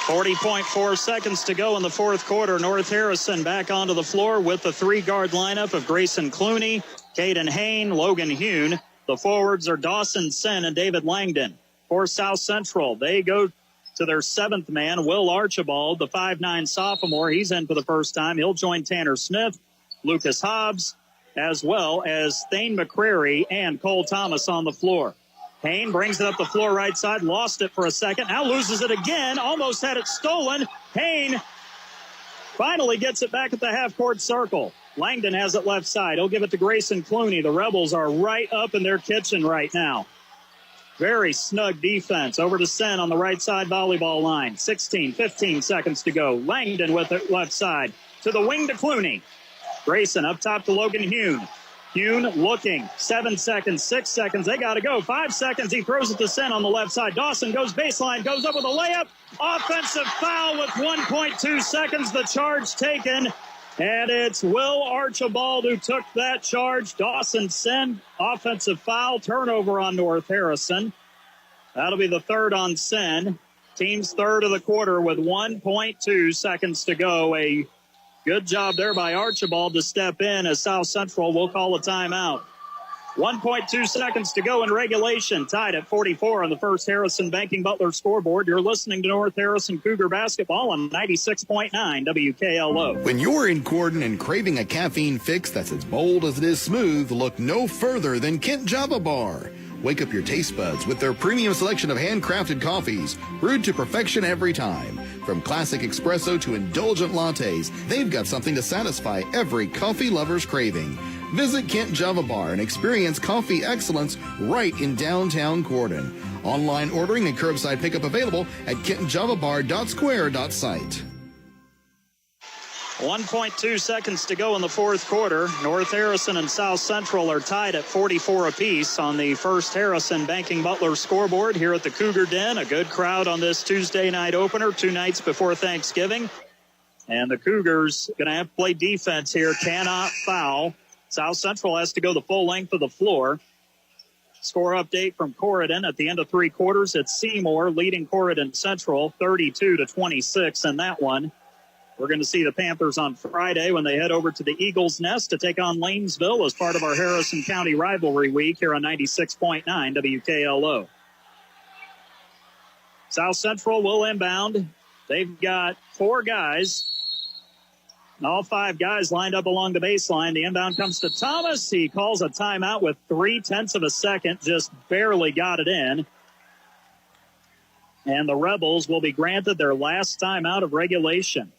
40.4 seconds to go in the fourth quarter. North Harrison back onto the floor with the three-guard lineup of Grayson Clooney, Caden Hain, Logan Hune. The forwards are Dawson Sin and David Langdon. For South Central, they go to their seventh man, Will Archibald, the 5'9 sophomore. He's in for the first time. He'll join Tanner Smith, Lucas Hobbs, as well as Thane McCrary and Cole Thomas on the floor. Hain brings it up the floor right side, lost it for a second, now loses it again, almost had it stolen. Hain finally gets it back at the half-court circle. Langdon has it left side. He'll give it to Grayson Clooney. The Rebels are right up in their kitchen right now. Very snug defense. Over to Sen on the right side volleyball line. 15 seconds to go. Langdon with it left side. To the wing to Clooney. Grayson up top to Logan Hune. Hune looking. 7 seconds, 6 seconds. They got to go. 5 seconds. He throws it to Sen on the left side. Dawson goes baseline, goes up with a layup. Offensive foul with 1.2 seconds. The charge taken. And it's Will Archibald who took that charge. Dawson Sen, offensive foul, turnover on North Harrison. That'll be the third on Sen. Team's third of the quarter with 1.2 seconds to go. A good job there by Archibald to step in as South Central will call a timeout. 1.2 seconds to go in regulation. Tied at 44 on the First Harrison Banking Butler scoreboard. You're listening to North Harrison Cougar basketball on 96.9 WKLO. When you're in Corydon and craving a caffeine fix that's as bold as it is smooth, look no further than Kent Java Bar. Wake up your taste buds with their premium selection of handcrafted coffees, brewed to perfection every time. From classic espresso to indulgent lattes, they've got something to satisfy every coffee lover's craving. Visit Kent Java Bar and experience coffee excellence right in downtown Corydon. Online ordering and curbside pickup available at kentjavabar.square.site. 1.2 seconds to go in the fourth quarter. North Harrison and South Central are tied at 44 apiece on the First Harrison Banking Butler scoreboard here at the Cougar Den. A good crowd on this Tuesday night opener, 2 nights before Thanksgiving. And the Cougars going to have to play defense here, cannot foul. South Central has to go the full length of the floor. Score update from Corydon at the end of 3 quarters. It's Seymour leading Corydon Central 32-26 in that one. We're going to see the Panthers on Friday when they head over to the Eagles' Nest to take on Lanesville as part of our Harrison County rivalry week here on 96.9 WKLO. South Central will inbound. They've got 4 guys. All 5 guys lined up along the baseline. The inbound comes to Thomas. He calls a timeout with 0.3 of a second. Just barely got it in. And the Rebels will be granted their last timeout of regulation.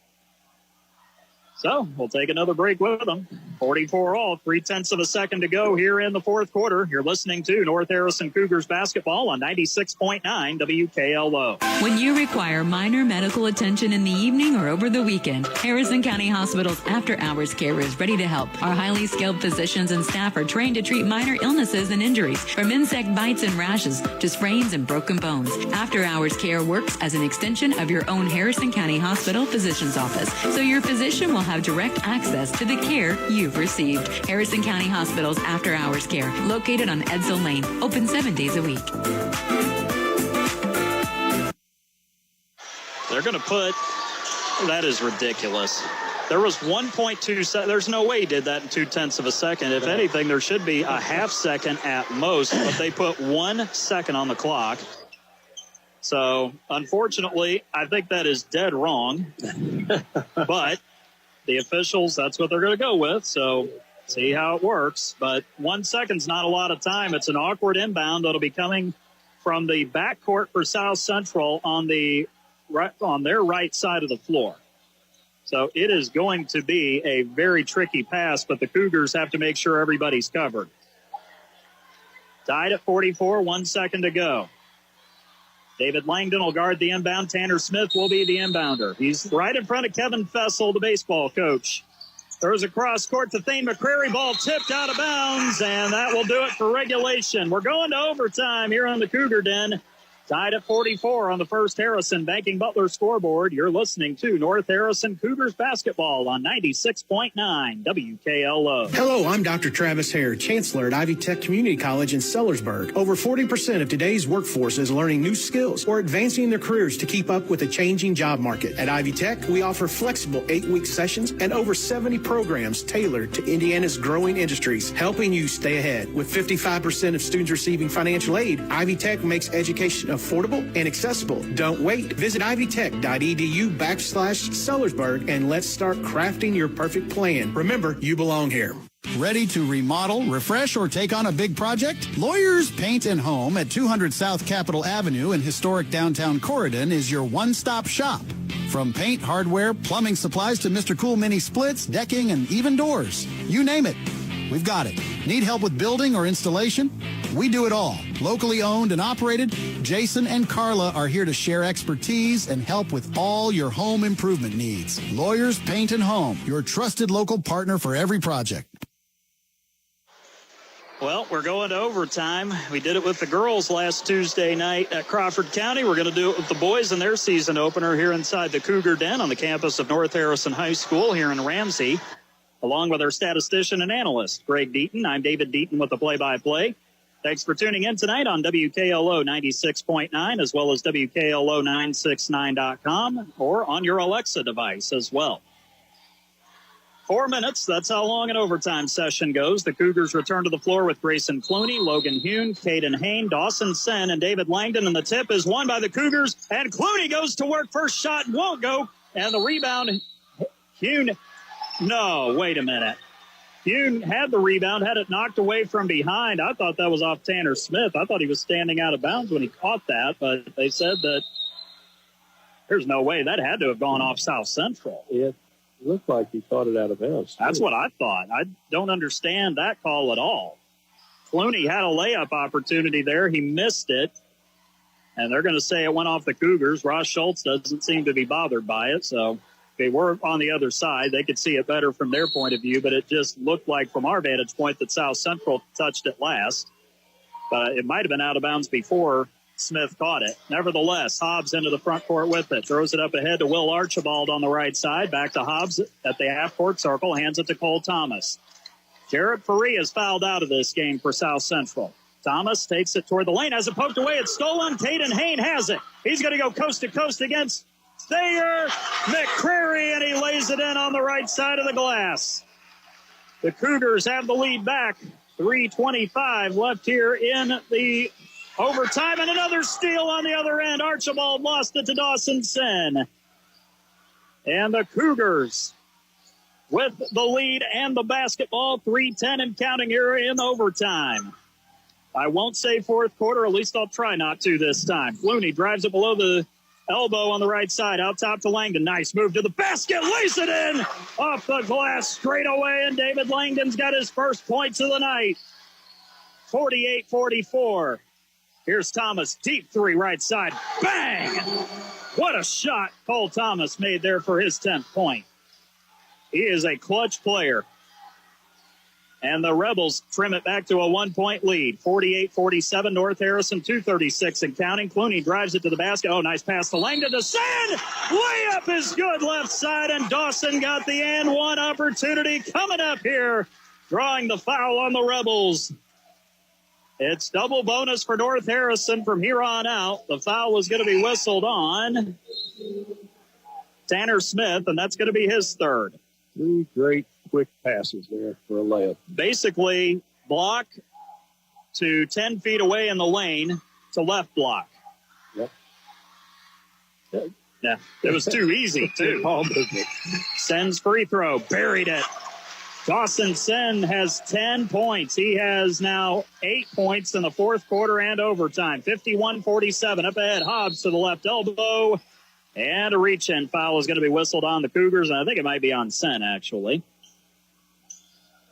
So we'll take another break with them. 44 all, 0.3 of a second to go here in the fourth quarter. You're listening to North Harrison Cougars basketball on 96.9 WKLO. When you require minor medical attention in the evening or over the weekend, Harrison County Hospital's after-hours care is ready to help. Our highly skilled physicians and staff are trained to treat minor illnesses and injuries, from insect bites and rashes to sprains and broken bones. After-hours care works as an extension of your own Harrison County Hospital physician's office, so your physician will have direct access to the care you've received. Harrison County Hospital's after-hours care, located on Edsel Lane, open 7 days a week. They're going to put, that is ridiculous. There was 1.2, there's no way he did that in 0.2 of a second. If anything, there should be a half second at most, but they put 1 second on the clock. So, unfortunately, I think that is dead wrong. But the officials, that's what they're going to go with. So, see how it works. But 1 second's not a lot of time. It's an awkward inbound that'll be coming from the backcourt for South Central on their right side of the floor. So it is going to be a very tricky pass, but the Cougars have to make sure everybody's covered. Tied at 44, 1 second to go. David Langdon will guard the inbound. Tanner Smith will be the inbounder. He's right in front of Kevin Fessel, the baseball coach. Throws across court to Thane McCrary. Ball tipped out of bounds, and that will do it for regulation. We're going to overtime here on the Cougar Den. Tied at 44 on the First Harrison Banking Butler scoreboard. You're listening to North Harrison Cougars basketball on 96.9 WKLO. Hello, I'm Dr. Travis Hare, Chancellor at Ivy Tech Community College in Sellersburg. Over 40% of today's workforce is learning new skills or advancing their careers to keep up with the changing job market. At Ivy Tech, we offer flexible 8-week sessions and over 70 programs tailored to Indiana's growing industries, helping you stay ahead. With 55% of students receiving financial aid, Ivy Tech makes education affordable and accessible. Don't wait. Visit ivytech.edu/Sellersburg and let's start crafting your perfect plan. Remember, you belong here. Ready to remodel, refresh, or take on a big project? Lawyers Paint and Home at 200 South Capitol Avenue in historic downtown Corridon is your one-stop shop. From paint, hardware, plumbing supplies to Mr. Cool mini splits, decking, and even doors. You name it. We've got it. Need help with building or installation? We do it all. Locally owned and operated, Jason and Carla are here to share expertise and help with all your home improvement needs. Lawyers Paint and Home, your trusted local partner for every project. Well, we're going to overtime. We did it with the girls last Tuesday night at Crawford County. We're going to do it with the boys in their season opener here inside the Cougar Den on the campus of North Harrison High School here in Ramsey. Along with our statistician and analyst, Greg Deaton. I'm David Deaton with the play-by-play. Thanks for tuning in tonight on WKLO 96.9 as well as WKLO969.com or on your Alexa device as well. 4 minutes, that's how long an overtime session goes. The Cougars return to the floor with Grayson Clooney, Logan Hune, Caden Hain, Dawson Sen, and David Langdon. And the tip is won by the Cougars. And Clooney goes to work. First shot won't go. And the rebound, Hune. No, wait a minute. Hune had the rebound, had it knocked away from behind. I thought that was off Tanner Smith. I thought he was standing out of bounds when he caught that, but they said that there's no way. That had to have gone off South Central. It looked like he caught it out of bounds. That's what I thought. I don't understand that call at all. Clooney had a layup opportunity there. He missed it, and they're going to say it went off the Cougars. Ross Schultz doesn't seem to be bothered by it, so they were on the other side. They could see it better from their point of view, but it just looked like from our vantage point that South Central touched it last. But it might have been out of bounds before Smith caught it. Nevertheless, Hobbs into the front court with it. Throws it up ahead to Will Archibald on the right side. Back to Hobbs at the half-court circle. Hands it to Cole Thomas. Jared Faria is fouled out of this game for South Central. Thomas takes it toward the lane. Has it poked away. It's stolen. Caden Hain has it. He's going to go coast to coast against Thayer McCrary, and he lays it in on the right side of the glass. The Cougars have the lead back. 3:25 left here in the overtime, and another steal on the other end. Archibald lost it to Dawson Sen. And the Cougars with the lead and the basketball, 3:10 and counting here in overtime. I won't say fourth quarter, at least I'll try not to this time. Clooney drives it below the Elbow on the right side, out top to Langdon. Nice move to the basket, lays it in off the glass straight away, and David Langdon's got his first points of the night. 48-44. Here's Thomas, deep three, right side. Bang! What a shot Cole Thomas made there for his 10th point. He is a clutch player. And the Rebels trim it back to a 1-point lead. 48-47, North Harrison, 2:36 and counting. Clooney drives it to the basket. Oh, nice pass to Langdon to send. Layup is good left side, and Dawson got the and one opportunity coming up here, drawing the foul on the Rebels. It's double bonus for North Harrison from here on out. The foul was going to be whistled on Tanner Smith, and that's going to be his third. 3 great quick passes there for a layup. Basically, block to 10 feet away in the lane to left block. Yep. Yeah, it was too easy, too. Sen's free throw, buried it. Dawson Sen has 10 points. He has now 8 points in the fourth quarter and overtime. 51-47. Up ahead, Hobbs to the left elbow. And a reach-in foul is going to be whistled on the Cougars, and I think it might be on Sen, actually.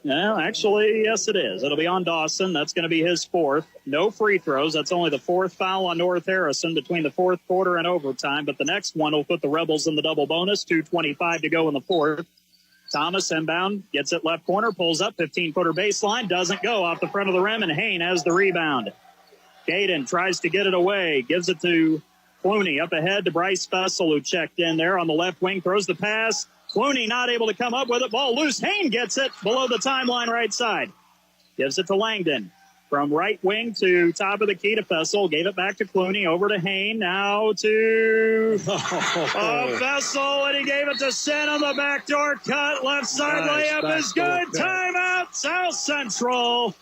Well, actually, yes, it is. It'll be on Dawson. That's going to be his fourth. No free throws. That's only the fourth foul on North Harrison between the fourth quarter and overtime. But the next one will put the Rebels in the double bonus. 2:25 to go in the fourth. Thomas inbound, gets it left corner, pulls up, 15-footer baseline, doesn't go off the front of the rim, and Hain has the rebound. Caden tries to get it away, gives it to Clooney. Up ahead to Bryce Fessel, who checked in there on the left wing, throws the pass. Clooney not able to come up with it. Ball loose. Hain gets it below the timeline right side. Gives it to Langdon. From right wing to top of the key to Fessel. Gave it back to Clooney. Over to Hain. Now to Fessel. And he gave it to Sen on the backdoor cut. Left side layup is good. Timeout, South Central.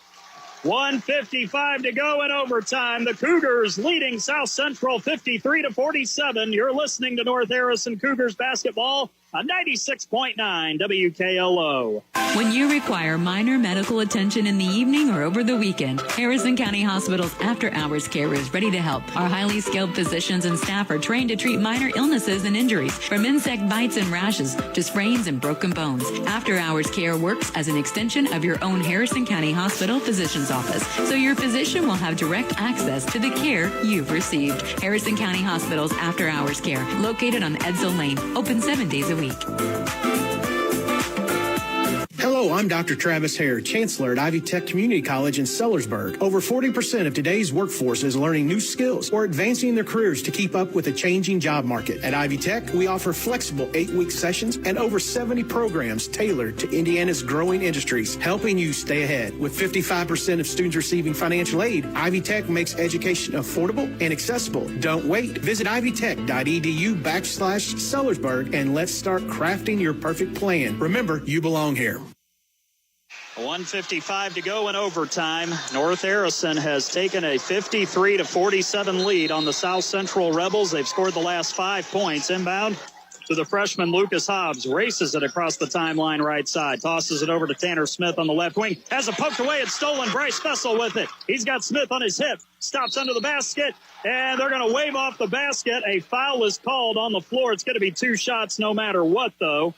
1:55 to go in overtime. The Cougars leading South Central 53-47. You're listening to North Harrison Cougars basketball on 96.9 WKLO. When you require minor medical attention in the evening or over the weekend, Harrison County Hospital's after-hours care is ready to help. Our highly skilled physicians and staff are trained to treat minor illnesses and injuries, from insect bites and rashes to sprains and broken bones. After-hours care works as an extension of your own Harrison County Hospital physician's office, so your physician will have direct access to the care you've received. Harrison County Hospital's after-hours care, located on Edsel Lane, open 7 days a week. Hello, I'm Dr. Travis Hare, Chancellor at Ivy Tech Community College in Sellersburg. Over 40% of today's workforce is learning new skills or advancing their careers to keep up with the changing job market. At Ivy Tech, we offer flexible 8-week sessions and over 70 programs tailored to Indiana's growing industries, helping you stay ahead. With 55% of students receiving financial aid, Ivy Tech makes education affordable and accessible. Don't wait. Visit ivytech.edu/Sellersburg and let's start crafting your perfect plan. Remember, you belong here. 1:55 to go in overtime. North Harrison has taken a 53-47 lead on the South Central Rebels. They've scored the last 5 points. Inbound to the freshman Lucas Hobbs. Races it across the timeline right side. Tosses it over to Tanner Smith on the left wing. Has it poked away. It's stolen. Bryce Fessel with it. He's got Smith on his hip. Stops under the basket. And they're going to wave off the basket. A foul is called on the floor. It's going to be 2 shots no matter what, though.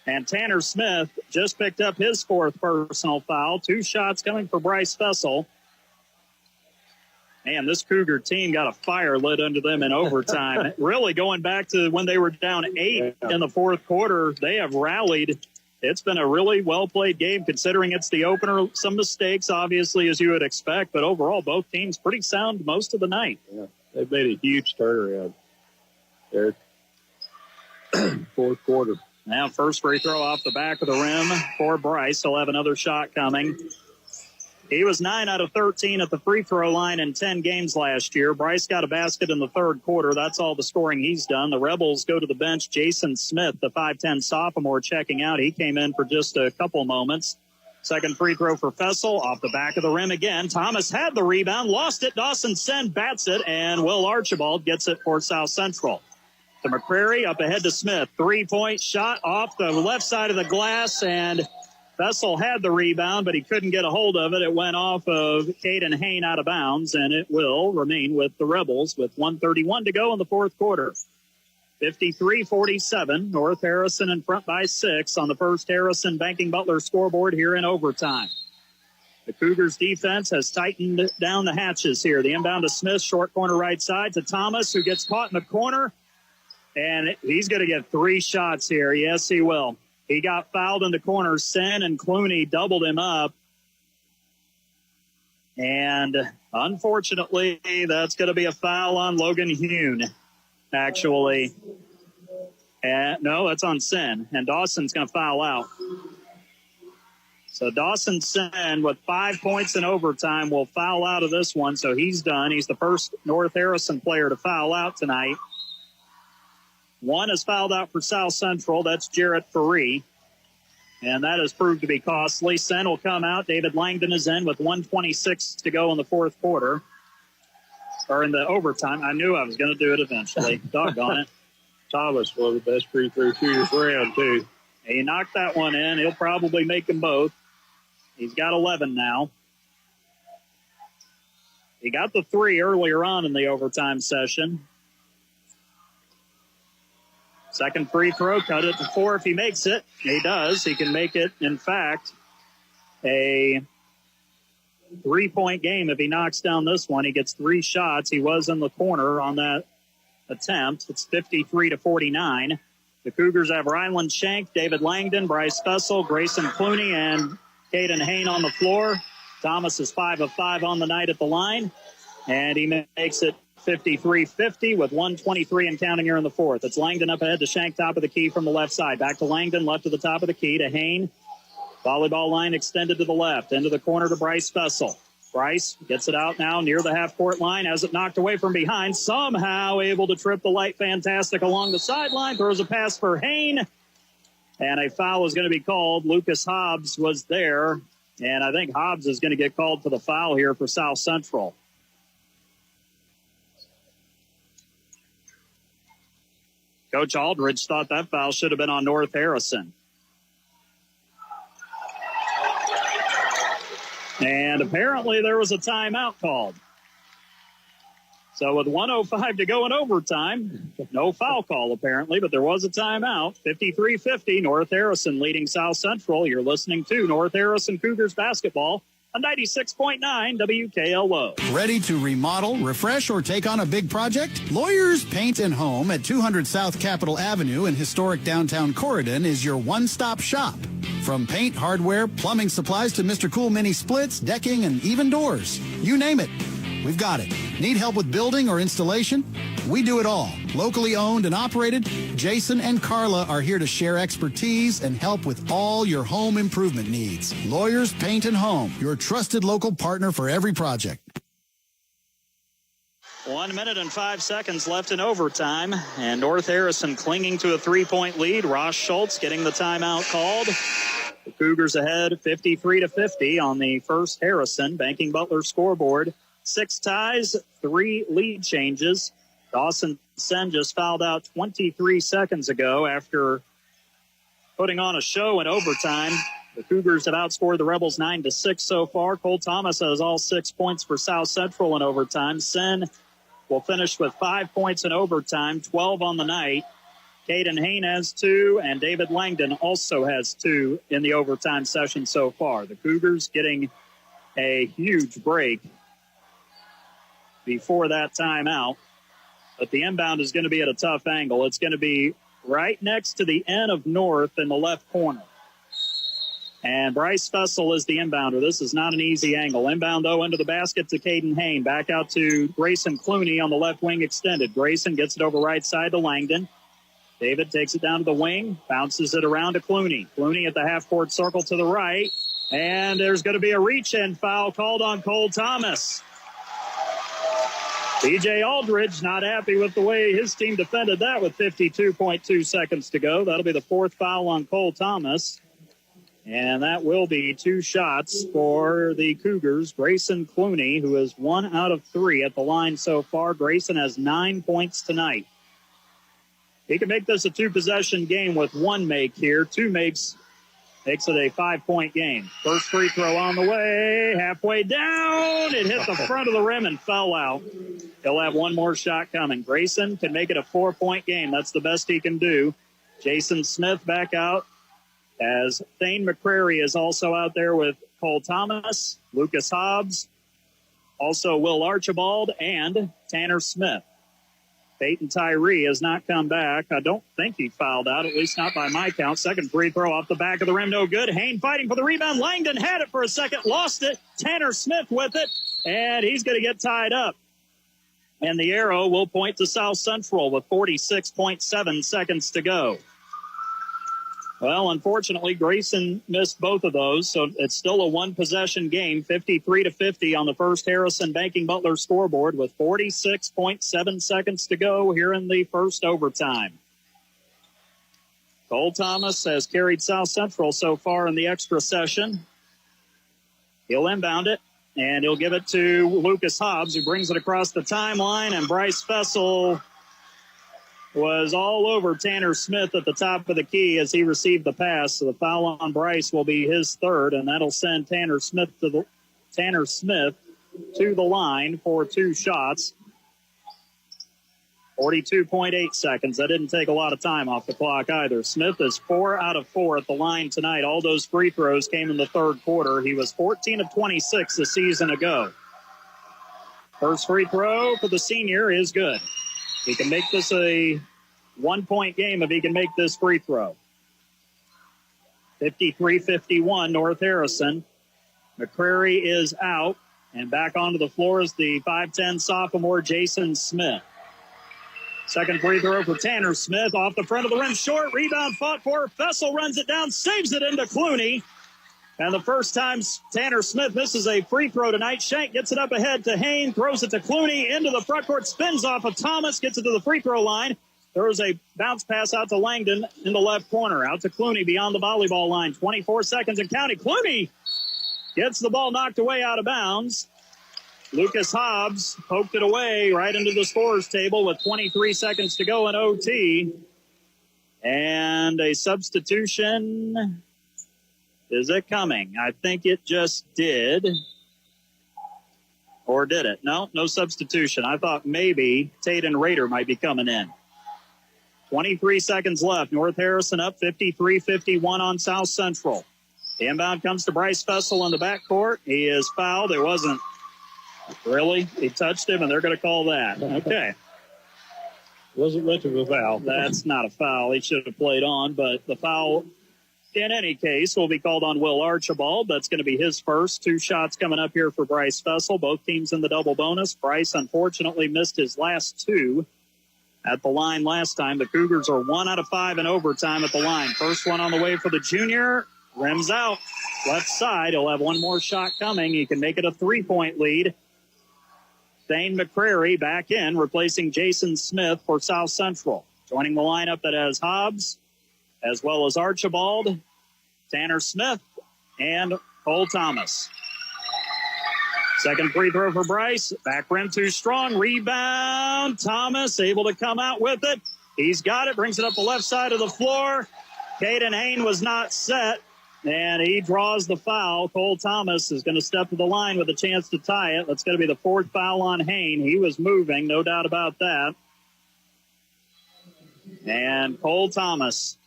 And Tanner Smith just picked up his 4th personal foul. 2 shots coming for Bryce Fessel. Man, this Cougar team got a fire lit under them in overtime. Really going back to when they were down 8 in the fourth quarter, they have rallied. It's been a really well-played game considering it's the opener. Some mistakes, obviously, as you would expect. But overall, both teams pretty sound most of the night. Yeah, they've made a huge turnaround there. Fourth quarter. Now first free throw off the back of the rim for Bryce. He'll have another shot coming. He was 9 out of 13 at the free throw line in 10 games last year. Bryce got a basket in the third quarter. That's all the scoring he's done. The Rebels go to the bench. Jason Smith, the 5'10 sophomore, checking out. He came in for just a couple moments. Second free throw for Fessel off the back of the rim again. Thomas had the rebound, lost it. Dawson Sen bats it, and Will Archibald gets it for South Central. To McCrary, up ahead to Smith. 3-point shot off the left side of the glass, and Fessel had the rebound, but he couldn't get a hold of it. It went off of Caden Hain out of bounds, and it will remain with the Rebels with 1:31 to go in the fourth quarter. 53-47. North Harrison in front by 6 on the first Harrison Banking Butler scoreboard here in overtime. The Cougars defense has tightened down the hatches here. The inbound to Smith, short corner right side to Thomas, who gets caught in the corner. And he's going to get 3 shots here. Yes, he will. He got fouled in the corner. Sen and Clooney doubled him up. And unfortunately, that's going to be a foul on Logan Hune, actually. No, that's on Sen. And Dawson's going to foul out. So Dawson Sen, with 5 points in overtime, will foul out of this one. So he's done. He's the first North Harrison player to foul out tonight. One is fouled out for South Central. That's Jarrett Faree. And that has proved to be costly. Sen will come out. David Langdon is in with 1:26 to go in the fourth quarter. Or in the overtime. I knew I was going to do it eventually. Doggone it. Thomas, one of the best free throw shooters around, too. He knocked that one in. He'll probably make them both. He's got 11 now. He got the 3 earlier on in the overtime session. Second free throw, cut it to 4 if he makes it. He does. He can make it, in fact, a 3-point game if he knocks down this one. He gets 3 shots. He was in the corner on that attempt. It's 53-49. The Cougars have Ryland Shank, David Langdon, Bryce Fessel, Grayson Clooney, and Caden Hain on the floor. Thomas is 5 of 5 on the night at the line, and he makes it 53-50 with 1:23 and counting here in the fourth. It's Langdon up ahead to Shank, top of the key from the left side. Back to Langdon, left to the top of the key to Hain. Volleyball line extended to the left, into the corner to Bryce Fessel. Bryce gets it out now near the half-court line, has it knocked away from behind, somehow able to trip the light fantastic along the sideline, throws a pass for Hain, and a foul is going to be called. Lucas Hobbs was there, and I think Hobbs is going to get called for the foul here for South Central. Coach Aldridge thought that foul should have been on North Harrison. And apparently there was a timeout called. So with 1:05 to go in overtime, no foul call apparently, but there was a timeout. 53-50, North Harrison leading South Central. You're listening to North Harrison Cougars basketball on 96.9 WKLO. Ready to remodel, refresh, or take on a big project? Lawyers Paint and Home at 200 South Capitol Avenue in historic downtown Corydon is your one-stop shop. From paint, hardware, plumbing supplies to Mr. Cool mini splits, decking, and even doors. You name it, we've got it. Need help with building or installation? We do it all. Locally owned and operated, Jason and Carla are here to share expertise and help with all your home improvement needs. Lawyers Paint and Home, your trusted local partner for every project. 1 minute and 5 seconds left in overtime, and North Harrison clinging to a 3-point lead. Ross Schultz getting the timeout called. The Cougars ahead 53-50 on the first Harrison Banking Butler scoreboard. 6 ties, 3 lead changes. Dawson Sen just fouled out 23 seconds ago after putting on a show in overtime. The Cougars have outscored the Rebels 9-6 so far. Cole Thomas has all 6 points for South Central in overtime. Sen will finish with 5 points in overtime, 12 on the night. Caden Hain has 2, and David Langdon also has 2 in the overtime session so far. The Cougars getting a huge break before that timeout. But the inbound is going to be at a tough angle. It's going to be right next to the end of North in the left corner. And Bryce Fessel is the inbounder. This is not an easy angle. Inbound, though, into the basket to Caden Hain. Back out to Grayson Clooney on the left wing extended. Grayson gets it over right side to Langdon. David takes it down to the wing, bounces it around to Clooney. Clooney at the half-court circle to the right. And there's going to be a reach-in foul called on Cole Thomas. B.J. Aldridge not happy with the way his team defended that with 52.2 seconds to go. That'll be the 4th foul on Cole Thomas. And that will be 2 shots for the Cougars. Grayson Clooney, who is 1 out of 3 at the line so far. Grayson has 9 points tonight. He can make this a 2-possession game with 1 make here. 2 makes Makes it a 5-point game. First free throw on the way. Halfway down. It hit the front of the rim and fell out. He'll have one more shot coming. Grayson can make it a 4-point game. That's the best he can do. Jason Smith back out, as Thane McCrary is also out there with Cole Thomas, Lucas Hobbs, also Will Archibald, and Tanner Smith. Peyton Tyree has not come back. I don't think he fouled out, at least not by my count. Second free throw off the back of the rim, no good. Hayne fighting for the rebound. Langdon had it for a second, lost it. Tanner Smith with it, and he's going to get tied up. And the arrow will point to South Central with 46.7 seconds to go. Well, unfortunately, Grayson missed both of those, so it's still a one-possession game, 53-50 on the first Harrison Banking Butler scoreboard with 46.7 seconds to go here in the first overtime. Cole Thomas has carried South Central so far in the extra session. He'll inbound it, and he'll give it to Lucas Hobbs, who brings it across the timeline, and Bryce Fessel was all over Tanner Smith at the top of the key as he received the pass. So the foul on Bryce will be his third, and that'll send Tanner Smith to the line for two shots. 42.8 seconds. That didn't take a lot of time off the clock either. Smith is 4 out of 4 at the line tonight. All those free throws came in the third quarter. He was 14 of 26 a season ago. First free throw for the senior is good. He can make this a 1-point game if he can make this free throw. 53-51, North Harrison. McCrary is out, and back onto the floor is the 5'10 sophomore Jason Smith. Second free throw for Tanner Smith off the front of the rim. Short rebound fought for. Fessel runs it down, saves it into Clooney. And the first time Tanner Smith misses a free throw tonight, Shank gets it up ahead to Hayne, throws it to Clooney into the front court, spins off of Thomas, gets it to the free throw line. Throws a bounce pass out to Langdon in the left corner. Out to Clooney beyond the volleyball line. 24 seconds and counting. Clooney gets the ball knocked away out of bounds. Lucas Hobbs poked it away right into the scorer's table with 23 seconds to go in OT. And a substitution. Is it coming? I think it just did. Or did it? No substitution. I thought maybe Taden Rader might be coming in. 23 seconds left. North Harrison up 53-51 on South Central. The inbound comes to Bryce Fessel in the backcourt. He is fouled. It wasn't really. He touched him, and they're going to call that. Okay. Wasn't much of a foul. That's not a foul. He should have played on, but the foul in any case will be called on Will Archibald. That's going to be his first. 2 shots coming up here for Bryce Fessel. Both teams in the double bonus. Bryce unfortunately missed his last 2 at the line last time. The Cougars are 1 out of 5 in overtime at the line. First one on the way for the junior. Rims out. Left side. He'll have one more shot coming. He can make it a 3-point lead. Thane McCrary back in, replacing Jason Smith for South Central. Joining the lineup that has Hobbs, as well as Archibald, Tanner Smith, and Cole Thomas. Second free throw for Bryce. Back rim too strong. Rebound. Thomas able to come out with it. He's got it. Brings it up the left side of the floor. Caden Hayne was not set, and he draws the foul. Cole Thomas is going to step to the line with a chance to tie it. That's going to be the 4th foul on Hayne. He was moving, no doubt about that. And Cole Thomas,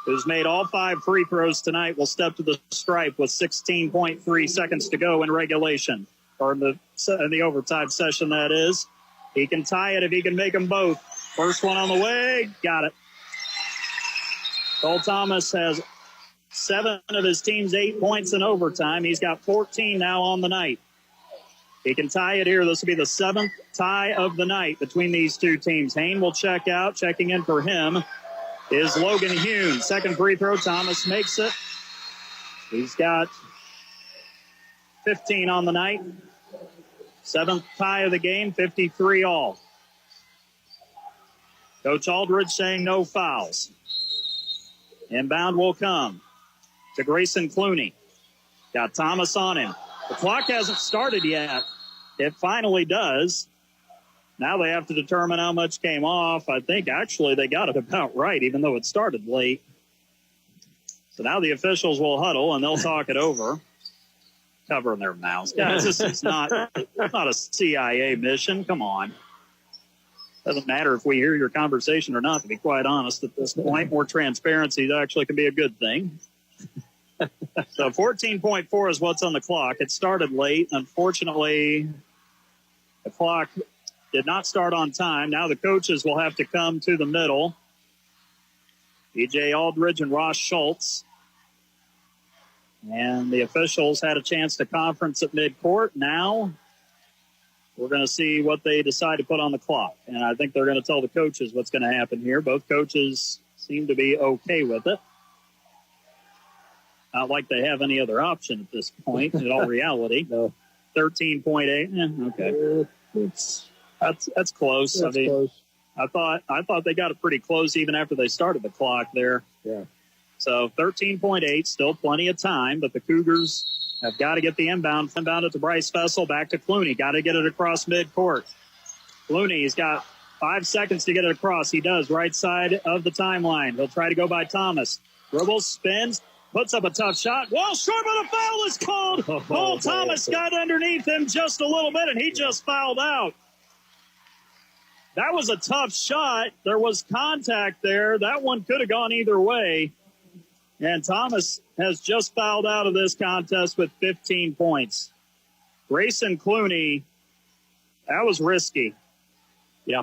who's made all 5 free throws tonight, will step to the stripe with 16.3 seconds to go in regulation, or in the overtime session, that is. He can tie it if he can make them both. First one on the way, got it. Cole Thomas has 7 of his team's 8 points in overtime. He's got 14 now on the night. He can tie it here. This will be the 7th tie of the night between these two teams. Hayne will check out. Checking in for him is Logan Hune. Second free throw. Thomas makes it. He's got 15 on the night. 7th tie of the game, 53 all. Coach Aldridge saying no fouls. Inbound will come to Grayson Clooney. Got Thomas on him. The clock hasn't started yet. It finally does. Now they have to determine how much came off. I think actually they got it about right, even though it started late. So now the officials will huddle, and they'll talk it over, covering their mouths. Guys, this is not a CIA mission. Come on. Doesn't matter if we hear your conversation or not, to be quite honest at this point. More transparency actually can be a good thing. So 14.4 is what's on the clock. It started late. Unfortunately, the clock did not start on time. Now the coaches will have to come to the middle. B.J. Aldridge and Ross Schultz. And the officials had a chance to conference at midcourt. Now we're going to see what they decide to put on the clock. And I think they're going to tell the coaches what's going to happen here. Both coaches seem to be okay with it. Not like they have any other option at this point, in all reality. No. 13.8. Okay. That's close. That's close. I thought they got it pretty close even after they started the clock there. Yeah. So 13.8, still plenty of time, but the Cougars have got to get the inbound it to Bryce Fessel, back to Clooney. Got to get it across midcourt. Clooney's got 5 seconds to get it across. He does, right side of the timeline. He'll try to go by Thomas. Dribbles, spins, puts up a tough shot. Well, short, but a foul is called. Cole Thomas got underneath him just a little bit, and he just fouled out. That was a tough shot. There was contact there. That one could have gone either way. And Thomas has just fouled out of this contest with 15 points. Grayson Clooney, that was risky. Yeah.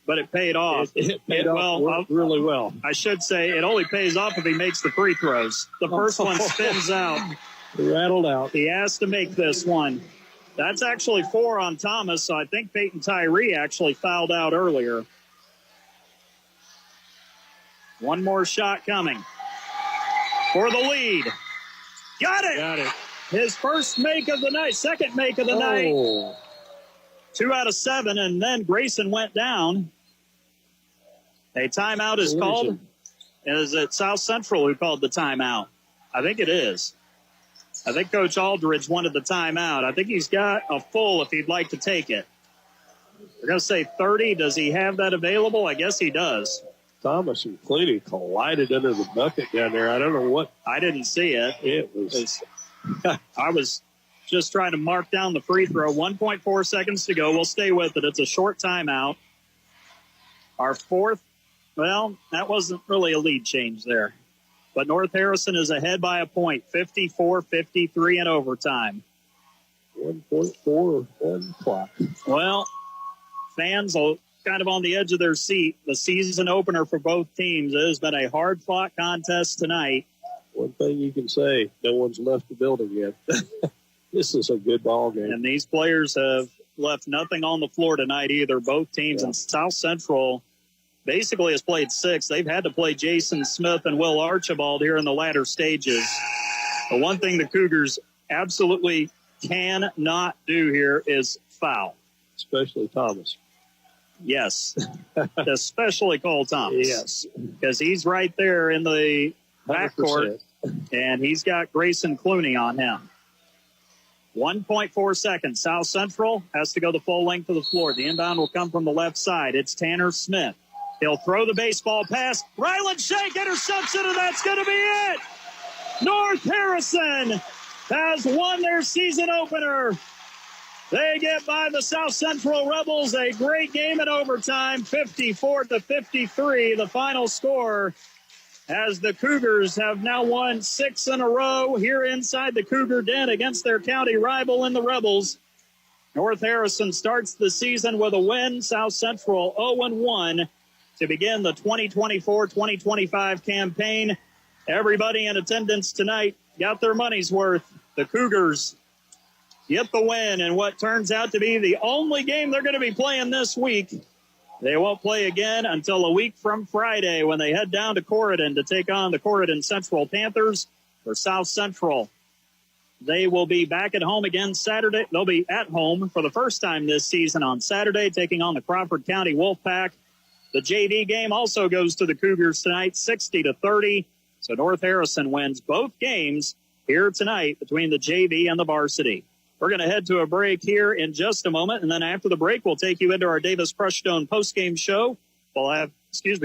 But it paid off. It paid off really well. I should say it only pays off if he makes the free throws. The first one spins out. He rattled out. He has to make this one. That's actually 4 on Thomas, so I think Peyton Tyree actually fouled out earlier. One more shot coming for the lead. Got it. His first make of the night, second make of the night. 2 out of 7, and then Grayson went down. A timeout is called. Is it South Central who called the timeout? I think it is. I think Coach Aldridge wanted the timeout. I think he's got a full if he'd like to take it. We're going to say 30. Does he have that available? I guess he does. Thomas and Clooney collided under the bucket down there. I don't know what. I didn't see it. It was. I was just trying to mark down the free throw. 1.4 seconds to go. We'll stay with it. It's a short timeout. Our fourth, well, that wasn't really a lead change there. But North Harrison is ahead by a point, 54-53 in overtime. 1.4 on clock. Well, fans are kind of on the edge of their seat. The season opener for both teams. It has been a hard-fought contest tonight. One thing you can say, no one's left the building yet. This is a good ball game. And these players have left nothing on the floor tonight either. Both teams in South Central basically has played 6. They've had to play Jason Smith and Will Archibald here in the latter stages. The one thing the Cougars absolutely cannot do here is foul. Especially Thomas. Yes. Especially Cole Thomas. Yes. Because he's right there in the backcourt, and he's got Grayson Clooney on him. 1.4 seconds. South Central has to go the full length of the floor. The inbound will come from the left side. It's Tanner Smith. He'll throw the baseball pass. Ryland Shank intercepts it, and that's going to be it. North Harrison has won their season opener. They get by the South Central Rebels. A great game in overtime, 54-53, the final score, as the Cougars have now won 6 in a row here inside the Cougar Den against their county rival in the Rebels. North Harrison starts the season with a win. South Central 0-1 to begin the 2024-2025 campaign. Everybody in attendance tonight got their money's worth. The Cougars get the win in what turns out to be the only game they're going to be playing this week. They won't play again until a week from Friday when they head down to Corydon to take on the Corydon Central Panthers for South Central. They will be back at home again Saturday. They'll be at home for the first time this season on Saturday, taking on the Crawford County Wolfpack. The JV game also goes to the Cougars tonight, 60-30. So North Harrison wins both games here tonight between the JV and the varsity. We're going to head to a break here in just a moment, and then after the break, we'll take you into our Davis Crushstone postgame show We'll have,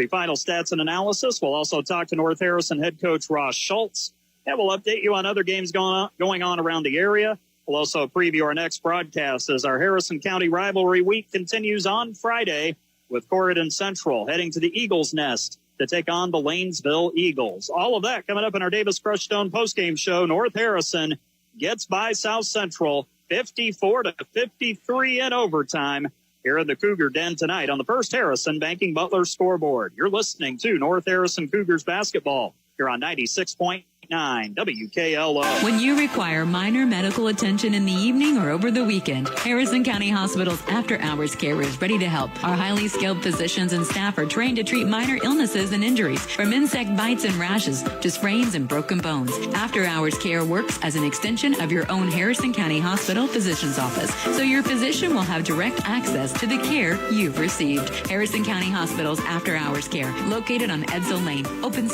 final stats and analysis. We'll also talk to North Harrison head coach Ross Schultz. And we'll update you on other games going on around the area. We'll also preview our next broadcast as our Harrison County rivalry week continues on Friday with Corydon Central heading to the Eagles Nest to take on the Lanesville Eagles. All of that coming up in our Davis Crushstone postgame show. North Harrison gets by South Central 54-53 in overtime here in the Cougar Den tonight on the First Harrison Banking Butler scoreboard. You're listening to North Harrison Cougars basketball here on 96.9 WKLO. When you require minor medical attention in the evening or over the weekend, Harrison County Hospital's after-hours care is ready to help. Our highly skilled physicians and staff are trained to treat minor illnesses and injuries, from insect bites and rashes to sprains and broken bones. After-hours care works as an extension of your own Harrison County Hospital physician's office, so your physician will have direct access to the care you've received. Harrison County Hospital's after-hours care, located on Edsel Lane, open